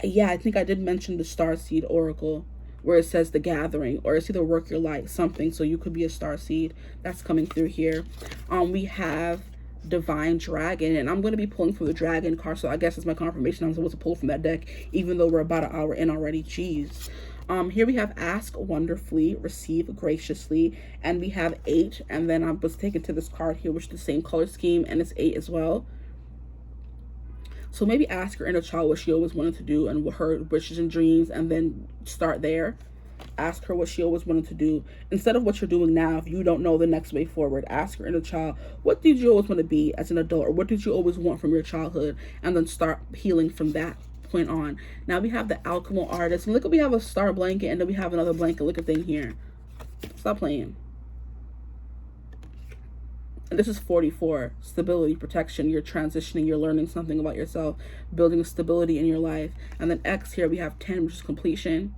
[SPEAKER 1] Yeah, I think I did mention the Starseed Oracle, where it says the gathering, or it's either work your light, something. So you could be a Starseed. That's coming through here. We have Divine Dragon, and I'm going to be pulling from the Dragon card. So I guess it's my confirmation I'm supposed to pull from that deck, even though we're about an hour in already. Jeez. Here we have ask wonderfully, receive graciously, and we have 8. And then I was taken to this card here, which is the same color scheme, and it's 8 as well. So maybe ask your inner child what she always wanted to do and what her wishes and dreams, and then start there. Ask her what she always wanted to do instead of what you're doing now. If you don't know the next way forward, ask your inner child, what did you always want to be as an adult, or what did you always want from your childhood, and then start healing from that point on. Now we have the alchemical artist, and look at, we have a star blanket, and then we have another blanket looking thing here. Stop playing. And this is 44, stability, protection. You're transitioning, you're learning something about yourself, building stability in your life. And then X here we have 10, which is completion.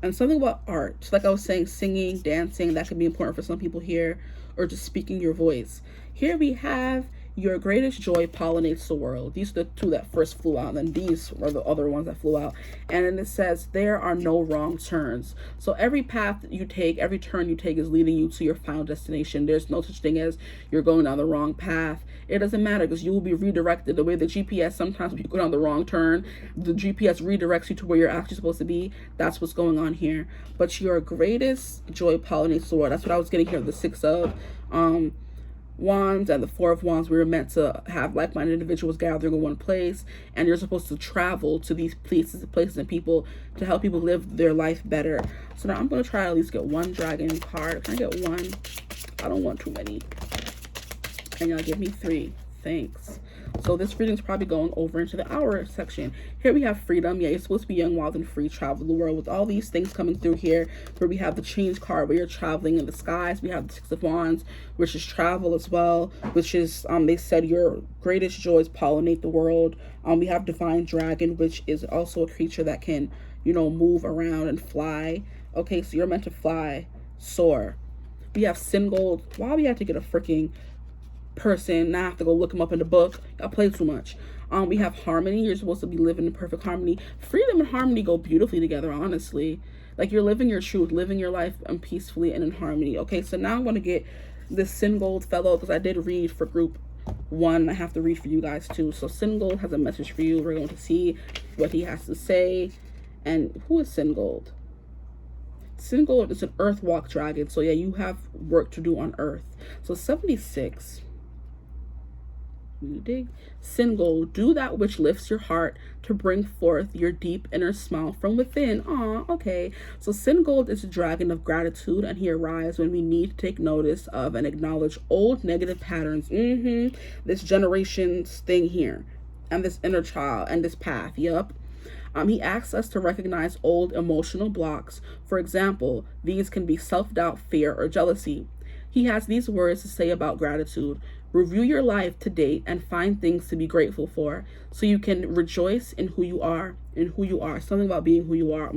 [SPEAKER 1] And something about art, like I was saying, singing, dancing, that could be important for some people here, or just speaking your voice. Here we have your greatest joy pollinates the world. These are the 2 that first flew out, and then these are the other ones that flew out. And then it says, there are no wrong turns. So every path that you take, every turn you take is leading you to your final destination. There's no such thing as you're going down the wrong path. It doesn't matter, because you will be redirected. The way the GPS, sometimes when you go down the wrong turn, the GPS redirects you to where you're actually supposed to be. That's what's going on here. But your greatest joy pollinates the world. That's what I was getting here, the 6 of Wands and the 4 of Wands. We were meant to have like-minded individuals gathering in one place, and you're supposed to travel to these places and people to help people live their life better. So now I'm going to try to at least get 1 dragon card. Can I get 1? I don't want too many. And y'all give me 3. Thanks. So this reading's probably going over into the hour section. Here we have freedom. Yeah, you're supposed to be young, wild, and free. Travel the world with all these things coming through here. Where we have the change card, where you're traveling in the skies. We have the 6 of Wands, which is travel as well. Which is, they said your greatest joys pollinate the world. We have divine dragon, which is also a creature that can, you know, move around and fly. Okay, so you're meant to fly, soar. We have sin gold. Why we have to get a freaking person? Now I have to go look them up in the book. Y'all play too much. We have harmony. You're supposed to be living in perfect harmony. Freedom and harmony go beautifully together, honestly. Like, you're living your truth, living your life peacefully and in harmony. Okay, so now I'm going to get this Sin Gold fellow, because I did read for group 1. I have to read for you guys too. So Sin Gold has a message for you. We're going to see what he has to say. And who is Sin Gold? Sin Gold is an earth walk dragon. So yeah, you have work to do on earth. So 76. You dig? Sin goal, do that which lifts your heart to bring forth your deep inner smile from within. Aw, okay. So sin gold is a dragon of gratitude, and he arrives when we need to take notice of and acknowledge old negative patterns. This generation's thing here, and this inner child, and this path. Yup. He asks us to recognize old emotional blocks. For example, these can be self-doubt, fear, or jealousy. He has these words to say about gratitude. Review your life to date and find things to be grateful for so you can rejoice in who you are. Something about being who you are.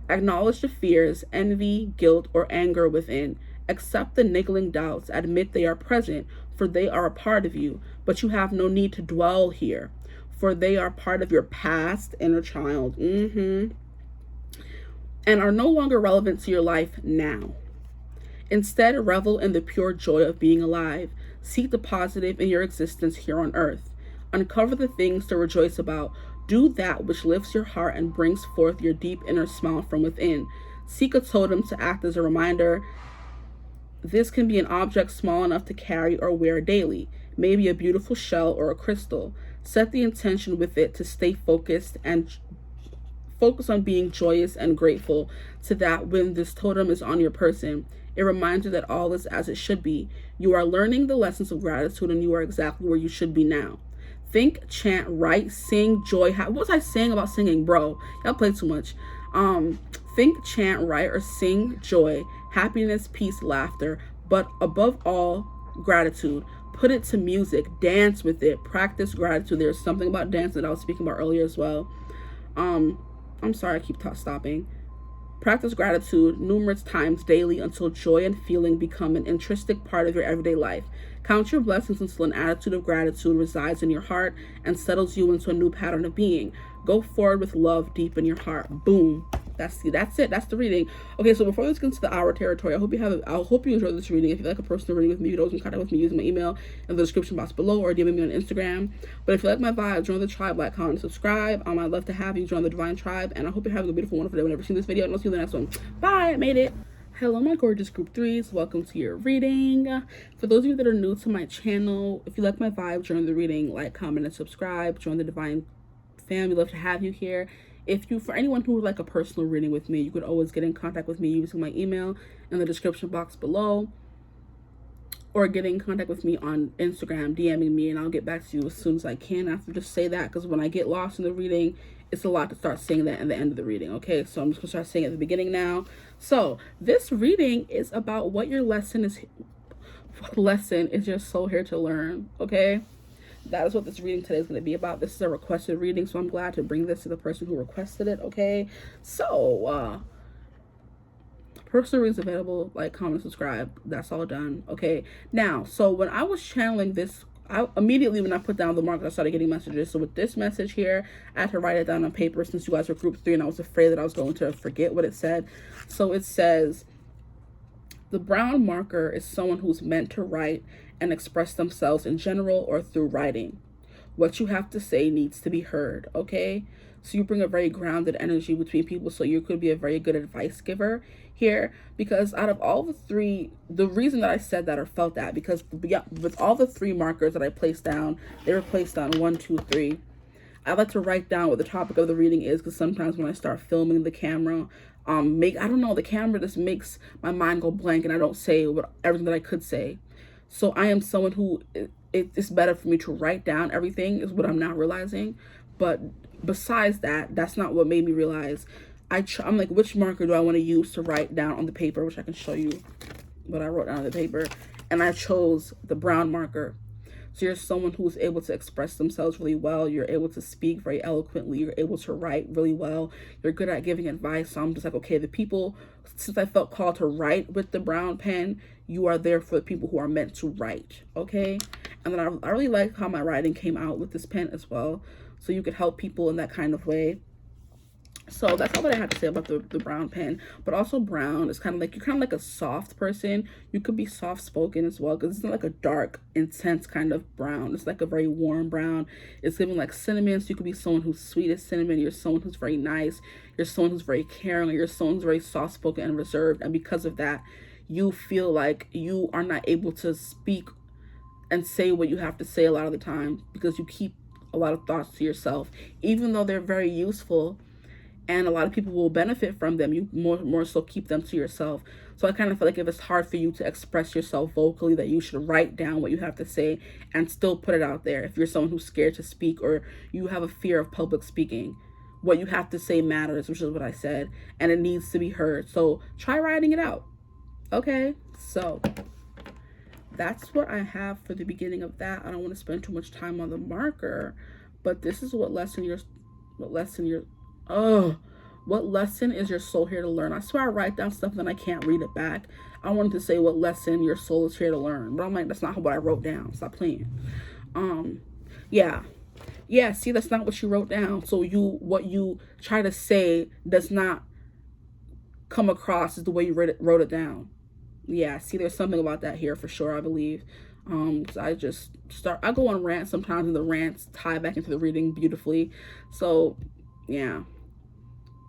[SPEAKER 1] Acknowledge the fears, envy, guilt, or anger within. Accept the niggling doubts. Admit they are present, for they are a part of you. But you have no need to dwell here, for they are part of your past inner child. And are no longer relevant to your life now. Instead, revel in the pure joy of being alive. Seek the positive in your existence here on earth. Uncover the things to rejoice about. Do that which lifts your heart and brings forth your deep inner smile from within. Seek a totem to act as a reminder. This can be an object small enough to carry or wear daily, maybe a beautiful shell or a crystal. Set the intention with it to stay focused and focus on being joyous and grateful to that when this totem is on your person. It reminds you that all is as it should be. You are learning the lessons of gratitude and you are exactly where you should be now. Think, chant, write, sing, joy. What was I saying about singing, bro? Y'all play too much. Think, chant, write, or sing joy, happiness, peace, laughter, but above all, gratitude. Put it to music, dance with it, practice gratitude. There's something about dance that I was speaking about earlier as well. I'm sorry, I keep stopping. Practice gratitude numerous times daily until joy and feeling become an intrinsic part of your everyday life. Count your blessings until an attitude of gratitude resides in your heart and settles you into a new pattern of being. Go forward with love deep in your heart. Boom. That's it. That's the reading. Okay, so before this gets to the hour territory, I hope you enjoyed this reading. If you'd like a personal reading with me, you can always contact with me using my email in the description box below or DM me on Instagram. But if you like my vibe, join the tribe, like, comment, and subscribe. I'd love to have you join the Divine Tribe. And I hope you're having a beautiful, wonderful day whenever you see this video. And I'll see you in the next one. Bye. I made it. Hello, my gorgeous group 3s. Welcome to your reading. For those of you that are new to my channel, if you like my vibe, join the reading, like, comment, and subscribe. Join the Divine fam. We'd love to have you here. For anyone who would like a personal reading with me, you could always get in contact with me using my email in the description box below, or get in contact with me on Instagram, DMing me, and I'll get back to you as soon as I can. I have to just say that because when I get lost in the reading, it's a lot to start saying that at the end of the reading, okay? So I'm just going to start saying it at the beginning now. So this reading is about what lesson is your soul here to learn, okay? That is what this reading today is going to be about. This is a requested reading, so I'm glad to bring this to the person who requested it, okay? So, personal readings available, like, comment, subscribe. That's all done, okay? Now, so when I was channeling this, immediately when I put down the markers, I started getting messages. So with this message here, I had to write it down on paper since you guys were group 3, and I was afraid that I was going to forget what it said. So it says, the brown marker is someone who's meant to write and express themselves in general or through writing. What you have to say needs to be heard, okay? So you bring a very grounded energy between people, so you could be a very good advice giver here, because out of all the 3, the reason that I said that or felt that, because with all the 3 markers that I placed down, they were placed on 1, 2, 3. I like to write down what the topic of the reading is, because sometimes when I start filming the camera, I don't know, the camera just makes my mind go blank and I don't say everything that I could say. So I am someone who, it's better for me to write down everything, is what I'm now realizing. But besides that, that's not what made me realize. I'm like, which marker do I want to use to write down on the paper, which I can show you what I wrote down on the paper. And I chose the brown marker. So you're someone who's able to express themselves really well. You're able to speak very eloquently. You're able to write really well. You're good at giving advice. So I'm just like, okay, the people, since I felt called to write with the brown pen, you are there for the people who are meant to write, okay? And then I really like how my writing came out with this pen as well. So you could help people in that kind of way. So that's all that I have to say about the brown pen. But also brown is kind of like, you're kind of like a soft person. You could be soft spoken as well, because it's not like a dark, intense kind of brown. It's like a very warm brown. It's giving like cinnamon. So you could be someone who's sweet as cinnamon. You're someone who's very nice. You're someone who's very caring. You're someone who's very soft spoken and reserved. And because of that, you feel like you are not able to speak and say what you have to say a lot of the time, because you keep a lot of thoughts to yourself, even though they're very useful and a lot of people will benefit from them. You more so keep them to yourself. So I kind of feel like if it's hard for you to express yourself vocally, that you should write down what you have to say and still put it out there. If you're someone who's scared to speak, or you have a fear of public speaking, what you have to say matters, which is what I said, and it needs to be heard. So try writing it out. Okay, so that's what I have for the beginning of that. I don't want to spend too much time on the marker, but this is what lesson is your soul here to learn. I swear I write down stuff and then I can't read it back. I wanted to say what lesson your soul is here to learn, but I'm like, that's not what I wrote down. Stop playing. Yeah, see, that's not what you wrote down. So what you try to say does not come across as the way you wrote it down. Yeah, see, there's something about that here for sure, I believe. I go on rants sometimes, and the rants tie back into the reading beautifully. So yeah,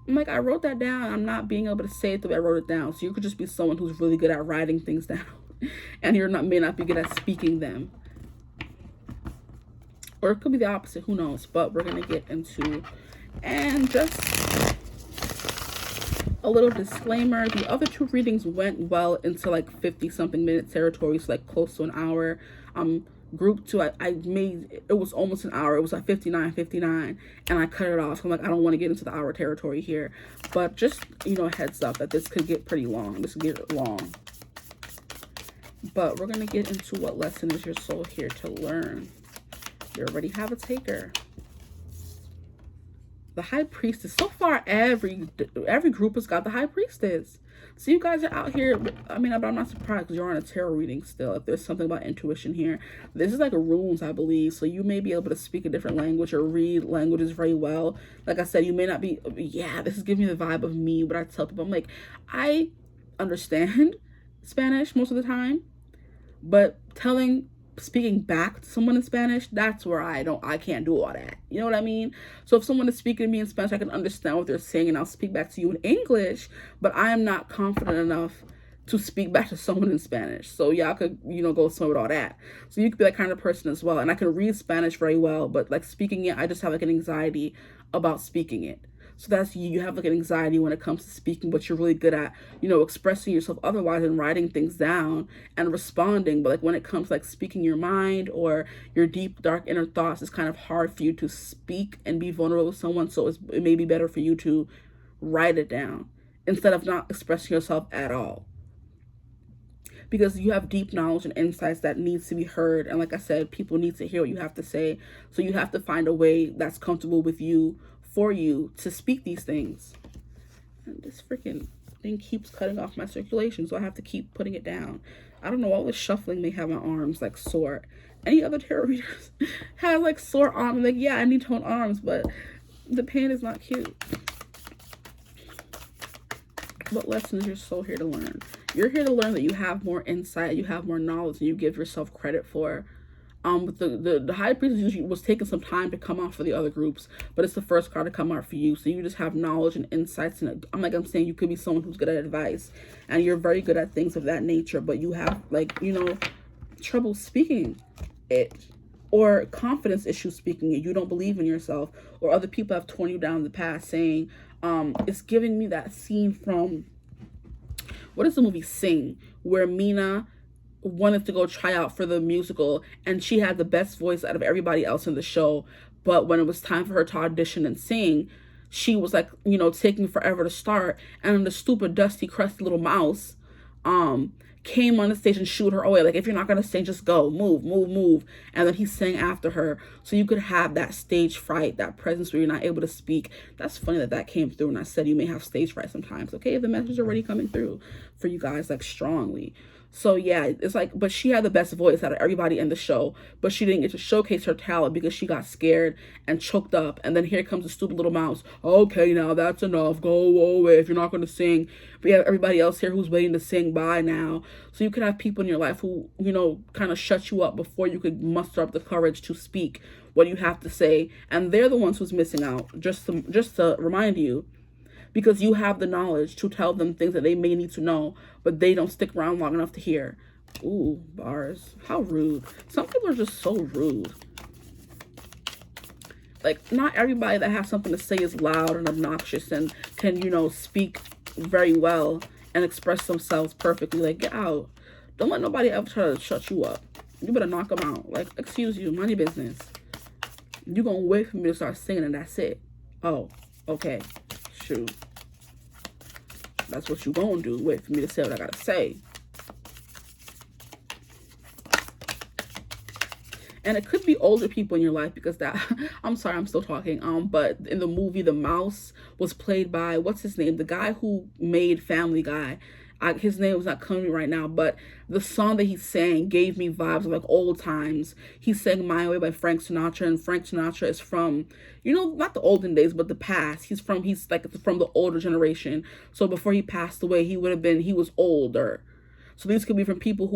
[SPEAKER 1] I'm like, I wrote that down. I'm not being able to say it the way I wrote it down. So you could just be someone who's really good at writing things down and may not be good at speaking them. Or it could be the opposite, who knows? But we're going to get into, and just a little disclaimer, the other two readings went well into like 50 something minute territory, so like close to an hour. Group 2, I made, it was almost an hour. It was like 59, and I cut it off. I'm like, I don't want to get into the hour territory here, but just, heads up that this could get pretty long. This could get long. But we're going to get into what lesson is your soul here to learn. You already have a taker. The High Priestess. So far, every group has got the High Priestess. So you guys are out here. I mean, I'm not surprised because you're on a tarot reading still. If there's something about intuition here, this is like a runes, I believe. So you may be able to speak a different language or read languages very well. Like I said, you may not be. Yeah, this is giving me the vibe of me. What I tell people, I'm like, I understand Spanish most of the time, but speaking back to someone in Spanish, that's where I can't do all that. You know what I mean? So if someone is speaking to me in Spanish, I can understand what they're saying and I'll speak back to you in English, but I am not confident enough to speak back to someone in Spanish. So y'all could, go somewhere with all that. So you could be that kind of person as well. And I can read Spanish very well, but like speaking it, I just have like an anxiety about speaking it. So that's you have like an anxiety when it comes to speaking, but you're really good at, expressing yourself otherwise and writing things down and responding. But like when it comes to like speaking your mind or your deep, dark inner thoughts, it's kind of hard for you to speak and be vulnerable with someone. So it may be better for you to write it down instead of not expressing yourself at all. Because you have deep knowledge and insights that needs to be heard. And like I said, people need to hear what you have to say. So you have to find a way that's comfortable with you, for you to speak these things. And this freaking thing keeps cutting off my circulation, so I have to keep putting it down. I don't know, all this shuffling may have my arms like sore. Any other tarot readers have like sore arms? Like, yeah, I need toned arms, but the pain is not cute. What lesson is your soul here to learn? You're here to learn that you have more insight, you have more knowledge than you give yourself credit for. But the High Priestess usually was taking some time to come out for the other groups, but it's the first card to come out for you. So you just have knowledge and insights. And I'm saying you could be someone who's good at advice and you're very good at things of that nature, but you have trouble speaking it, or confidence issues speaking it. You don't believe in yourself, or other people have torn you down in the past, saying, it's giving me that scene from, what is the movie Sing, where Mina wanted to go try out for the musical and she had the best voice out of everybody else in the show, but when it was time for her to audition and sing, she was like, taking forever to start, and the stupid dusty crusty little mouse came on the stage and shooed her away, like, if you're not gonna sing, just go, move, and then he sang after her. So you could have that stage fright, that presence where you're not able to speak. That's funny that came through, and I said you may have stage fright sometimes. Okay, the message is already coming through for you guys, like, strongly. So yeah, it's like, but she had the best voice out of everybody in the show, but she didn't get to showcase her talent because she got scared and choked up. And then here comes the stupid little mouse. Okay, now that's enough. Go away if you're not going to sing. But you have everybody else here who's waiting to sing by now. So you could have people in your life who, kind of shut you up before you could muster up the courage to speak what you have to say. And they're the ones who's missing out, just to remind you. Because you have the knowledge to tell them things that they may need to know, but they don't stick around long enough to hear. Ooh, bars. How rude. Some people are just so rude. Like, not everybody that has something to say is loud and obnoxious and can, you know, speak very well and express themselves perfectly. Like, get out. Don't let nobody ever try to shut you up. You better knock them out. Like, excuse you, mind your business. You gonna wait for me to start singing and that's it. Oh, okay. Shoot. That's what you gonna do. Wait for me to say what I gotta say. And it could be older people in your life because that, I'm sorry, I'm still talking. But in the movie, the mouse was played by, what's his name? The guy who made Family Guy. His name was not coming to me right now, but the song that he sang gave me vibes of like old times. He sang My Way by Frank Sinatra, and Frank Sinatra is from, you know, not the olden days, but the past. He's like from the older generation. So before he passed away, he was older. So these could be from people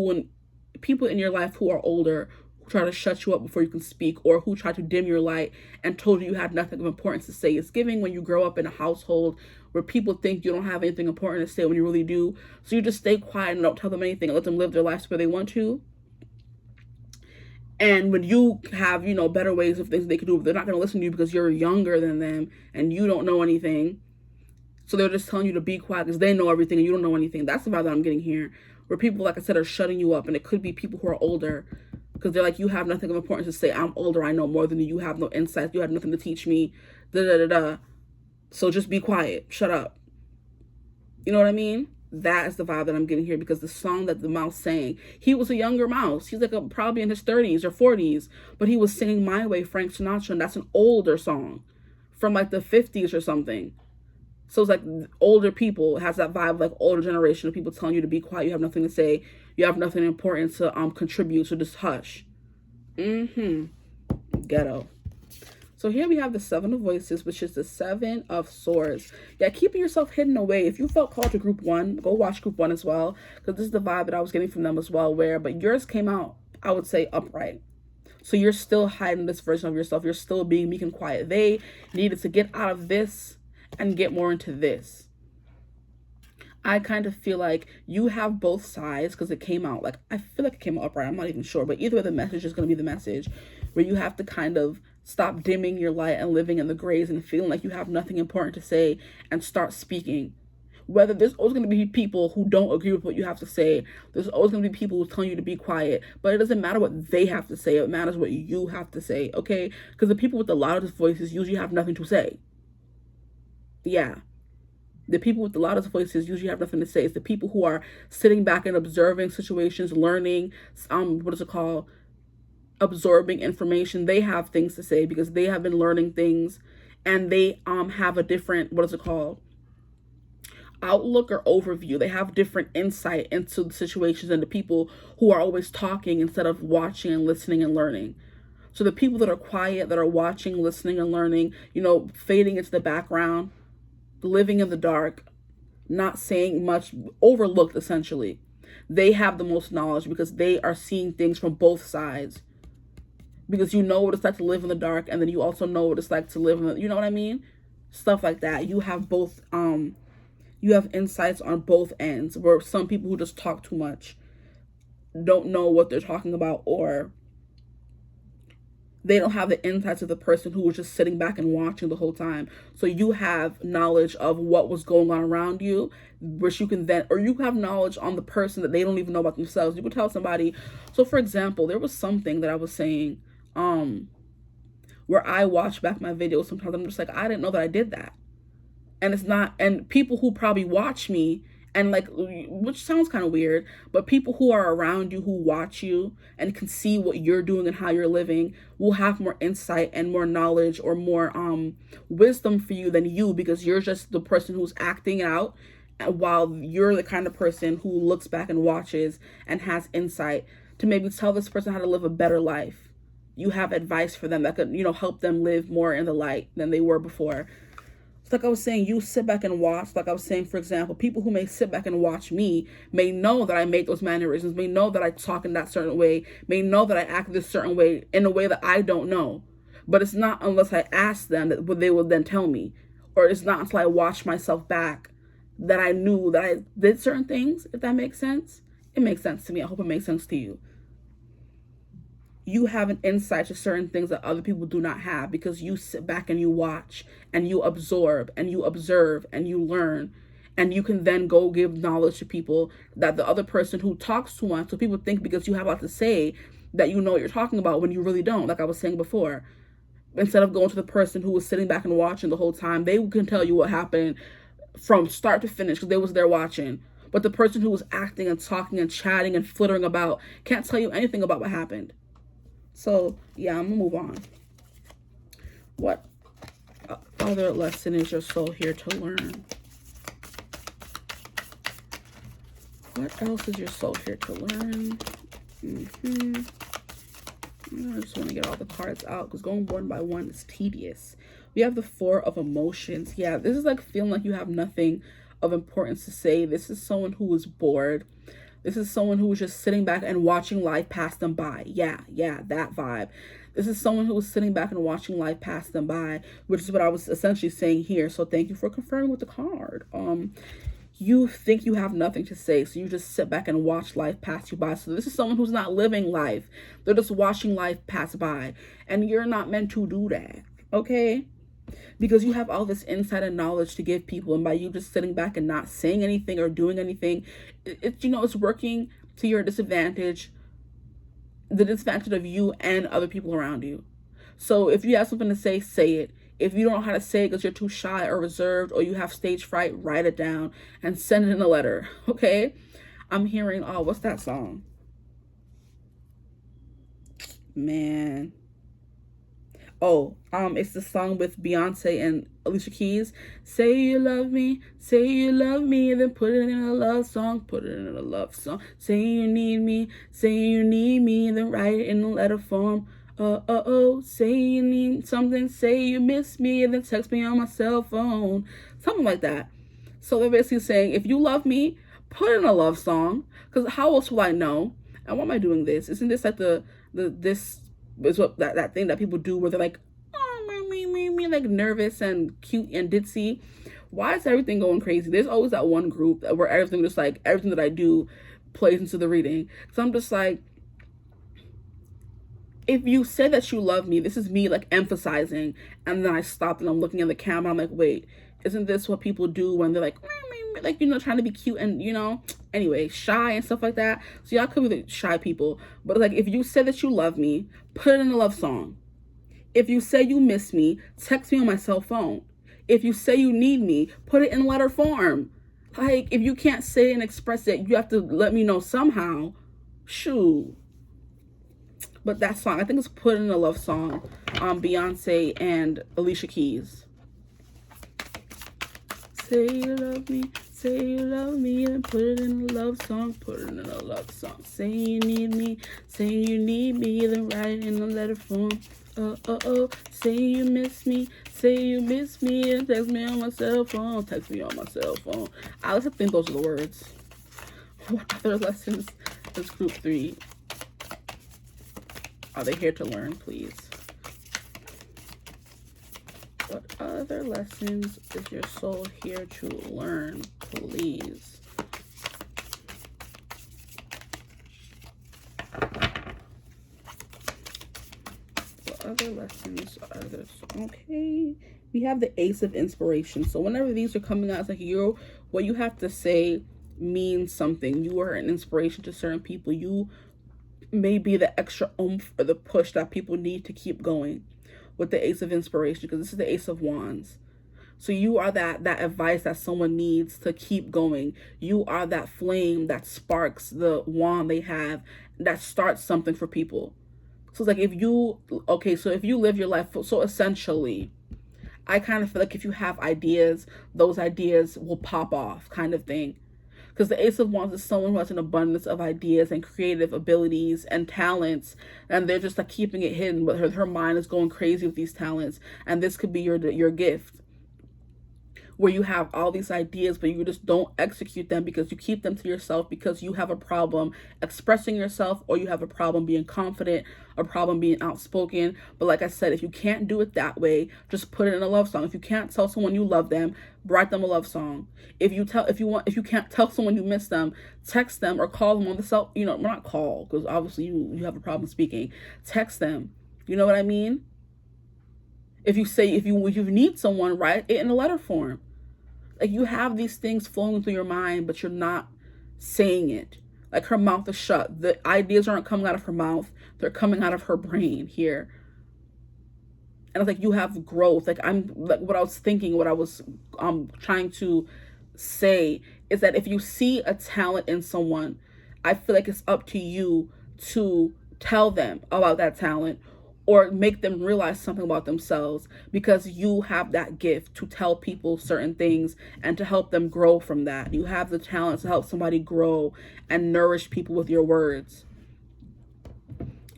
[SPEAKER 1] in your life who are older, try to shut you up before you can speak, or who try to dim your light and told you had nothing of importance to say. It's giving when you grow up in a household where people think you don't have anything important to say when you really do. So you just stay quiet and don't tell them anything and let them live their lives where they want to. And when you have, you know, better ways of things they can do, they're not going to listen to you because you're younger than them and you don't know anything. So they're just telling you to be quiet because they know everything and you don't know anything. That's the vibe that I'm getting here. Where people, like I said, are shutting you up. And it could be people who are older because they're like, you have nothing of importance to say. I'm older. I know more than you. You have no insight. You have nothing to teach me. Da da da da. So just be quiet. Shut up. You know what I mean? That is the vibe that I'm getting here because the song that the mouse sang, he was a younger mouse. He's like probably in his 30s or 40s, but he was singing My Way, Frank Sinatra, and that's an older song from like the 50s or something. So it's like older people, it has that vibe, like older generation of people telling you to be quiet. You have nothing to say. You have nothing important to contribute. So just hush. Ghetto. So here we have the Seven of Voices, which is the Seven of Swords. Yeah, keeping yourself hidden away. If you felt called to group one, go watch group one as well. Because this is the vibe that I was getting from them as well. But yours came out, I would say, upright. So you're still hiding this version of yourself. You're still being meek and quiet. They needed to get out of this and get more into this. I kind of feel like you have both sides because it came out, like, I feel like it came out upright. I'm not even sure. But either way, the message is going to be the message where you have to kind of stop dimming your light and living in the grays and feeling like you have nothing important to say and start speaking. Whether there's always going to be people who don't agree with what you have to say. There's always going to be people who telling you to be quiet. But it doesn't matter what they have to say. It matters what you have to say, okay? Because the people with the loudest voices usually have nothing to say. Yeah. The people with the loudest voices usually have nothing to say. It's the people who are sitting back and observing situations, learning, what is it called? Absorbing information. They have things to say because they have been learning things and they have a different, what is it called? Outlook or overview. They have different insight into the situations and the people who are always talking instead of watching and listening and learning. So the people that are quiet, that are watching, listening, and learning, you know, fading into the background, living in the dark, not saying much, overlooked essentially. They have the most knowledge because they are seeing things from both sides. Because you know what it's like to live in the dark, and then you also know what it's like to live in the, you know what I mean? Stuff like that. You have both, you have insights on both ends, where some people who just talk too much don't know what they're talking about, or they don't have the insights of the person who was just sitting back and watching the whole time. So you have knowledge of what was going on around you, which you can then, or you have knowledge on the person that they don't even know about themselves. You could tell somebody. So for example, there was something that I was saying, where I watch back my videos. Sometimes I'm just like, I didn't know that I did that. And it's not, and people who probably watch me and like, which sounds kind of weird, but people who are around you, who watch you and can see what you're doing and how you're living, will have more insight and more knowledge or more wisdom for you than you, because you're just the person who's acting out, while you're the kind of person who looks back and watches and has insight to maybe tell this person how to live a better life. You have advice for them that could, you know, help them live more in the light than they were before. Like I was saying, you sit back and watch. Like I was saying, for example, people who may sit back and watch me may know that I make those mannerisms, may know that I talk in that certain way, may know that I act this certain way in a way that I don't know. But it's not unless I ask them that they will then tell me. Or it's not until I watch myself back that I knew that I did certain things, if that makes sense. It makes sense to me. I hope it makes sense to you. You have an insight to certain things that other people do not have because you sit back and you watch and you absorb and you observe and you learn, and you can then go give knowledge to people that the other person who talks too much. So people think because you have a lot to say that you know what you're talking about when you really don't. Like I was saying before, instead of going to the person who was sitting back and watching the whole time, they can tell you what happened from start to finish because they was there watching. But the person who was acting and talking and chatting and flittering about can't tell you anything about what happened. So, yeah, I'm going to move on. What other lesson is your soul here to learn? What else is your soul here to learn? I just want to get all the cards out because going one by one is tedious. We have the Four of Emotions. Yeah, this is like feeling like you have nothing of importance to say. This is someone who is bored. This is someone who was just sitting back and watching life pass them by. Yeah, that vibe. This is someone who was sitting back and watching life pass them by, which is what I was essentially saying here. So thank you for confirming with the card. You think you have nothing to say, so you just sit back and watch life pass you by. So this is someone who's not living life. They're just watching life pass by. And you're not meant to do that, okay? Because you have all this insight and knowledge to give people, and by you just sitting back and not saying anything or doing anything, it's working to your disadvantage, the disadvantage of you and other people around you. So if you have something to say, say it. If you don't know how to say it because you're too shy or reserved or you have stage fright, write it down and send it in a letter, okay? I'm hearing, oh, what's that song? Man. Oh, it's the song with Beyonce and Alicia Keys. Say you love me, and then put it in a love song, Say you need me, and then write it in a letter form. Say you need something, say you miss me, and then text me on my cell phone. Something like that. So they're basically saying, if you love me, put in a love song, because how else will I know? And why am I doing this? Isn't this like this is what that thing that people do where they're like, oh, me, like nervous and cute and ditzy? Why is everything going crazy? There's always that one group where everything that I do plays into the reading. So I'm just like, if you say that you love me, this is me like emphasizing, and then I stop and I'm looking at the camera. I'm like, wait, isn't this what people do when they're like, trying to be cute and, anyway, shy and stuff like that? So y'all could be the shy people, but like, if you say that you love me, put it in a love song. If you say you miss me, text me on my cell phone. If you say you need me, put it in letter form. Like, if you can't say and express it, you have to let me know somehow. Shoot. But that song, I think it's Put in a Love Song, Beyonce and Alicia Keys. Say you love me, and put it in a love song, Say you need me, then write it in a letter form. Say you miss me, and text me on my cell phone. I like to think those are the words. What other lessons does group 3? Are they here to learn, please? What other lessons is your soul here to learn, please? What other lessons are there? Okay. We have the Ace of Inspiration. So whenever these are coming out, it's like what you have to say means something. You are an inspiration to certain people. You may be the extra oomph or the push that people need to keep going with the Ace of Inspiration, because this is the Ace of Wands. So you are that advice that someone needs to keep going. You are that flame that sparks the wand they have, that starts something for people. So it's like, if you live your life, so essentially, I kind of feel like if you have ideas, those ideas will pop off, kind of thing. Because the Ace of Wands is someone who has an abundance of ideas and creative abilities and talents, and they're just like keeping it hidden, but her mind is going crazy with these talents, and this could be your gift. where you have all these ideas, but you just don't execute them because you keep them to yourself because you have a problem expressing yourself, or you have a problem being confident, a problem being outspoken. But like I said, if you can't do it that way, just put it in a love song. If you can't tell someone you love them, write them a love song. If you can't tell someone you miss them, text them or call them on the cell, not call, because obviously you have a problem speaking. Text them. You know what I mean? If you need someone, write it in a letter form. Like, you have these things flowing through your mind, but you're not saying it. Like, her mouth is shut. The ideas aren't coming out of her mouth. They're coming out of her brain here. And it's like, you have growth. Like, what I was thinking, what I was trying to say is that if you see a talent in someone, I feel like it's up to you to tell them about that talent, or make them realize something about themselves, because you have that gift to tell people certain things and to help them grow from that. You have the talent to help somebody grow and nourish people with your words.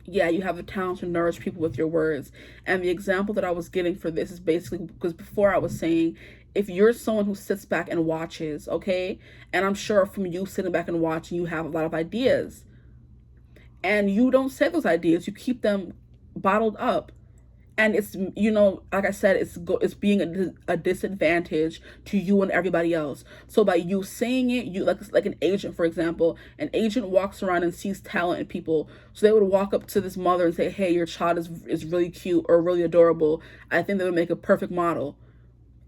[SPEAKER 1] Yeah, you have the talent to nourish people with your words. And the example that I was getting for this is basically, because before I was saying, if you're someone who sits back and watches, okay, and I'm sure from you sitting back and watching, you have a lot of ideas, and you don't say those ideas, you keep them bottled up, and it's, like I said, it's being a disadvantage to you and everybody else. So by you saying it, you like an agent, for example, an agent walks around and sees talent in people, so they would walk up to this mother and say, hey, your child is really cute or really adorable, I think they would make a perfect model.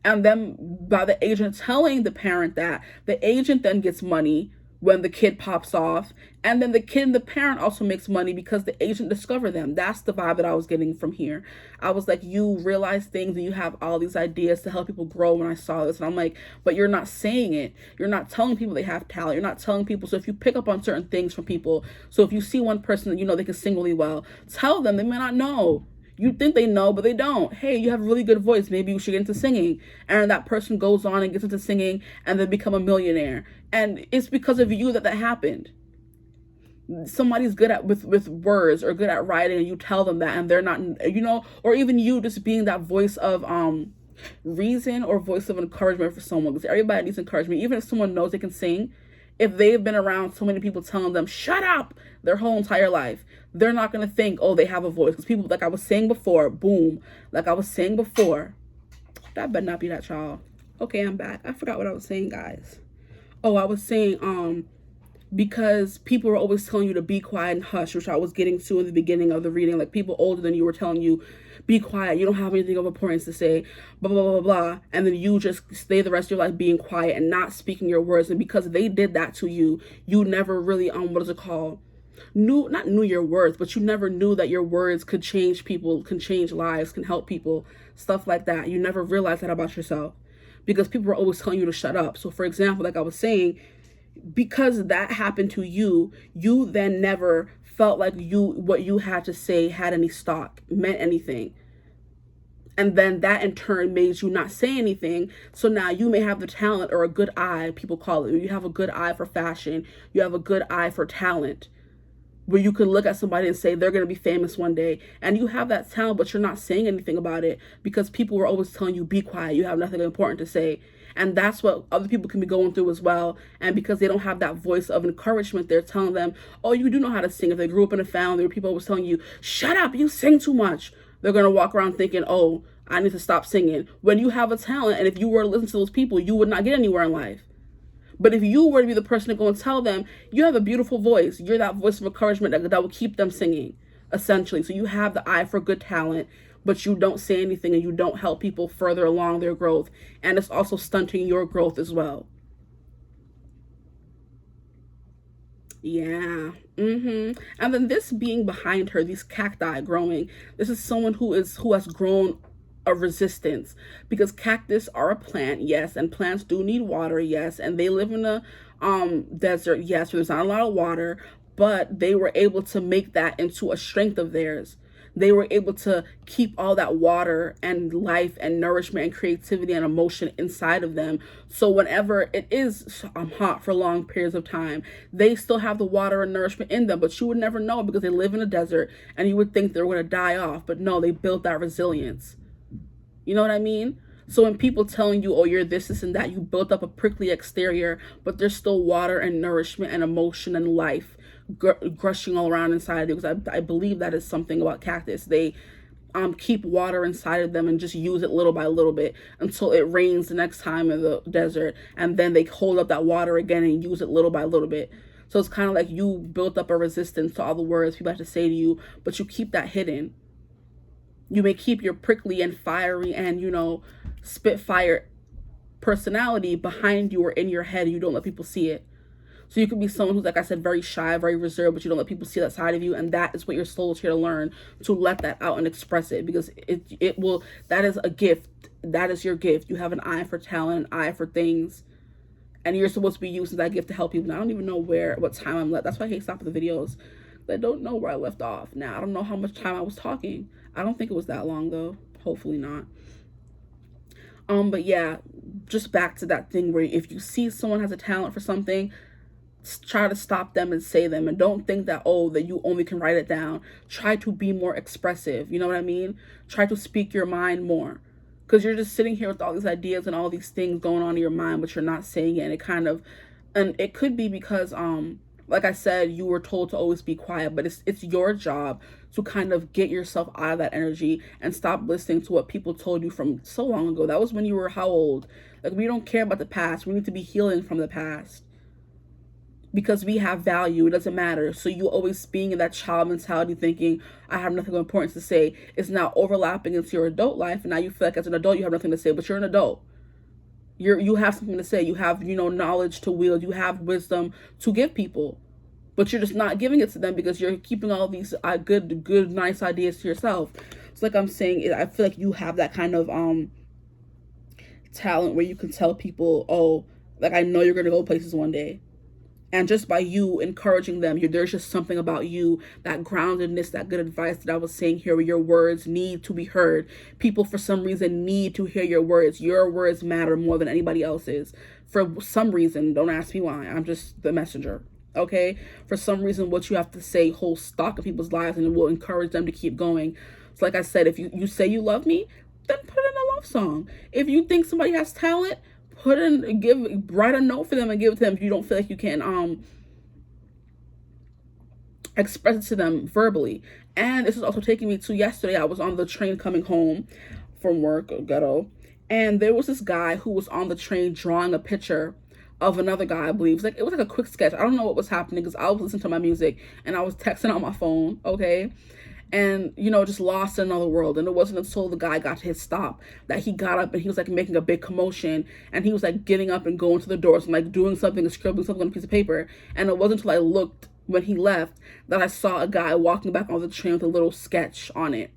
[SPEAKER 1] And then by the agent telling the parent that, the agent then gets money when the kid pops off, and then the kid and the parent also makes money because the agent discovered them. That's the vibe that I was getting from here. I was like, you realize things and you have all these ideas to help people grow. When I saw this, and I'm like, but you're not saying it. You're not telling people they have talent. You're not telling people. So if you pick up on certain things from people, so if you see one person that they can sing really well, tell them. They may not know. You think they know, but they don't. Hey, you have a really good voice. Maybe you should get into singing. And that person goes on and gets into singing and then become a millionaire. And it's because of you that happened. Somebody's good at with words or good at writing, and you tell them that, and they're not, or even you just being that voice of reason or voice of encouragement for someone, because everybody needs encouragement. Even if someone knows they can sing, if they've been around so many people telling them, shut up, their whole entire life, they're not going to think, oh, they have a voice. Because people, like I was saying before, that better not be that child. Okay, I'm back. I forgot what I was saying, guys. Oh, I was saying, because people were always telling you to be quiet and hush, which I was getting to in the beginning of the reading. Like, people older than you were telling you, be quiet, you don't have anything of importance to say, blah, blah, blah, blah. And then you just stay the rest of your life being quiet and not speaking your words. And because they did that to you, you never really, not knew your worth, but you never knew that your words could change people, can change lives, can help people, stuff like that. You never realized that about yourself because people were always telling you to shut up. So for example, like I was saying, because that happened to you, you then never felt like what you had to say had any stock, meant anything. And then that in turn made you not say anything. So now you may have the talent, or a good eye, people call it. You have a good eye for fashion. You have a good eye for talent, where you can look at somebody and say they're going to be famous one day. And you have that talent, but you're not saying anything about it because people were always telling you, be quiet, you have nothing important to say. And that's what other people can be going through as well. And because they don't have that voice of encouragement, they're telling them, oh, you do know how to sing. If they grew up in a family where people always telling you, shut up, you sing too much, they're going to walk around thinking, oh, I need to stop singing. When you have a talent, and if you were to listen to those people, you would not get anywhere in life. But if you were to be the person to go and tell them, you have a beautiful voice, you're that voice of encouragement that will keep them singing, essentially. So you have the eye for good talent, but you don't say anything and you don't help people further along their growth. And it's also stunting your growth as well. Yeah. And then this being behind her, these cacti growing, this is someone who has grown a resistance, because cactus are a plant, yes, and plants do need water, yes, and they live in a desert, yes, where there's not a lot of water, but they were able to make that into a strength of theirs. They were able to keep all that water and life and nourishment and creativity and emotion inside of them. So whenever it is hot for long periods of time, they still have the water and nourishment in them, but you would never know because they live in a desert and you would think they're going to die off. But no, they built that resilience. You know what I mean? So when people telling you, oh, you're this and that, you built up a prickly exterior, but there's still water and nourishment and emotion and life gushing all around inside of you. Because I believe that is something about cactus. They keep water inside of them and just use it little by little bit until it rains the next time in the desert, and then they hold up that water again and use it little by little bit. So it's kind of like you built up a resistance to all the words people have to say to you, but you keep that hidden. You may keep your prickly and fiery and, you know, spitfire personality behind you or in your head. You don't let people see it. So you could be someone who's, like I said, very shy, very reserved, but you don't let people see that side of you. And that is what your soul is here to learn, to let that out and express it, because it will, that is a gift. That is your gift. You have an eye for talent, an eye for things, and you're supposed to be using that gift to help people. And I don't even know what time I'm left. That's why I hate stopping the videos. I don't know where I left off. Now, I don't know how much time I was talking. I don't think it was that long though. Hopefully not. But yeah, just back to that thing where if you see someone has a talent for something, try to stop them and say them, and don't think that, oh, that you only can write it down. Try to be more expressive. You know what I mean? Try to speak your mind more, because you're just sitting here with all these ideas and all these things going on in your mind, but you're not saying it. And it could be because like I said, you were told to always be quiet, but it's your job to kind of get yourself out of that energy and stop listening to what people told you from so long ago. That was when you were how old? Like, we don't care about the past. We need to be healing from the past, because we have value. It doesn't matter. So you always being in that child mentality, thinking I have nothing of importance to say, is now overlapping into your adult life, and now you feel like as an adult you have nothing to say, but you're an adult. You have something to say. You have, you know, knowledge to wield. You have wisdom to give people, but you're just not giving it to them because you're keeping all these good nice ideas to yourself. It's like I'm saying, I feel like you have that kind of talent where you can tell people, oh, like, I know you're gonna go places one day. And just by you encouraging them, there's just something about you, that groundedness, that good advice that I was saying here, where your words need to be heard. People, for some reason, need to hear your words. Your words matter more than anybody else's. For some reason, don't ask me why. I'm just the messenger, okay? For some reason, what you have to say holds stock of people's lives, and it will encourage them to keep going. So like I said, if you say you love me, then put in a love song. If you think somebody has talent, write a note for them and give it to them if you don't feel like you can express it to them verbally. And this is also taking me to yesterday. I was on the train coming home from work, ghetto, and there was this guy who was on the train drawing a picture of another guy, I believe. It was like a quick sketch. I don't know what was happening because I was listening to my music and I was texting on my phone, okay? And, you know, just lost in another world. And it wasn't until the guy got to his stop that he got up and he was like making a big commotion, and he was like getting up and going to the doors and like doing something and scribbling something on a piece of paper. And it wasn't until I looked when he left that I saw a guy walking back on the train with a little sketch on it.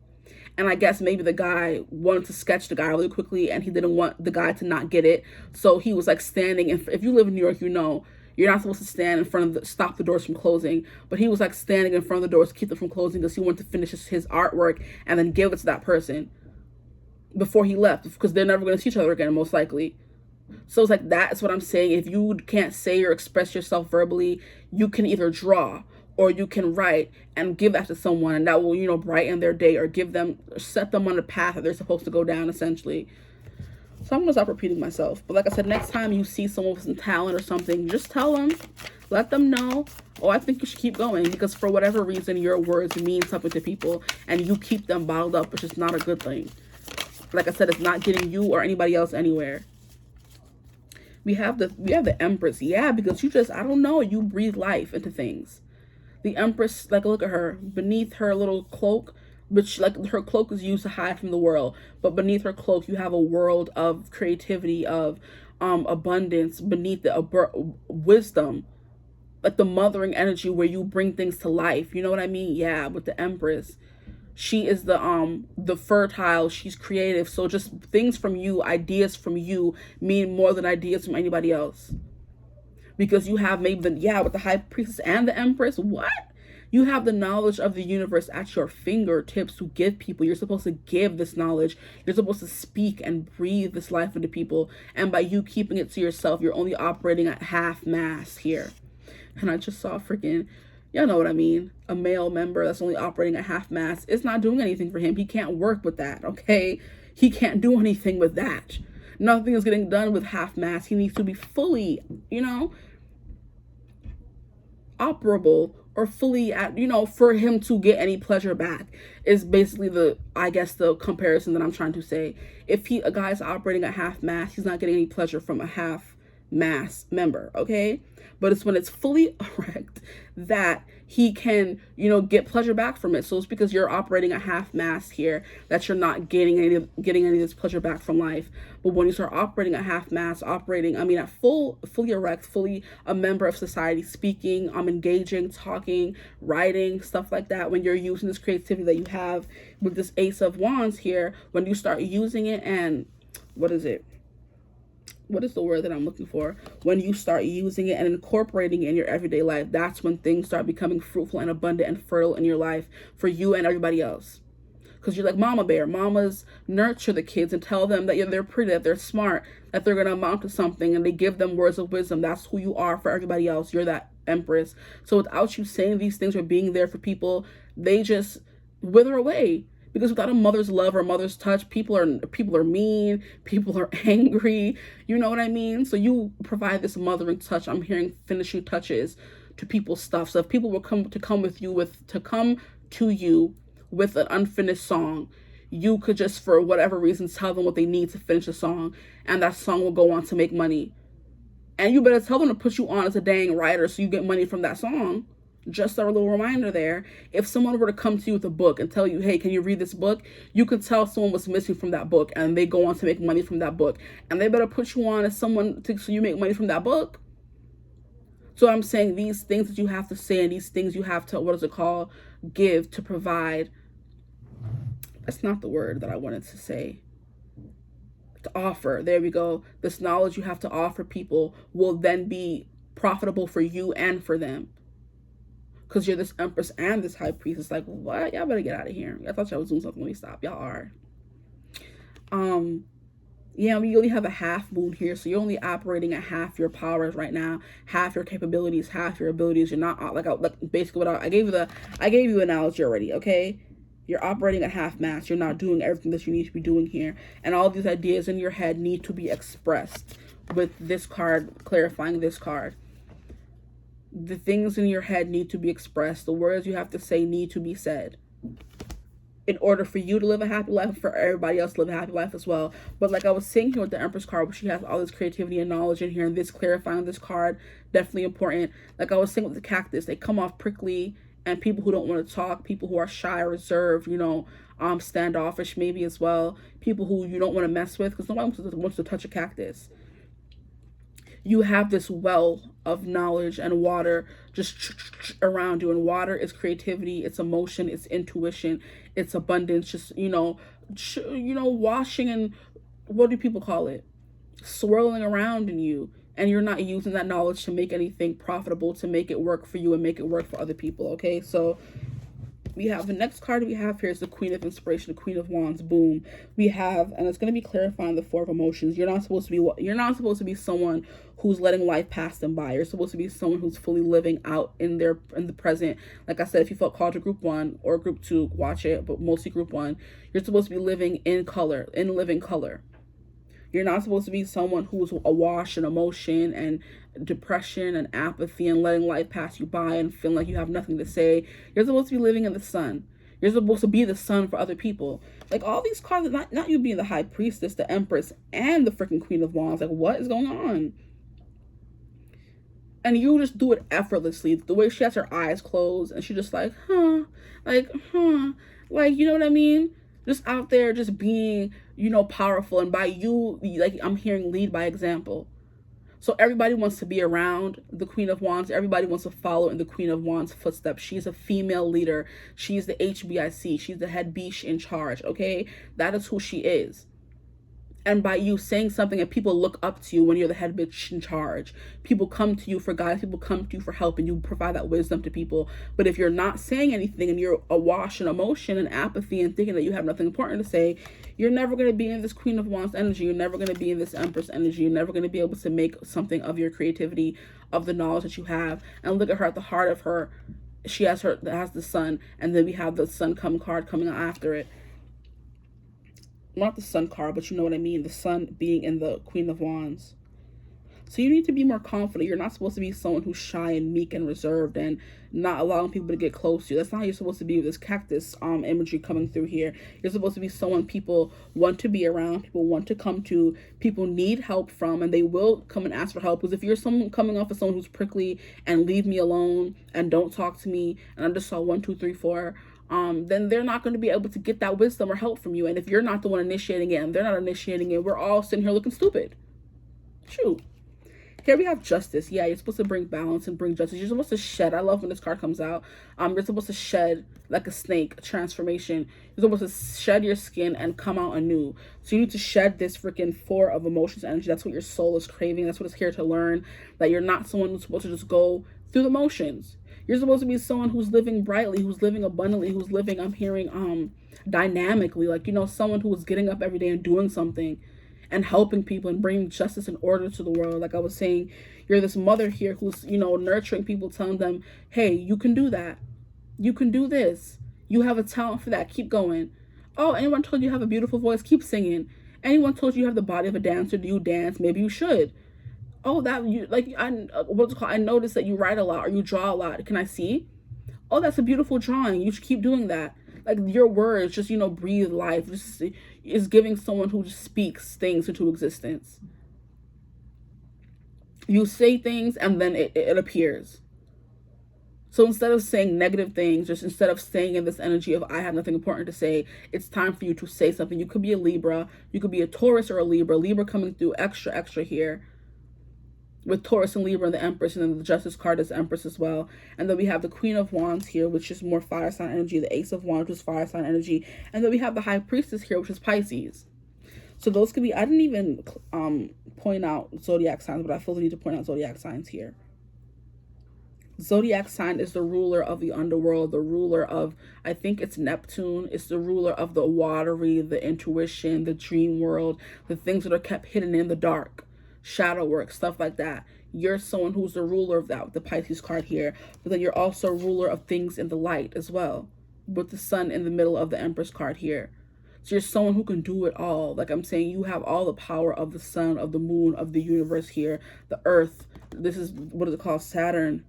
[SPEAKER 1] And I guess maybe the guy wanted to sketch the guy really quickly, and he didn't want the guy to not get it. So he was like standing, and if you live in New York, you know, you're not supposed to stand in front of stop the doors from closing. But he was like standing in front of the doors to keep them from closing because he wanted to finish his artwork and then give it to that person before he left, because they're never going to see each other again, most likely. So it's like, that's what I'm saying. If you can't say or express yourself verbally, you can either draw or you can write and give that to someone, and that will, you know, brighten their day or set them on the path that they're supposed to go down, essentially. So I'm going to stop repeating myself. But like I said, next time you see someone with some talent or something, just tell them, let them know, oh, I think you should keep going, because for whatever reason, your words mean something to people and you keep them bottled up, which is not a good thing. Like I said, it's not getting you or anybody else anywhere. We have the Empress. Yeah, because I don't know, you breathe life into things. The Empress, like, look at her. Beneath her little cloak, which, like, her cloak is used to hide from the world, but beneath her cloak you have a world of creativity, of abundance, beneath the wisdom, like the mothering energy where you bring things to life. You know what I mean? Yeah, with the Empress, she is the fertile, she's creative. So just things from you, ideas from you, mean more than ideas from anybody else, because you have maybe with the High Priestess and the Empress, what? You have the knowledge of the universe at your fingertips to give people. You're supposed to give this knowledge. You're supposed to speak and breathe this life into people. And by you keeping it to yourself, you're only operating at half-mast here. And I just saw y'all know what I mean, a male member that's only operating at half-mast. It's not doing anything for him. He can't work with that, okay? he can't do anything with that. Nothing is getting done with half-mast. He needs to be fully, operable, or fully at, for him to get any pleasure back, is basically the comparison that I'm trying to say. If a guy's operating at half-mast, he's not getting any pleasure from a half-mast member, okay? But it's when it's fully erect that he can, get pleasure back from it. So it's because you're operating at half-mast here that you're not getting any of this pleasure back from life. But when you start operating at half-mast, at fully erect, fully a member of society, speaking, engaging, talking, writing, stuff like that, when you're using this creativity that you have with this Ace of Wands here, when you start using it and, what is the word that I'm looking for? When you start using it and incorporating it in your everyday life, that's when things start becoming fruitful and abundant and fertile in your life for you and everybody else. Because you're like mama bear. Mamas nurture the kids and tell them that they're pretty, that they're smart, that they're going to amount to something, and they give them words of wisdom. That's who you are for everybody else. You're that empress. So without you saying these things or being there for people, they just wither away. Because without a mother's love or a mother's touch, people are mean, people are angry, you know what I mean? So you provide this mothering touch. I'm hearing finishing touches to people's stuff. So if people will come to you with an unfinished song, you could just, for whatever reason, tell them what they need to finish the song, and that song will go on to make money. And you better tell them to put you on as a dang writer so you get money from that song. Just a little reminder there. If someone were to come to you with a book and tell you, hey, can you read this book? You could tell someone what's missing from that book, and they go on to make money from that book. And they better put you on as someone so you make money from that book. So I'm saying these things that you have to say and these things you have to, give to provide. That's not the word that I wanted to say. To offer. There we go. This knowledge you have to offer people will then be profitable for you and for them. Because you're this empress and this high priest. It's like, what? Y'all better get out of here. I thought y'all was doing something. Let me stop. Y'all are. Yeah, we only have a half moon here. So you're only operating at half your powers right now. Half your capabilities, half your abilities. You're not basically what I gave you an analogy already, okay? You're operating at half-mast. You're not doing everything that you need to be doing here. And all these ideas in your head need to be expressed with this card, clarifying this card. The things in your head need to be expressed. The words you have to say need to be said in order for you to live a happy life and for everybody else to live a happy life as well. But like I was saying here with the Empress card, where she has all this creativity and knowledge in here, and this clarifying this card, definitely important. Like I was saying with the cactus, they come off prickly, and people who don't want to talk, people who are shy, reserved, standoffish maybe as well, people who you don't want to mess with, because nobody wants to touch a cactus. You have this well of knowledge and water just around you. And water is creativity, it's emotion, it's intuition, it's abundance, just, washing and, what do people call it? Swirling around in you. And you're not using that knowledge to make anything profitable, to make it work for you and make it work for other people, okay? So we have the next card we have here is the Queen of Inspiration, the Queen of Wands. Boom. We have, and it's going to be clarifying the Four of Emotions. You're not supposed to be someone who's letting life pass them by. You're supposed to be someone who's fully living out in the present. Like I said, if you felt called to group 1 or group 2, watch it, but mostly group 1. You're supposed to be living in color, in living color. You're not supposed to be someone who's awash in emotion and depression and apathy and letting life pass you by and feeling like you have nothing to say. You're supposed to be living in the sun. You're supposed to be the sun for other people. Like all these cards, not you being the High Priestess, the Empress, and the freaking Queen of Wands. Like what is going on? And you just do it effortlessly. The way she has her eyes closed and she just like, like, you know what I mean? Just out there, just being, powerful. And by you, like I'm hearing lead by example. So everybody wants to be around the Queen of Wands. Everybody wants to follow in the Queen of Wands' footsteps. She's a female leader. She's the HBIC. She's the head bitch in charge, okay? That is who she is. And by you saying something and people look up to you when you're the head bitch in charge, people come to you for guidance, people come to you for help, and you provide that wisdom to people. But if you're not saying anything and you're awash in emotion and apathy and thinking that you have nothing important to say, you're never going to be in this Queen of Wands energy. You're never going to be in this Empress energy. You're never going to be able to make something of your creativity, of the knowledge that you have. And look at her, at the heart of her, she has the sun, and then we have the Sun card coming after it. not the Sun card, but you know what I mean, the Sun being in the Queen of Wands. So you need to be more confident. You're not supposed to be someone who's shy and meek and reserved and not allowing people to get close to you. That's not how you're supposed to be with this cactus imagery coming through here. You're supposed to be someone people want to be around, people want to come to, people need help from, and they will come and ask for help. Because if you're someone coming off as someone who's prickly and leave me alone and don't talk to me, and I just saw 1, 2, 3, 4, then they're not going to be able to get that wisdom or help from you. And if you're not the one initiating it and they're not initiating it, we're all sitting here looking stupid. Shoot. Here we have justice. Yeah, you're supposed to bring balance and bring justice. You're supposed to shed. I love when this card comes out. You're supposed to shed like a snake, a transformation. You're supposed to shed your skin and come out anew. So you need to shed this freaking 4 of emotions energy. That's what your soul is craving. That's what it's here to learn. That you're not someone who's supposed to just go through the motions. You're supposed to be someone who's living brightly, who's living abundantly, who's living, I'm hearing, dynamically. Like, you know, someone who is getting up every day and doing something and helping people and bringing justice and order to the world. Like I was saying, you're this mother here who's, you know, nurturing people, telling them, hey, you can do that. You can do this. You have a talent for that. Keep going. Oh, anyone told you have a beautiful voice? Keep singing. Anyone told you have the body of a dancer? Do you dance? Maybe you should. Oh, that you like, what's it called? I noticed that you write a lot or you draw a lot. Can I see? Oh, that's a beautiful drawing. You should keep doing that. Like your words just, you know, breathe life. Just is giving someone who just speaks things into existence. You say things and then it appears. So instead of saying negative things, just instead of staying in this energy of I have nothing important to say, it's time for you to say something. You could be a Libra. You could be a Taurus or a Libra. Libra coming through extra here. With Taurus and Libra and the Empress, and then the Justice card is Empress as well. And then we have the Queen of Wands here, which is more fire sign energy. The Ace of Wands, which is fire sign energy. And then we have the High Priestess here, which is Pisces. So those could be, I didn't even point out zodiac signs, but I feel the need to point out zodiac signs here. Zodiac sign is the ruler of the underworld, the ruler of, I think it's Neptune. It's the ruler of the watery, the intuition, the dream world, the things that are kept hidden in the dark. Shadow work, stuff like that. You're someone who's the ruler of that with the Pisces card here. But then you're also a ruler of things in the light as well, with the Sun in the middle of the Empress card here. So you're someone who can do it all. Like I'm saying, you have all the power of the sun, of the moon, of the universe here, the earth. This is, what is it called? Saturn.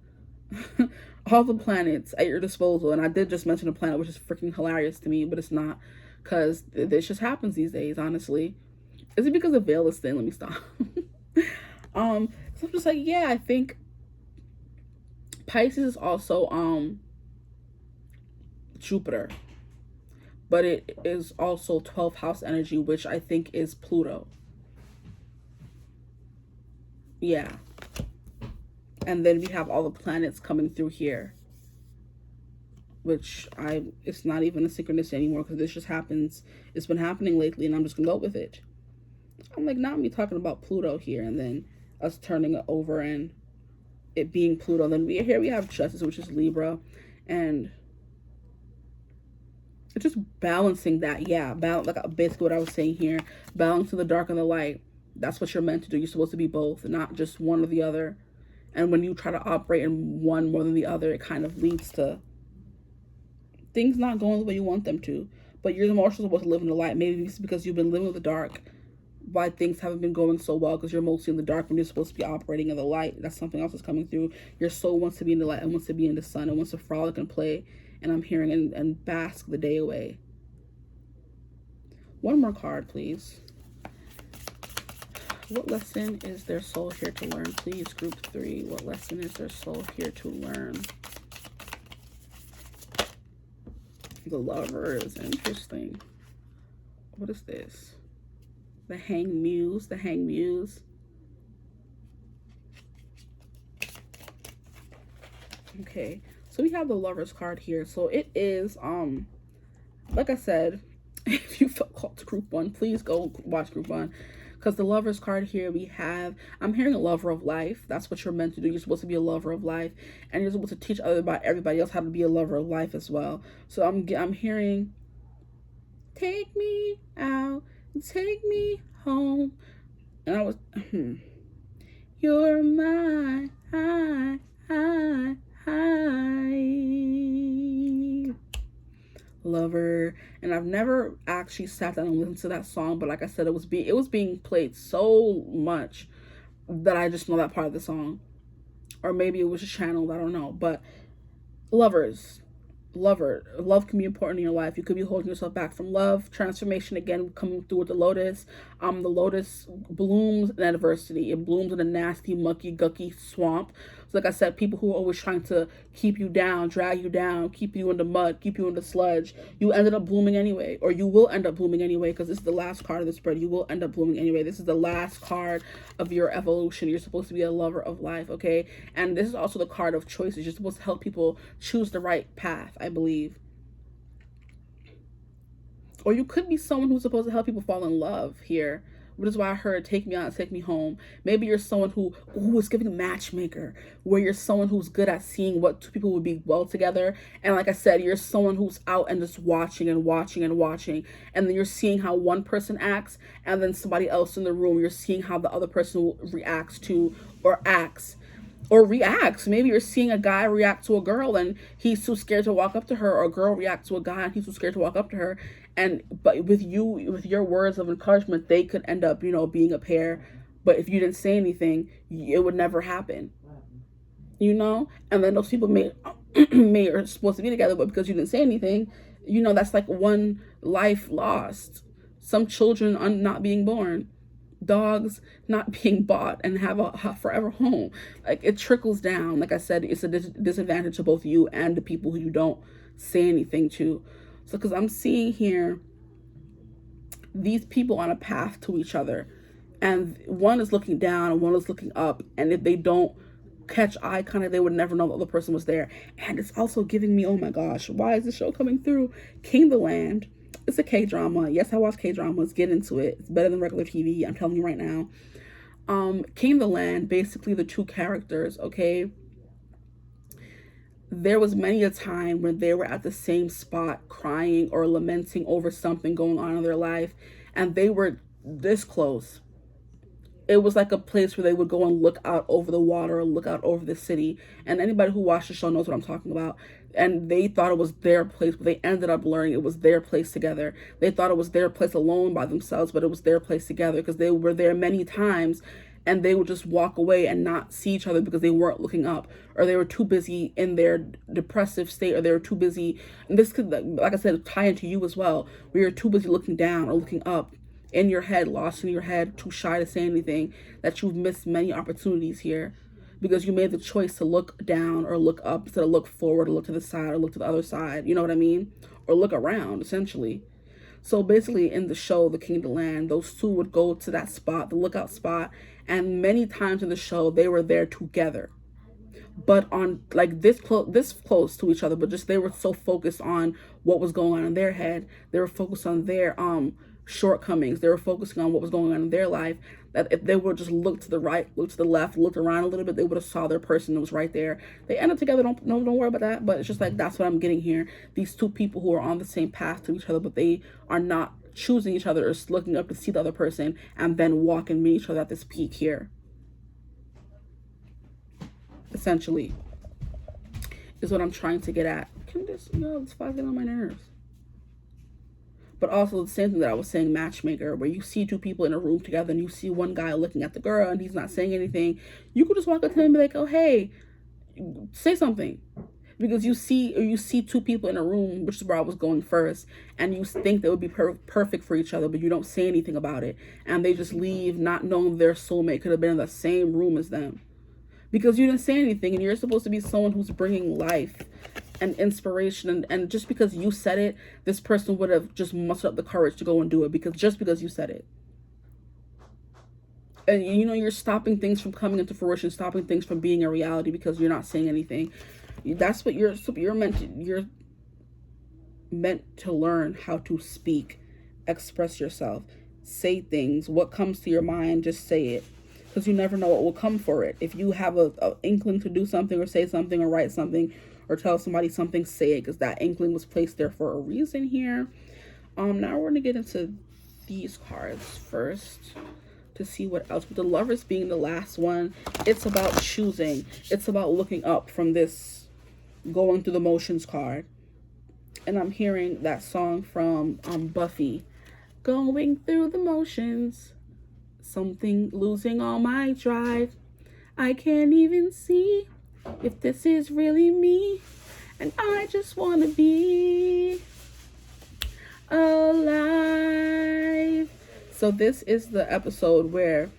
[SPEAKER 1] All the planets at your disposal. And I did just mention a planet, which is freaking hilarious to me, but it's not, because this just happens these days, honestly. Is it because the veil is thin? Let me stop. So I'm just like, yeah, I think Pisces is also Jupiter, but it is also 12th house energy, which I think is Pluto. Yeah. And then we have all the planets coming through here, which it's not even a synchronicity anymore, because this just happens. It's been happening lately, and I'm just gonna go with it. I'm like, not me talking about Pluto here, and then us turning it over and it being Pluto. Then we have Justice, which is Libra, and it's just balancing that. Yeah, like basically what I was saying here, balancing the dark and the light. That's what you're meant to do. You're supposed to be both, not just one or the other. And when you try to operate in one more than the other, it kind of leads to things not going the way you want them to. But you're more supposed to live in the light. Maybe it's because you've been living in the dark, why things haven't been going so well, because you're mostly in the dark when you're supposed to be operating in the light. That's something else that's coming through. Your soul wants to be in the light and wants to be in the sun and wants to frolic and play. And I'm hearing and bask the day away. One more card, please. What lesson is their soul here to learn? Please, group 3. What lesson is their soul here to learn? The Lover is interesting. What is this? The Hanged Muse. The Hanged Muse. Okay. So we have the Lover's card here. So it is, like I said, if you felt called to group 1, please go watch group 1. Because the Lover's card here, we have, I'm hearing a lover of life. That's what you're meant to do. You're supposed to be a lover of life. And you're supposed to teach everybody else how to be a lover of life as well. So I'm hearing, take me out, take me home. And I was, you're my Lover. And I've never actually sat down and listened to that song, but like I said, it was being played so much that I just know that part of the song. Or maybe it was just channeled, I don't know. But lovers, love can be important in your life. You could be holding yourself back from love. Transformation, again, coming through with the lotus. The lotus blooms in adversity. It blooms in a nasty, mucky, gucky swamp. So like I said, people who are always trying to keep you down, drag you down, keep you in the mud, keep you in the sludge, you ended up blooming anyway, or you will end up blooming anyway, because this is the last card of the spread. You will end up blooming anyway. This is the last card of your evolution. You're supposed to be a lover of life, okay? And this is also the card of choices. You're supposed to help people choose the right path, I believe. Or you could be someone who's supposed to help people fall in love here, which is why I heard take me out, take me home. Maybe you're someone who is giving a matchmaker, where you're someone who's good at seeing what two people would be well together. And like I said, you're someone who's out and just watching and watching and watching. And then you're seeing how one person acts, and then somebody else in the room, you're seeing how the other person reacts to or acts. Or reacts. Maybe you're seeing a guy react to a girl and he's too scared to walk up to her, or a girl react to a guy and he's too scared to walk up to her. But with your words of encouragement, they could end up, being a pair. But if you didn't say anything, it would never happen. And then those people may are supposed to be together, but because you didn't say anything, that's like one life lost. Some children not being born. Dogs not being bought and have a forever home. Like, it trickles down. Like I said, it's a disadvantage to both you and the people who you don't say anything to. So because I'm seeing here these people on a path to each other, and one is looking down and one is looking up, and if they don't catch eye contact, they would never know the other person was there. And it's also giving me, oh my gosh, why is the show coming through? King the Land. It's a K-drama. Yes, I watch K-dramas. Get into it. It's better than regular TV. I'm telling you right now. King the Land, basically the two characters, okay? There was many a time when they were at the same spot crying or lamenting over something going on in their life, and they were this close. It was like a place where they would go and look out over the water or look out over the city. And anybody who watched the show knows what I'm talking about. And they thought it was their place, but they ended up learning it was their place together. They thought it was their place alone by themselves, but it was their place together, because they were there many times, and they would just walk away and not see each other because they weren't looking up, or they were too busy in their depressive state, or they were too busy. And this could, like I said, tie into you as well, where you're too busy looking down or looking up, in your head, lost in your head, too shy to say anything, that you've missed many opportunities here because you made the choice to look down or look up instead of look forward or look to the side or look to the other side. You know what I mean? Or look around, essentially. So basically in the show, The King of the Land, those two would go to that spot, the lookout spot, and many times in the show, they were there together. But on like this close to each other, but just they were so focused on what was going on in their head. They were focused on their shortcomings. They were focusing on what was going on in their life, that if they would just look to the right, look to the left, look around a little bit, they would have saw their person that was right there. They ended together. Don't worry about that. But it's just like, that's what I'm getting here. These two people who are on the same path to each other, but they are not choosing each other or looking up to see the other person and then walk and meet each other at this peak here. Essentially is what I'm trying to get at. Can this, this fly get on my nerves? But also the same thing that I was saying, matchmaker, where you see two people in a room together and you see one guy looking at the girl and he's not saying anything. You could just walk up to him and be like, oh, hey, say something. Because you see two people in a room, which is where I was going first, and you think they would be perfect for each other, but you don't say anything about it. And they just leave not knowing their soulmate could have been in the same room as them. Because you didn't say anything, and you're supposed to be someone who's bringing life and inspiration, and just because you said it, this person would have just mustered up the courage to go and do it, because you said it. And you're stopping things from coming into fruition, stopping things from being a reality because you're not saying anything. That's what you're meant to learn, how to speak, express yourself, say things. What comes to your mind, just say it. Because you never know what will come for it. If you have a inkling to do something or say something or write something or tell somebody something, say it, because that inkling was placed there for a reason here. Now we're going to get into these cards first to see what else. With the Lovers being the last one, it's about choosing. It's about looking up from this going through the motions card. and I'm hearing that song from Buffy, going through the motions, something losing all my drive. I can't even see if this is really me, and I just want to be alive. So this is the episode where,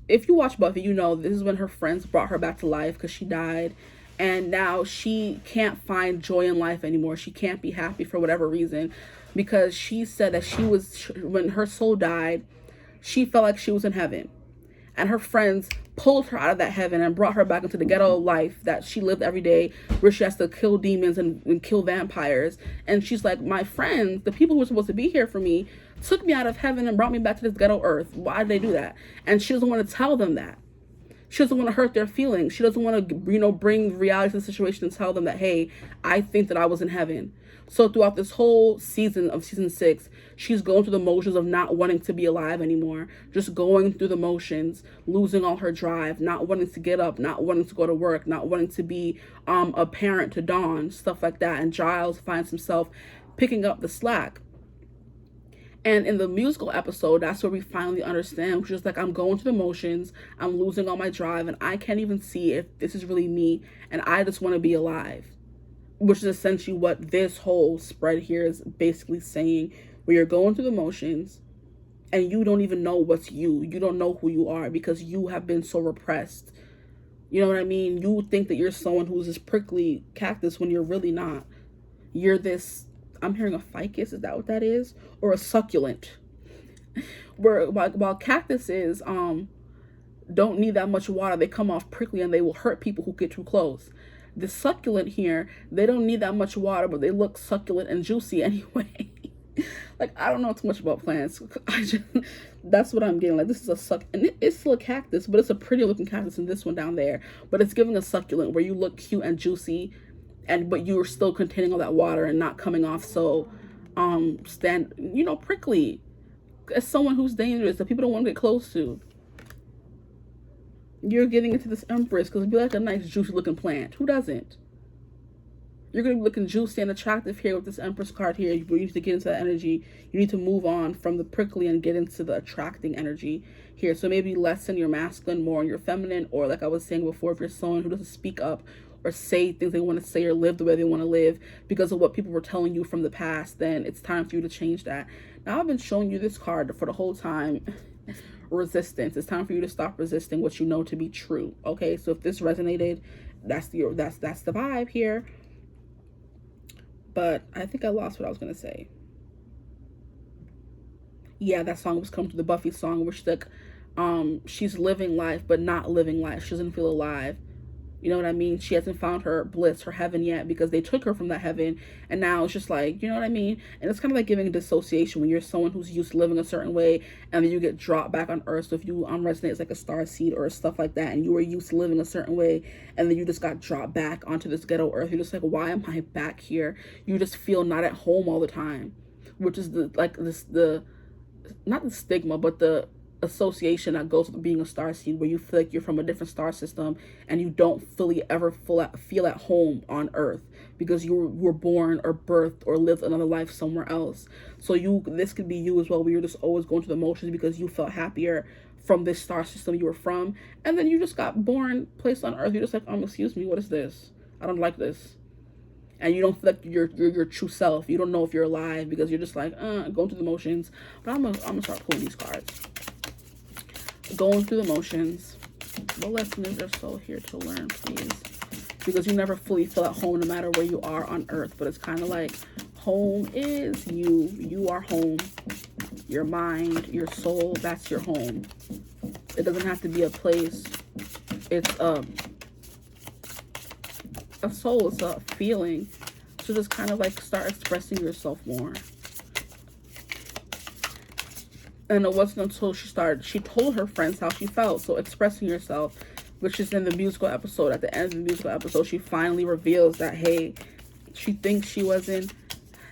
[SPEAKER 1] if you watch Buffy, you know this is when her friends brought her back to life because she died, and now she can't find joy in life anymore. She can't be happy for whatever reason, because she said that when her soul died, she felt like she was in heaven, and her friends pulled her out of that heaven and brought her back into the ghetto life that she lived every day, where she has to kill demons and kill vampires. And she's like, my friends, the people who were supposed to be here for me, took me out of heaven and brought me back to this ghetto earth. Why did they do that? And she doesn't want to tell them that. She doesn't want to hurt their feelings. She doesn't want to, bring reality to the situation and tell them that, hey, I think that I was in heaven. So throughout this whole season of season 6, she's going through the motions of not wanting to be alive anymore. Just going through the motions, losing all her drive, not wanting to get up, not wanting to go to work, not wanting to be a parent to Dawn, stuff like that. And Giles finds himself picking up the slack. And in the musical episode, that's where we finally understand, which is like, I'm going through the motions, I'm losing all my drive, and I can't even see if this is really me, and I just want to be alive. Which is essentially what this whole spread here is basically saying, where you're going through the motions, and you don't even know what's you. You don't know who you are because you have been so repressed. You know what I mean? You think that you're someone who's this prickly cactus when you're really not. You're this... I'm hearing a ficus, is that what that is? Or a succulent. Where while cactuses don't need that much water, they come off prickly and they will hurt people who get too close. The succulent here, they don't need that much water, but they look succulent and juicy anyway. Like, I don't know too much about plants. That's what I'm getting. Like, this is a and it's still a cactus, but it's a pretty looking cactus in this one down there. But it's giving a succulent where you look cute and juicy, but you're still containing all that water and not coming off so prickly. As someone who's dangerous that people don't want to get close to. You're getting into this Empress because it'd be like a nice juicy looking plant. Who doesn't? You're going to be looking juicy and attractive here with this Empress card here. You need to get into that energy. You need to move on from the prickly and get into the attracting energy here. So maybe lessen your masculine, more on your feminine, or like I was saying before, if you're someone who doesn't speak up or say things they want to say or live the way they want to live because of what people were telling you from the past, then it's time for you to change that. Now, I've been showing you this card for the whole time. Resistance. It's time for you to stop resisting what you know to be true. Okay, so if this resonated, that's the vibe here. But I think I lost what I was gonna say. Yeah, that song was coming to the Buffy song where she's like, she's living life but not living life. She doesn't feel alive. You know what I mean? She hasn't found her bliss, her heaven yet, because they took her from that heaven, and now it's just like, you know what I mean? And it's kind of like giving a dissociation when you're someone who's used to living a certain way, and then you get dropped back on Earth. So if you resonate as like a star seed or stuff like that, and you were used to living a certain way, and then you just got dropped back onto this ghetto Earth, you're just like, why am I back here? You just feel not at home all the time, which is not the stigma, but the association that goes with being a star seed, where you feel like you're from a different star system and you don't fully ever feel at home on Earth because you were born or birthed or lived another life somewhere else. So this could be you as well, where you're just always going through the motions because you felt happier from this star system you were from, and then you just got born, placed on Earth. You're just like, excuse me, what is this? I don't like this. And you don't feel like you're your true self. You don't know if you're alive because you're just like going through the motions. But I'm gonna start pulling these cards. Going through the motions. What lesson is your soul here to learn, please? Because you never fully feel at home no matter where you are on Earth. But it's kind of like home is you. You are home. Your mind, your soul, that's your home. It doesn't have to be a place. It's a soul. It's a feeling. So just kind of like start expressing yourself more. And it wasn't until she told her friends how she felt. So expressing yourself, which is in the musical episode. At the end of the musical episode, she finally reveals that, hey, she thinks she was in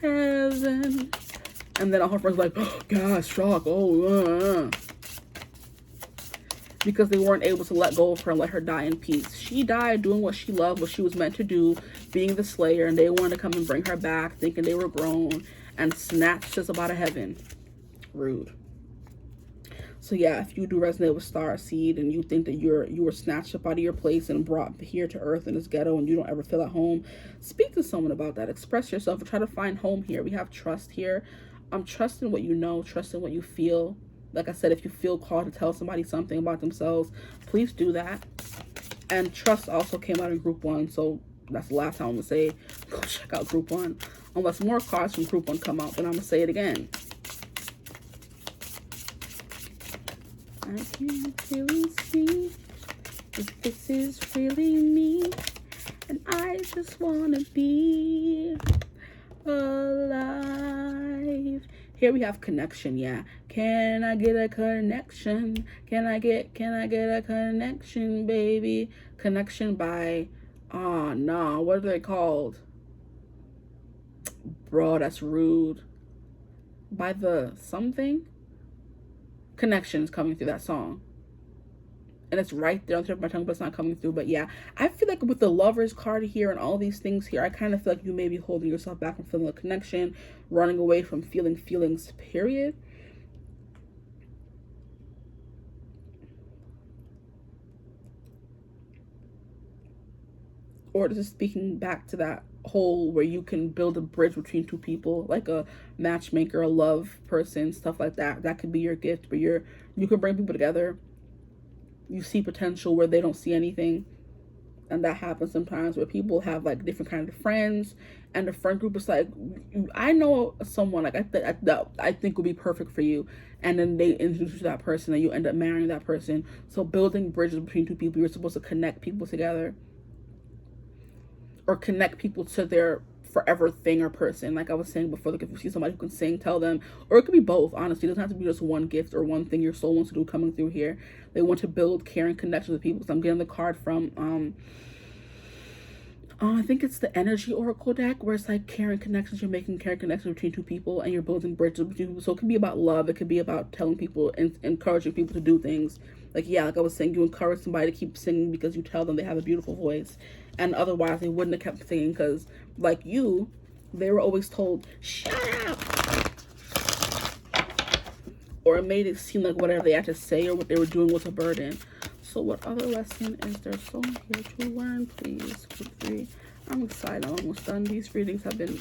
[SPEAKER 1] heaven. And then all her friends like, oh, God, shock. because they weren't able to let go of her and let her die in peace. She died doing what she loved, what she was meant to do, being the slayer, and they wanted to come and bring her back thinking they were grown and snatched us up out of heaven. Rude. So yeah, if you do resonate with Star Seed and you think that you were snatched up out of your place and brought here to earth in this ghetto and you don't ever feel at home, speak to someone about that. Express yourself and try to find home here. We have trust here. Trust in what you know, trust in what you feel. Like I said, if you feel called to tell somebody something about themselves, please do that. And trust also came out in group 1, so that's the last time I'm gonna say go check out group 1. Unless more cards from group 1 come out, then I'm gonna say it again. I can't really see if this is really me, and I just wanna be alive. Here we have connection. Yeah, can I get a connection? Can I get a connection, baby? Connection by what are they called? Bro, that's rude. By the something. Connections coming through that song, and it's right there on the tip of my tongue, but it's not coming through. But yeah, I feel like with the Lovers card here and all these things here, I kind of feel like you may be holding yourself back from feeling a connection, running away from feeling feelings, period. Or just speaking back to that whole where you can build a bridge between two people, like a matchmaker, a love person, stuff like that. That could be your gift, but you can bring people together. You see potential where they don't see anything, and that happens sometimes where people have like different kinds of friends, and the friend group is like, I know someone like I think would be perfect for you, and then they introduce you to that person and you end up marrying that person. So building bridges between two people, you're supposed to connect people together, or connect people to their forever thing or person. Like I was saying before, like if you see somebody who can sing, tell them. Or it could be both, honestly. It doesn't have to be just one gift or one thing your soul wants to do coming through here. They want to build caring connections with people. So I'm getting the card from I think it's the Energy Oracle deck, where it's like caring connections. You're making caring connections between two people, and you're building bridges between people. So it could be about love. It could be about telling people and encouraging people to do things. Like, yeah, like I was saying, you encourage somebody to keep singing because you tell them they have a beautiful voice. And otherwise, they wouldn't have kept singing because, like you, they were always told, shut up. Or it made it seem like whatever they had to say or what they were doing was a burden. So what other lesson is there so here to learn, please? Group 3. I'm excited. I'm almost done. These readings have been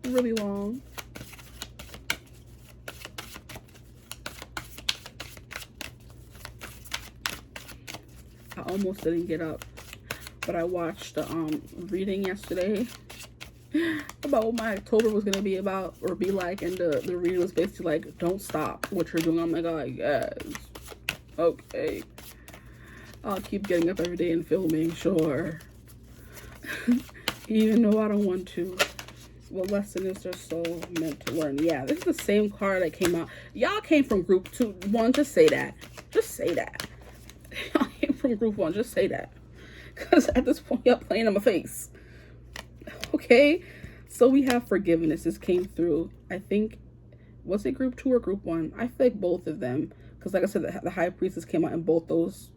[SPEAKER 1] really long. I almost didn't get up, but I watched the reading yesterday about what my October was gonna be about or be like, and the reading was basically like, don't stop what you're doing. I'm like, oh yes, okay, I'll keep getting up every day and filming, sure. Even though I don't want to. What lesson is there so meant to learn? Yeah, this is the same card that came out. Y'all came from group 1. Just say that. Just say that. Y'all came from group 1. Just say that. Because at this point, y'all playing in my face. Okay? So we have forgiveness. This came through, I think, was it group 2 or group 1? I feel like both of them. Because like I said, the High Priestess came out in both those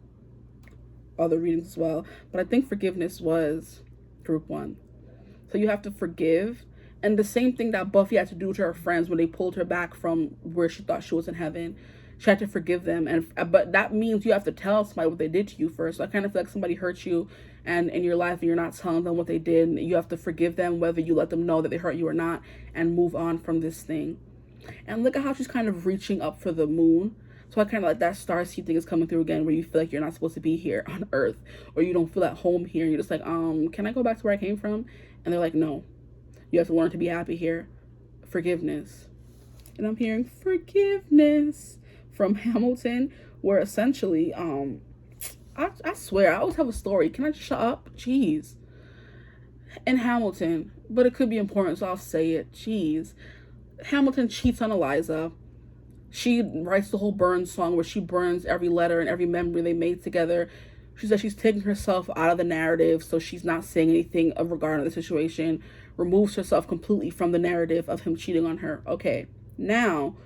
[SPEAKER 1] other readings as well. But I think forgiveness was group 1. So you have to forgive. And the same thing that Buffy had to do to her friends when they pulled her back from where she thought she was in heaven. She had to forgive them. But that means you have to tell somebody what they did to you first. So I kind of feel like somebody hurt you and in your life and you're not telling them what they did. You have to forgive them, whether you let them know that they hurt you or not, and move on from this thing. And look at how she's kind of reaching up for the moon. So I kind of like that starseed thing is coming through again, where you feel like you're not supposed to be here on Earth, or you don't feel at home here. You're just like, can I go back to where I came from? And they're like, no, you have to learn to be happy here. Forgiveness. And I'm hearing forgiveness from Hamilton, where essentially, I swear, I always have a story. Can I just shut up? Jeez. In Hamilton, but it could be important, so I'll say it. Jeez. Hamilton cheats on Eliza. She writes the whole burn song where she burns every letter and every memory they made together. She says she's taking herself out of the narrative, so she's not saying anything regarding the situation. Removes herself completely from the narrative of him cheating on her. Okay, now,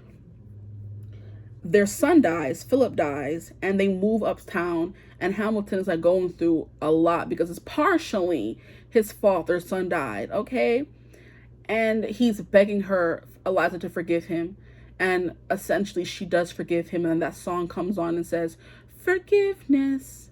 [SPEAKER 1] their son dies, Philip dies, and they move uptown, and Hamilton is like going through a lot because it's partially his fault their son died, okay? And he's begging her, Eliza, to forgive him. And essentially she does forgive him, and then that song comes on and says, forgiveness.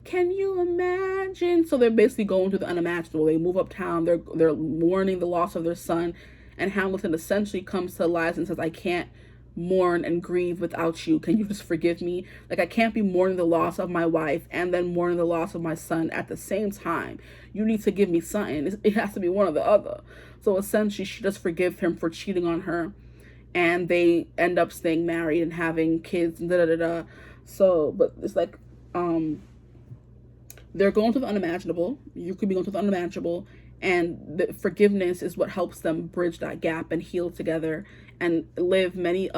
[SPEAKER 1] Can you imagine? So they're basically going through the unimaginable. They move uptown, they're mourning the loss of their son, and Hamilton essentially comes to Eliza and says, I can't mourn and grieve without you. Can you just forgive me? Like, I can't be mourning the loss of my wife and then mourning the loss of my son at the same time. You need to give me something. It has to be one or the other. So essentially she does forgive him for cheating on her, and they end up staying married and having kids and da-da-da-da. So, but it's like, they're going through the unimaginable. You could be going through the unimaginable, and the forgiveness is what helps them bridge that gap and heal together and live many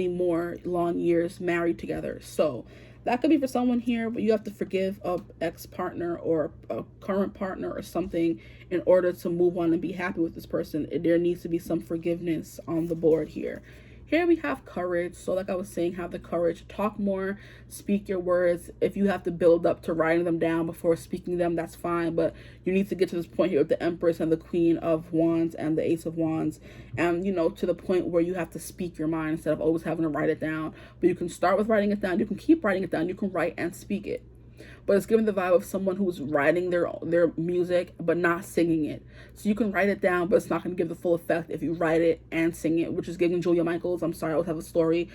[SPEAKER 1] more long years married together. So that could be for someone here, but you have to forgive a ex-partner or a current partner or something in order to move on and be happy with this person. There needs to be some forgiveness on the board here. Here we have courage. So like I was saying, have the courage to talk more, speak your words. If you have to build up to writing them down before speaking them, that's fine. But you need to get to this point here with the Empress and the Queen of Wands and the Ace of Wands. And, you know, to the point where you have to speak your mind instead of always having to write it down. But you can start with writing it down. You can keep writing it down. You can write and speak it. But it's giving the vibe of someone who's writing their music but not singing it. So you can write it down, but it's not going to give the full effect if you write it and sing it, which is giving Julia Michaels. I'm sorry, I always have a story.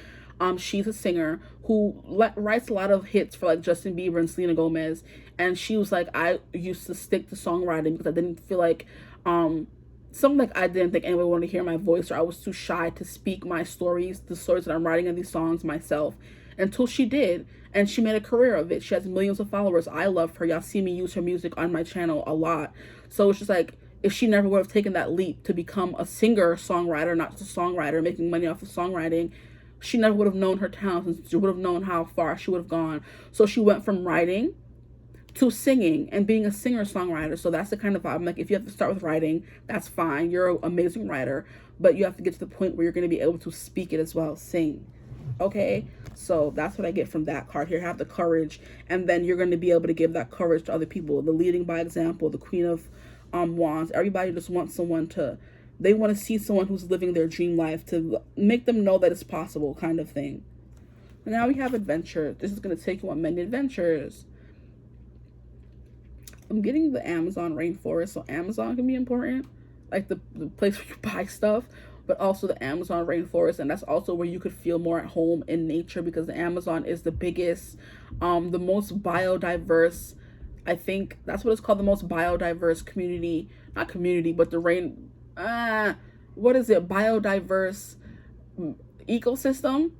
[SPEAKER 1] She's a singer who writes a lot of hits for like Justin Bieber and Selena Gomez. And she was like, I used to stick to songwriting because I didn't feel like, something like I didn't think anyone wanted to hear my voice, or I was too shy to speak my stories, the stories that I'm writing in these songs myself, until she did. And she made a career of it. She has millions of followers. I love her. Y'all see me use her music on my channel a lot. So it's just like, if she never would have taken that leap to become a singer-songwriter, not just a songwriter, making money off of songwriting, she never would have known her talent, and she would have known how far she would have gone. So she went from writing to singing and being a singer-songwriter. So that's the kind of vibe. Like, if you have to start with writing, that's fine. You're an amazing writer. But you have to get to the point where you're going to be able to speak it as well, sing. Okay? So that's what I get from that card here. Have the courage, and then you're going to be able to give that courage to other people. The leading by example, the Queen of Wands. Everybody just wants someone to, they want to see someone who's living their dream life, to make them know that it's possible, kind of thing. And now we have adventure. This is going to take you on many adventures. I'm getting the Amazon rainforest, so Amazon can be important, like the place where you buy stuff, but also the Amazon rainforest. And that's also where you could feel more at home in nature, because the Amazon is the biggest, the most biodiverse, I think that's what it's called, the most biodiverse community, not community, but the what is it, biodiverse ecosystem.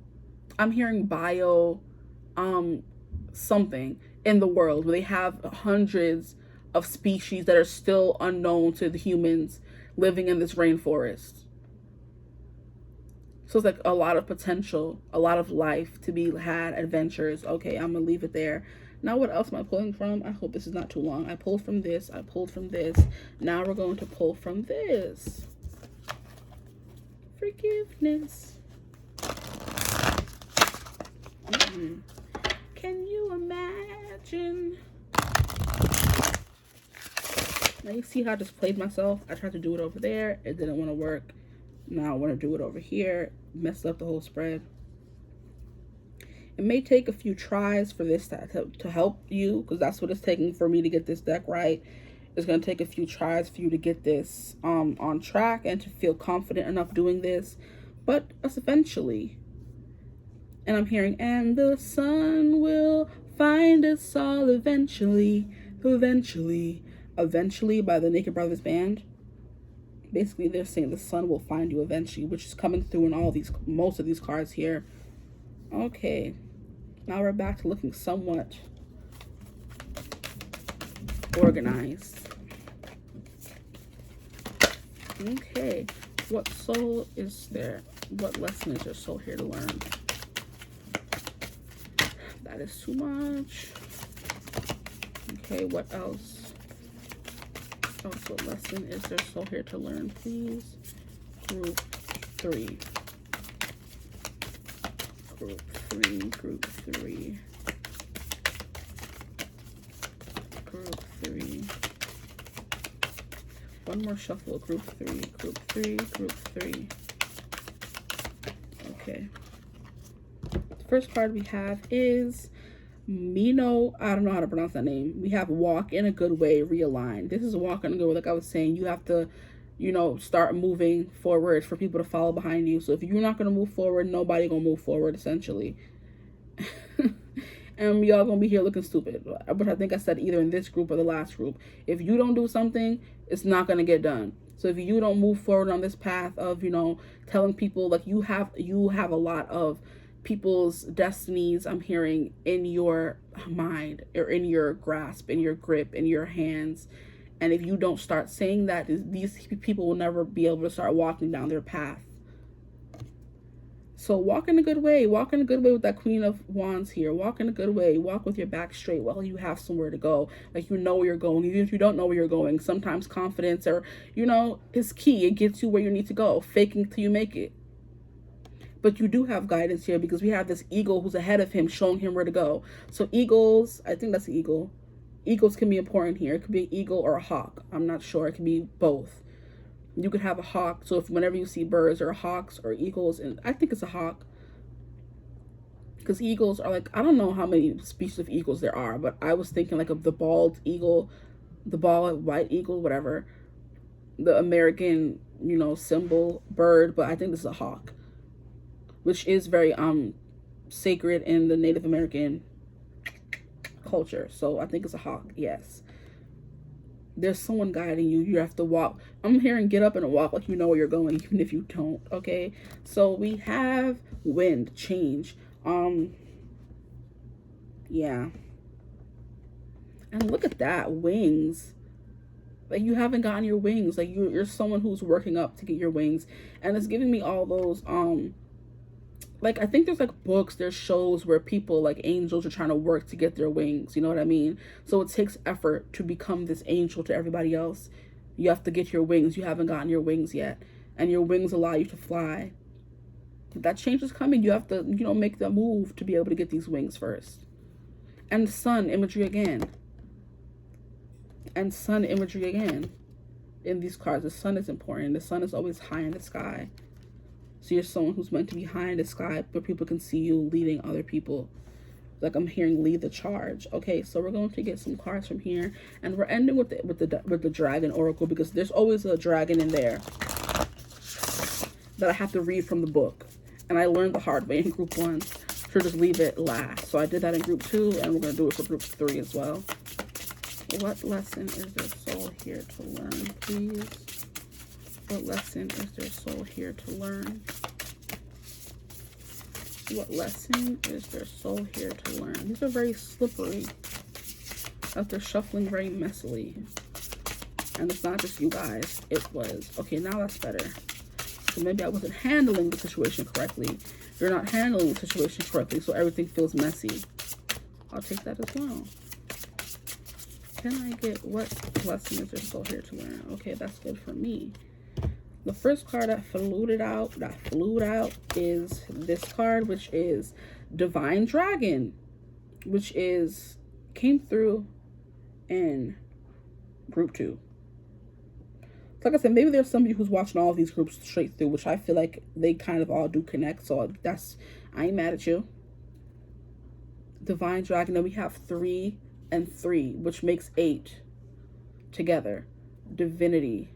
[SPEAKER 1] I'm hearing bio something in the world, where they have hundreds of species that are still unknown to the humans living in this rainforest. So it's like a lot of potential, a lot of life to be had, adventures. Okay, I'm gonna leave it there. Now what else am I pulling from? I hope this is not too long. I pulled from this, I pulled from this. Now we're going to pull from this. Forgiveness. Can you imagine? Now you see how I just played myself? I tried to do it over there. It didn't want to work. Now I want to do it over here. Messed up the whole spread. It may take a few tries for this to help you, because that's what it's taking for me to get this deck right. It's going to take a few tries for you to get this on track and to feel confident enough doing this. But eventually. And I'm hearing, and the sun will find us all eventually. Eventually by the Naked Brothers Band. Basically, they're saying the sun will find you eventually, which is coming through in most of these cards here. Okay, now we're back to looking somewhat organized. Okay, what soul is there? What lesson is your soul here to learn? That is too much. Okay, what else? Also, what lesson is there soul here to learn, please? Group 3. Group 3, Group 3. Group 3. One more shuffle. Group 3, Group 3, Group 3. Okay. The first card we have is Mino. I don't know how to pronounce that name. We have Walk in a Good Way, Realign. This is Walk in a Good Way. Like I was saying, you have to, you know, start moving forward for people to follow behind you. So if you're not going to move forward, nobody going to move forward, essentially. And y'all going to be here looking stupid. But I think I said either in this group or the last group. If you don't do something, it's not going to get done. So if you don't move forward on this path of, you know, telling people, like, you have a lot of people's destinies, I'm hearing, in your mind or in your grasp, in your grip, in your hands. And if you don't start saying that, these people will never be able to start walking down their path. So walk in a good way. Walk in a good way with that Queen of Wands here. Walk in a good way. Walk with your back straight while you have somewhere to go. Like, you know where you're going. Even if you don't know where you're going, sometimes confidence or, you know, is key. It gets you where you need to go. Faking till you make it. But you do have guidance here because we have this eagle who's ahead of him, showing him where to go. So eagles, I think that's the eagle. Eagles can be important here. It could be an eagle or a hawk. I'm not sure. It could be both. You could have a hawk. So if whenever you see birds or hawks or eagles, and I think it's a hawk, because eagles are like, I don't know how many species of eagles there are, but I was thinking like of the bald eagle, the bald white eagle, whatever, the American, you know, symbol bird, but I think this is a hawk, which is very sacred in the Native American culture. So I think it's a hawk. Yes. There's someone guiding you. You have to walk. I'm hearing get up and walk like you know where you're going, even if you don't. Okay. So we have wind, change. Yeah. And look at that, wings. Like, you haven't gotten your wings. Like, you're someone who's working up to get your wings. And it's giving me all those, like, I think there's like books, there's shows where people, like angels, are trying to work to get their wings. You know what I mean? So it takes effort to become this angel to everybody else. You have to get your wings. You haven't gotten your wings yet. And your wings allow you to fly. That change is coming. You have to, you know, make the move to be able to get these wings first. And sun imagery again. And sun imagery again. In these cards, the sun is important. The sun is always high in the sky. So you're someone who's meant to be high in the sky where people can see you leading other people. Like, I'm hearing lead the charge. Okay, so we're going to get some cards from here, and we're ending with the dragon oracle, because there's always a dragon in there that I have to read from the book, and I learned the hard way in group 1 to just leave it last. So I did that in group 2, and we're going to do it for group 3 as well. What lesson is their soul here to learn, please? What lesson is their soul here to learn? What lesson is their soul here to learn? These are very slippery. Like, they're shuffling very messily. And it's not just you guys. It was. Okay, now that's better. So maybe I wasn't handling the situation correctly. You're not handling the situation correctly, so everything feels messy. I'll take that as well. Can I get what lesson is their soul here to learn? Okay, that's good for me. The first card that flew out is this card, which is Divine Dragon, which came through in group 2. Like I said, maybe there's somebody who's watching all of these groups straight through, which I feel like they kind of all do connect. So I ain't mad at you. Divine Dragon. Then we have 3 and 3, which makes 8 together. Divinity.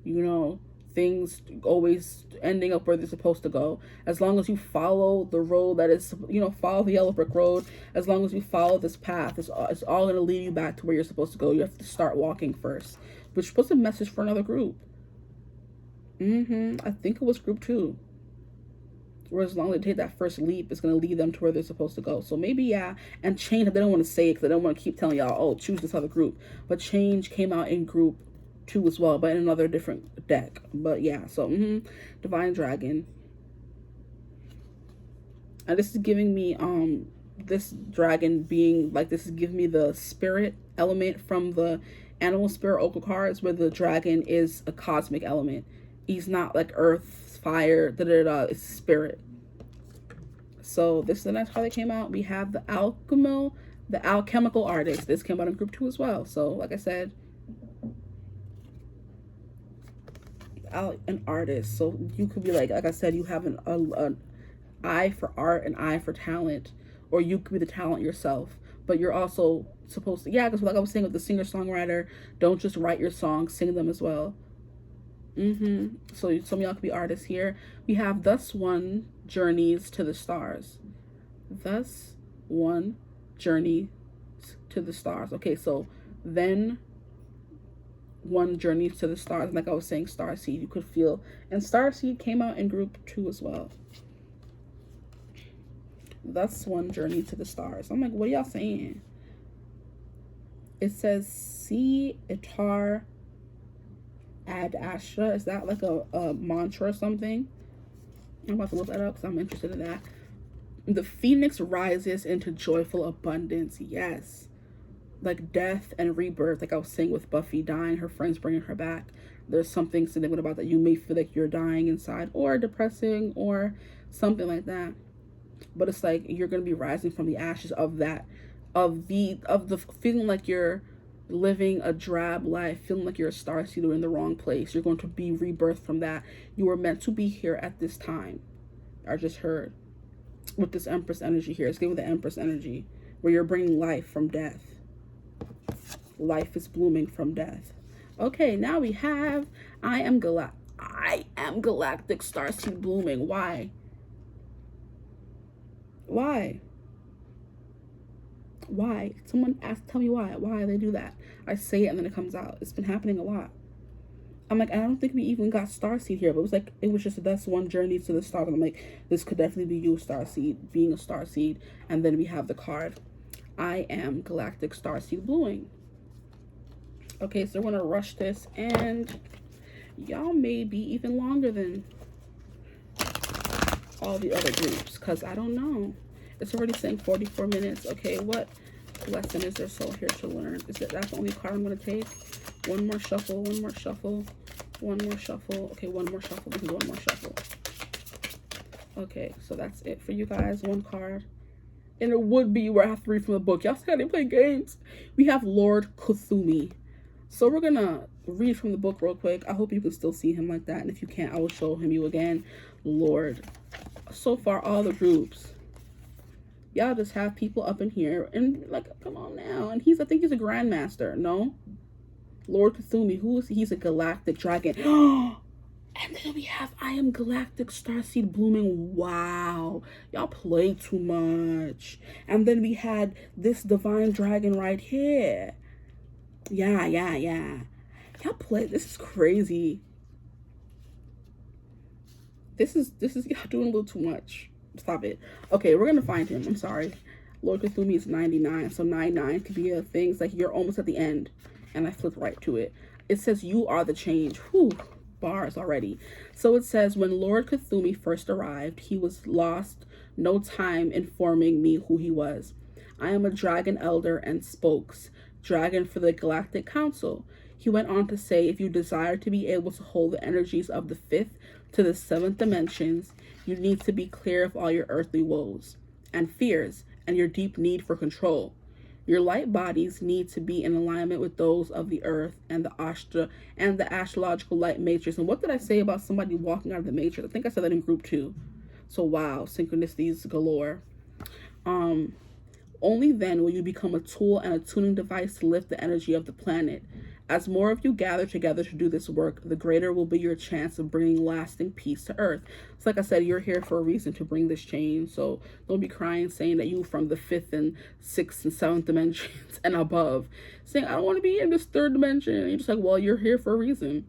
[SPEAKER 1] You know, things always ending up where they're supposed to go. As long as you follow the road that is, you know, follow the yellow brick road. As long as you follow this path, it's all going to lead you back to where you're supposed to go. You have to start walking first. Which puts a message for another group. I think it was group 2. Where as long as they take that first leap, it's going to lead them to where they're supposed to go. So maybe, yeah. And change, they don't want to say it because they don't want to keep telling y'all, oh, choose this other group. But change came out in group 2 as well, but in another different deck. But yeah, so Divine Dragon. And this is giving me this dragon being like, this is giving me the spirit element from the animal spirit oracle cards, where the dragon is a cosmic element. He's not like earth, fire, it's spirit. So this is the next card that came out. We have the alchemical artist. This came out in group 2 as well. So like I said, an artist. So you could be like I said, you have an eye for art, an eye for talent, or you could be the talent yourself. But you're also supposed to, yeah, because like I was saying with the singer-songwriter, don't just write your songs, sing them as well. So some of y'all could be artists here. We have thus one journeys to the stars. Thus one journey to the stars. Okay, so then one journeys to the stars. Like I was saying, starseed, you could feel. And starseed came out in group 2 as well. Thus one journey to the stars. I'm like, what are y'all saying? It says see itar ad astra. Is that like a mantra or something? I'm about to look that up because I'm interested in that. The phoenix rises into joyful abundance. Yes. Like death and rebirth. Like I was saying with Buffy dying, her friends bringing her back. There's something significant about that. You may feel like you're dying inside, or depressing, or something like that. But it's like you're going to be rising from the ashes of that, of the feeling like you're living a drab life, feeling like you're a starseed or in the wrong place. You're going to be rebirthed from that. You were meant to be here at this time. I just heard with this Empress energy here. It's giving the Empress energy where you're bringing life from death. Life is blooming from death. Okay, now we have I am galactic starseed blooming. Why? Someone tell me why they do that. I say it and then it comes out. It's been happening a lot. I'm like, I don't think we even got starseed here, but it was just that's one journey to the stars. And I'm like, this could definitely be you, starseed, being a starseed. And then we have the card, I am galactic starseed blooming. Okay, so we're gonna rush this, and y'all may be even longer than all the other groups, because I don't know. It's already saying 44 minutes. Okay, what lesson is there so here to learn? Is that that's the only card I'm going to take? One more shuffle, one more shuffle, one more shuffle. Okay, one more shuffle. We can do one more shuffle. Okay, so that's it for you guys. One card. And it would be where I have to read from the book. Y'all said I didn't play games. We have Lord Cthulhu. So we're going to read from the book real quick. I hope you can still see him like that. And if you can't, I will show him you again. Lord. So far, all the groups. Y'all just have people up in here. And like, come on now. And I think he's a grandmaster. No? Lord Cthulhu. Who is he? He's a galactic dragon. And then we have I am galactic starseed blooming. Wow. Y'all play too much. And then we had this divine dragon right here. Yeah. Y'all play. This is crazy. This is y'all doing a little too much. Stop it. Okay, we're gonna find him. I'm sorry. Lord Cthulhu is 99. So 99 could be a thing. It's like you're almost at the end. And I flipped right to it. It says you are the change. Whew. Bars already. So it says, when Lord Cthulhu first arrived, he was lost no time informing me who he was. I am a dragon elder and spokes, dragon for the Galactic Council. He went on to say, if you desire to be able to hold the energies of the 5th to the 7th dimensions, you need to be clear of all your earthly woes and fears and your deep need for control. Your light bodies need to be in alignment with those of the earth and the astrological light matrix. And what did I say about somebody walking out of the matrix? I think I said that in group 2. So wow, synchronicities galore. Only then will you become a tool and a tuning device to lift the energy of the planet. As more of you gather together to do this work, the greater will be your chance of bringing lasting peace to Earth. So like I said, you're here for a reason, to bring this change. So don't be crying saying that you from the 5th and 6th and 7th dimensions and above, saying, I don't want to be in this 3rd dimension. And you're just like, well, you're here for a reason.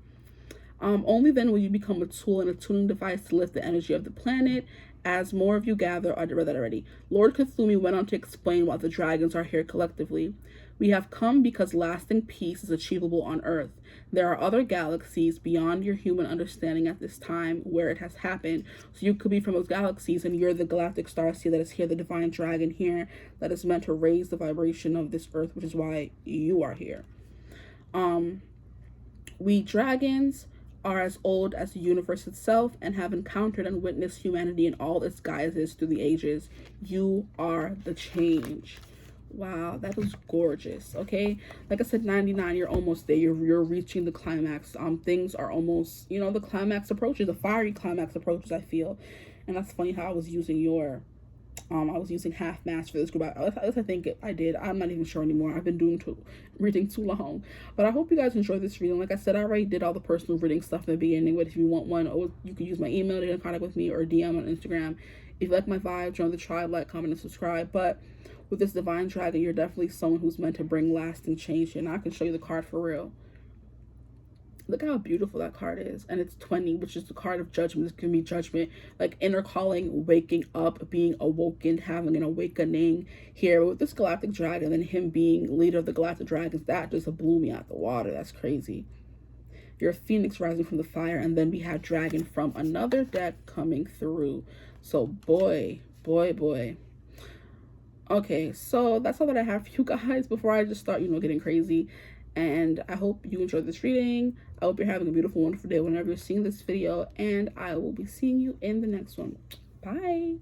[SPEAKER 1] Only then will you become a tool and a tuning device to lift the energy of the planet. As more of you gather, I read that already. Lord Cthulhu went on to explain why the dragons are here collectively. We have come because lasting peace is achievable on Earth. There are other galaxies beyond your human understanding at this time where it has happened. So you could be from those galaxies and you're the galactic starseed that is here, the divine dragon here, that is meant to raise the vibration of this Earth, which is why you are here. We dragons are as old as the universe itself and have encountered and witnessed humanity in all its guises through the ages. You are the change. Wow, that was gorgeous. Okay, like I said, 99, you're almost there. You're reaching the climax. Things are almost, you know, the climax approaches, the fiery climax approaches, I feel. And that's funny how I was using your I was using half mask for this group. I think I did. I'm not even sure anymore. I've been reading too long. But I hope you guys enjoyed this reading. Like I said, I already did all the personal reading stuff in the beginning. But if you want one, you can use my email to get in contact with me, or DM on Instagram. If you like my vibe, join the tribe, like, comment, and subscribe. But with this divine dragon, you're definitely someone who's meant to bring lasting change. And I can show you the card for real. Look how beautiful that card is. And it's 20, which is the card of judgment. This can be judgment, like inner calling, waking up, being awoken, having an awakening here. But with this galactic dragon and him being leader of the galactic dragons, that just blew me out the water. That's crazy. You're a phoenix rising from the fire. And then we have dragon from another deck coming through. So boy. Okay, so that's all that I have for you guys before I just start, getting crazy. And I hope you enjoyed this reading. I hope you're having a beautiful, wonderful day whenever you're seeing this video. And I will be seeing you in the next one. Bye.